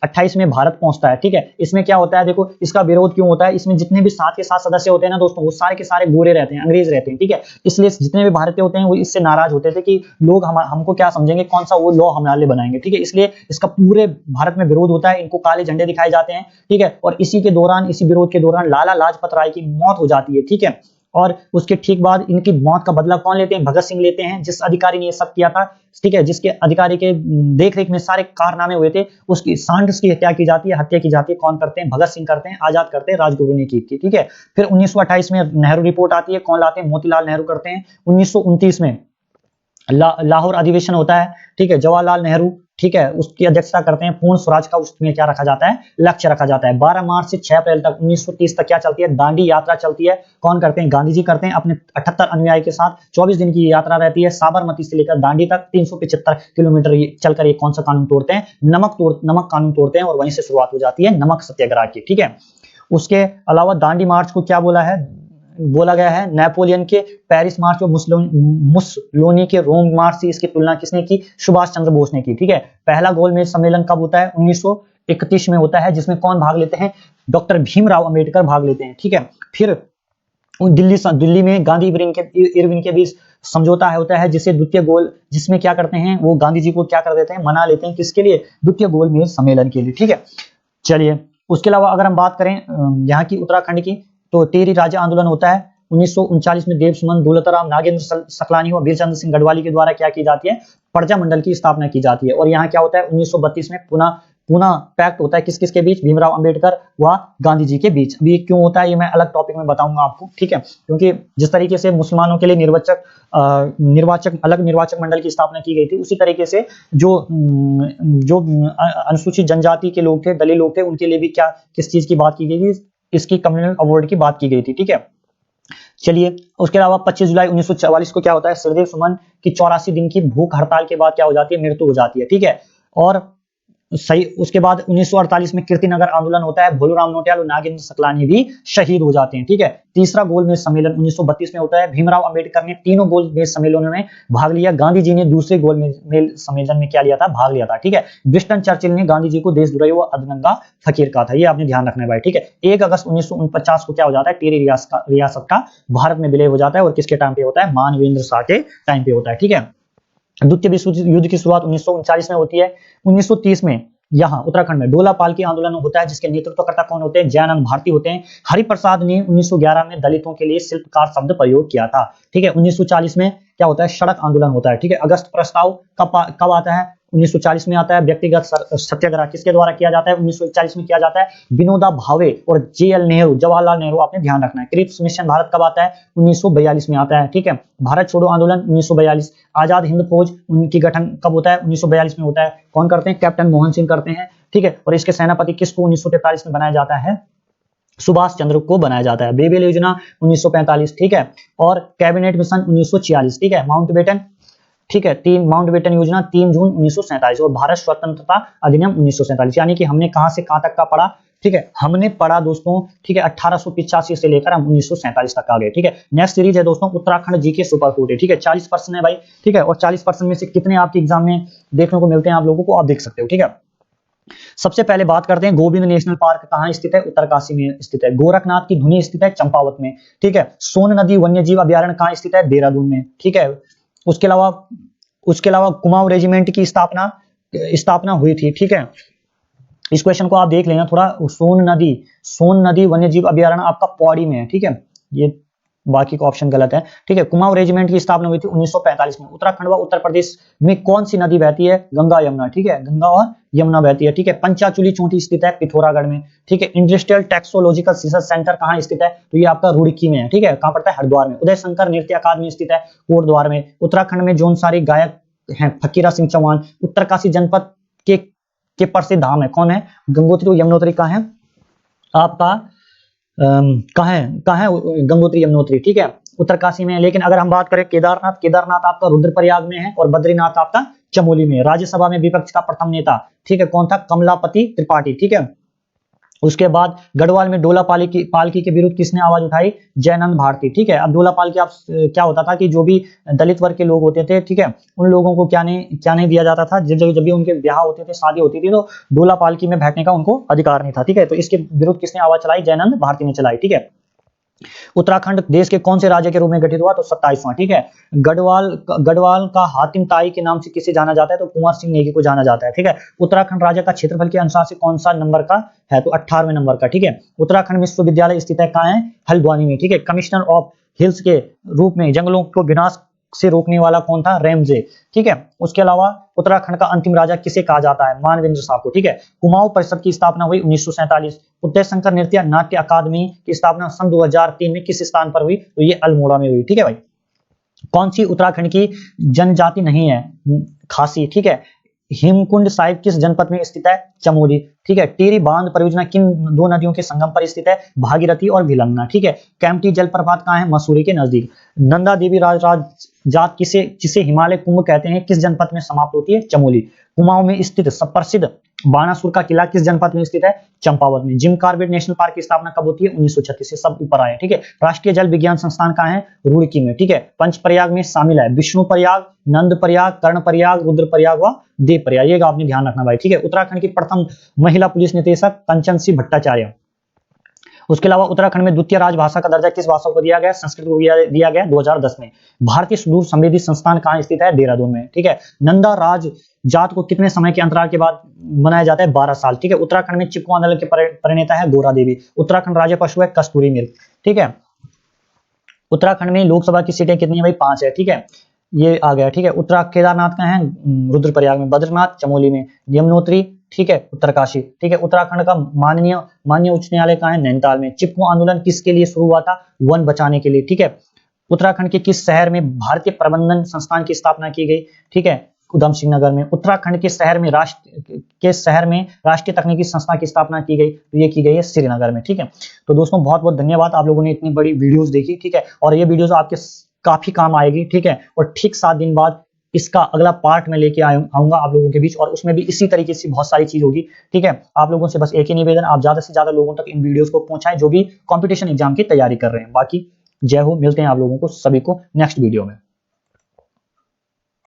28 में भारत पहुंचता है, ठीक है। इसमें क्या होता है, देखो इसका विरोध क्यों होता है, इसमें जितने भी 7 के 7 सदस्य होते हैं ना दोस्तों, वो सारे के सारे गोरे रहते हैं, अंग्रेज रहते हैं, ठीक है। इसलिए जितने भी भारतीय होते हैं वो इससे नाराज होते थे कि लोग हमको क्या समझेंगे, कौन सा वो लॉ हमारे लिए बनाएंगे, ठीक है। इसलिए इसका पूरे भारत में विरोध होता है, इनको काले झंडे दिखाए जाते हैं, ठीक है। और इसी के दौरान, इसी विरोध के दौरान लाला लाजपत राय की मौत हो जाती है, ठीक है। और उसके ठीक बाद इनकी मौत का बदला कौन लेते हैं, भगत सिंह लेते हैं, जिस अधिकारी ने ये सब किया था, ठीक है, जिसके अधिकारी के देख रेख में सारे कारनामे हुए थे, उसकी सांड की हत्या की जाती है, हत्या की जाती है, कौन करते हैं, भगत सिंह करते हैं, आजाद करते हैं, राजगुरु ने की थी, ठीक है। फिर 1928 में नेहरू रिपोर्ट आती है, कौन लाते हैं, मोतीलाल नेहरू करते हैं। 1929 में लाहौर अधिवेशन होता है, ठीक है, जवाहरलाल नेहरू, ठीक है, उसकी अध्यक्षता करते हैं। पूर्ण स्वराज का उसमें क्या रखा जाता है, लक्ष्य रखा जाता है। 12 मार्च से 6 अप्रैल तक 1930 तक क्या चलती है, दांडी यात्रा चलती है, कौन करते हैं, गांधी जी करते हैं अपने 78 अनुयायी के साथ। 24 दिन की यात्रा रहती है, साबरमती से लेकर दांडी तक 375 किलोमीटर चलकर ये कौन सा कानून तोड़ते हैं, नमक कानून तोड़ते हैं, और वहीं से शुरुआत हो जाती है नमक सत्याग्रह की, ठीक है। उसके अलावा दांडी मार्च को क्या बोला गया है, नेपोलियन के पेरिस मार्च और मुसोलिनी के रोम मार्च से इसकी तुलना किसने की, सुभाष चंद्र बोस ने की, ठीक है। पहला गोलमेज सम्मेलन कब होता है, 1931 में होता है, जिसमें कौन भाग लेते हैं, डॉक्टर भीमराव अंबेडकर भाग लेते हैं, ठीक है। फिर दिल्ली में गांधी इरविन के बीच समझौता होता है, जिसमें क्या करते हैं, वो गांधी जी को क्या कर देते हैं, मना लेते हैं, किसके लिए, द्वितीय गोलमेज सम्मेलन के लिए, ठीक है। चलिए, उसके अलावा अगर हम बात करें यहाँ की उत्तराखंड की, तो टेरी राज्य आंदोलन होता है 1939 में। देव सुमन, दौलतराम, नागेंद्र सकलानी और वीरचंद्र सिंह गढ़वाली के द्वारा क्या की जाती है, प्रजा मंडल की स्थापना की जाती है। और यहाँ क्या होता है, 1932 में पुनः पैक्ट होता है, किस किस के बीच, भीमराव अंबेडकर व गांधी जी के बीच। अभी क्यों होता है ये मैं अलग टॉपिक में बताऊंगा आपको, ठीक है। क्योंकि जिस तरीके से मुसलमानों के लिए अलग निर्वाचक मंडल की स्थापना की गई थी, उसी तरीके से जो अनुसूचित जनजाति के लोग थे, दलित लोग थे, उनके लिए भी क्या किस चीज की बात की गई थी, इसकी कम्युनल अवार्ड की बात की गई थी, ठीक है। चलिए, उसके अलावा 25 जुलाई 1944 को क्या होता है, श्रीदेव सुमन की 84 दिन की भूख हड़ताल के बाद क्या हो जाती है, मृत्यु हो जाती है, ठीक है। और सही, उसके बाद 1948 में कीर्तिनगर आंदोलन होता है, भोलूराम नौटियाल और नागेंद्र सकलानी भी शहीद हो जाते हैं, ठीक है। तीसरा गोलमेज सम्मेलन 1932 में होता है, भीमराव अंबेडकर ने तीनों गोलमेज सम्मेलनों में भाग लिया, गांधी जी ने दूसरे गोलमेज सम्मेलन में क्या लिया था, भाग लिया था, ठीक है। विंस्टन चर्चिल ने गांधी जी को देशद्रोही व अधनंगा फकीर कहा था, ये आपने ध्यान रखना है भाई, ठीक है। 1 अगस्त 1949 को क्या हो जाता है, टेरी रियासत का भारत में विलय हो जाता है, और किसके टाइम पे होता है, मानवेंद्र शाह के टाइम पे होता है, ठीक है। द्वितीय विश्व युद्ध की शुरुआत 1939 में होती है। 1930 में यहाँ उत्तराखंड में डोलापाल की आंदोलन होता है, जिसके नेतृत्वकर्ता कौन होते हैं, जयानंद भारती होते हैं। हरिप्रसाद ने 1911 में दलितों के लिए शिल्पकार शब्द प्रयोग किया था, ठीक है। 1940 में क्या होता है, सड़क आंदोलन होता है, ठीक है। अगस्त प्रस्ताव कब आता है, 1940 में आता है। व्यक्तिगत सत्याग्रह किसके द्वारा किया जाता है, 1941 में किया जाता है, विनोबा भावे और जेएल नेहरू, जवाहरलाल नेहरू, आपने ध्यान रखना है। क्रिप्स मिशन भारत कब आता है, 1942 में आता है, ठीक है। भारत छोड़ो आंदोलन 1942। आजाद हिंद फौज उनकी गठन कब होता है, 1942 में होता है, कौन करते हैं, कैप्टन मोहन सिंह करते हैं, ठीक है। और इसके सेनापति किसको 1943 में बनाया जाता है, सुभाष चंद्र को बनाया जाता है। बेबेल योजना 1945, ठीक है। और कैबिनेट मिशन 1946, ठीक है। माउंटबेटन, ठीक है, माउंटबेटन योजना 3 जून 1947 और भारत स्वतंत्रता अधिनियम 1947। यानी कि हमने कहां से कहां तक का पढ़ा, ठीक है, हमने पढ़ा दोस्तों, ठीक है, 1885 से लेकर हम 1947 तक आ गए, ठीक है। नेक्स्ट सीरीज है दोस्तों उत्तराखंड जीके सुपर फूड, ठीक है। 40% है भाई, ठीक है। और 40% में से कितने आपके एग्जाम में देखने को मिलते हैं आप लोगों को, आप देख सकते हो, ठीक है। सबसे पहले बात करते हैं गोविंद नेशनल पार्क कहां स्थित है, उत्तरकाशी में स्थित है। गोरखनाथ की धुनी स्थित है चंपावत में, ठीक है। सोन नदी वन्य जीव अभ्यारण्य कहां स्थित है, देहरादून में, ठीक है। उसके अलावा कुमाऊं रेजिमेंट की स्थापना हुई थी, ठीक है। इस क्वेश्चन को आप देख लेना थोड़ा। सोन नदी वन्य जीव अभ्यारण्य आपका पौड़ी में है, ठीक है। ये बाकी का ऑप्शन गलत है, ठीक है। कुमाऊं रेजिमेंट की स्थापना हुई थी 1945 में। उत्तराखंड व उत्तर प्रदेश में कौन सी नदी बहती है? गंगा यमुना, ठीक है, गंगा और यमुना बहती है, ठीक है। पंचाचूली चोटी स्थित है पिथौरागढ़ में, ठीक है। इंडस्ट्रियल टेक्सोलॉजिकल रिसर्च सेंटर कहाँ स्थित है? तो ये आपका रुड़की में है, ठीक है। कहाँ पड़ता है? हरिद्वार में। उदय शंकर नृत्य अकादमी स्थित है कोटद्वार में। उत्तराखंड में जौनसारी गायक हैं फकीरा सिंह चौहान। उत्तरकाशी जनपद के प्रसिद्ध धाम है, कौन है? गंगोत्री और यमुनोत्री कहाँ है आपका? कहाँ है गंगोत्री यमुनोत्री, ठीक है, उत्तरकाशी में है। लेकिन अगर हम बात करें केदारनाथ, केदारनाथ आपका रुद्रप्रयाग में है और बद्रीनाथ आपका चमोली में है। राज्यसभा में विपक्ष का प्रथम नेता, ठीक है, कौन था? कमलापति त्रिपाठी, ठीक है। उसके बाद गढ़वाल में डोला पालकी के विरुद्ध किसने आवाज उठाई? जयनंद भारती, ठीक है। अब डोला पालकी आप क्या होता था कि जो भी दलित वर्ग के लोग होते थे, ठीक है, उन लोगों को क्या नहीं दिया जाता था। जब भी उनके ब्याह होते थे, शादी होती थी, तो डोला पालकी में बैठने का उनको अधिकार नहीं था, ठीक है। तो इसके विरुद्ध किसने आवाज चलाई? जयनंद भारती ने चलाई, ठीक है। उत्तराखंड देश के कौन से राज्य के रूप में गठित हुआ? तो 27वां, ठीक है। गढ़वाल का हातिम ताई के नाम से किसे जाना जाता है? तो कुंवर सिंह नेगी को जाना जाता है, ठीक है। उत्तराखंड राज्य का क्षेत्रफल के अनुसार से कौन सा नंबर का है? तो 18वें नंबर का, ठीक है। उत्तराखंड विश्वविद्यालय स्थित है कहाँ है? हल्द्वानी में, ठीक है। कमिश्नर ऑफ हिल्स के रूप में जंगलों को विनाश से रोकने वाला कौन था? रैमजे, ठीक है। उसके अलावा उत्तराखंड का अंतिम राजा किसे कहा जाता है? मानवेंद्र शाह को, ठीक है। कुमाऊं परिषद की स्थापना हुई 1947। उदय शंकर नृत्य नाट्य अकादमी की स्थापना सन 2003 में किस स्थान पर हुई? तो ये अल्मोड़ा में हुई, ठीक है भाई। कौन सी उत्तराखंड की जनजाति नहीं है? खासी, ठीक है। हेमकुंड साहिब किस जनपद में स्थित है? चमोली, ठीक है। टिहरी बांध परियोजना किन दो नदियों के संगम पर स्थित है? भागीरथी और विलंगना, ठीक है। कैंपटी जलप्रपात कहाँ है? मसूरी के नजदीक। नंदा देवी राज जात जिसे हिमालय कुंभ कहते हैं किस जनपद में समाप्त होती है? चमोली। कुमाऊं में स्थित प्रसिद्ध बाणासुर का किला किस जनपद में स्थित है? चंपावत में। जिम कॉर्बेट नेशनल पार्क की स्थापना कब होती है? 1936 से सब ऊपर आए, ठीक है। राष्ट्रीय जल विज्ञान संस्थान कहाँ है? रुड़की में, ठीक है। पंचप्रयाग में शामिल है विष्णु प्रयाग, नंद प्रयाग, कर्ण प्रयाग, रुद्र प्रयाग व देव प्रयाग। ये आपने ध्यान रखना भाई, ठीक है। उत्तराखंड की प्रथम महिला पुलिस निदेशक कंचन सिंह भट्टाचार्य। उसके अलावा उत्तराखंड में द्वितीय राजभाषा का दर्जा किस भाषा को दिया गया? संस्कृत को दिया गया 2010 में। भारतीय सुदूर समृद्धि संस्थान कहाँ स्थित है? देहरादून में, ठीक है। नंदा राज जात को कितने समय के अंतराल के बाद मनाया जाता है? 12 साल, ठीक है। उत्तराखंड में चिपको आंदोलन के प्रणेता है गोरा देवी। उत्तराखंड राज्य पशु है कस्तूरी मृग, ठीक है। उत्तराखंड में लोकसभा की सीटें कितनी है भाई? 5 है, ठीक है। ये आ गया, ठीक है। केदारनाथ का है रुद्रप्रयाग में, बद्रीनाथ चमोली में, यमुनोत्री, ठीक है, उत्तरकाशी, ठीक है। उत्तराखंड का माननीय उच्च न्यायालय कहाँ है? नैनीताल में। चिपको आंदोलन किसके लिए शुरू हुआ था? वन बचाने के लिए, ठीक है। उत्तराखंड के किस शहर में भारतीय प्रबंधन संस्थान की स्थापना की गई? ठीक है, उधम सिंह नगर में। उत्तराखंड के शहर में राष्ट्रीय तकनीकी संस्थान की स्थापना की गई, तो ये की गई है श्रीनगर में, ठीक है। तो दोस्तों बहुत बहुत धन्यवाद, आप लोगों ने इतनी बड़ी वीडियोस देखी, ठीक है। और ये वीडियोस आपके काफी काम आएगी, ठीक है। और ठीक 7 दिन बाद इसका अगला पार्ट में लेके आऊंगा आप लोगों के बीच, और उसमें भी इसी तरीके से बहुत सारी चीज होगी, ठीक है। आप लोगों से बस एक ही निवेदन, आप ज्यादा से ज्यादा लोगों तक इन वीडियोस को पहुंचाएं जो भी कंपटीशन एग्जाम की तैयारी कर रहे हैं। बाकी जय हो, मिलते हैं आप लोगों को सभी को नेक्स्ट वीडियो में।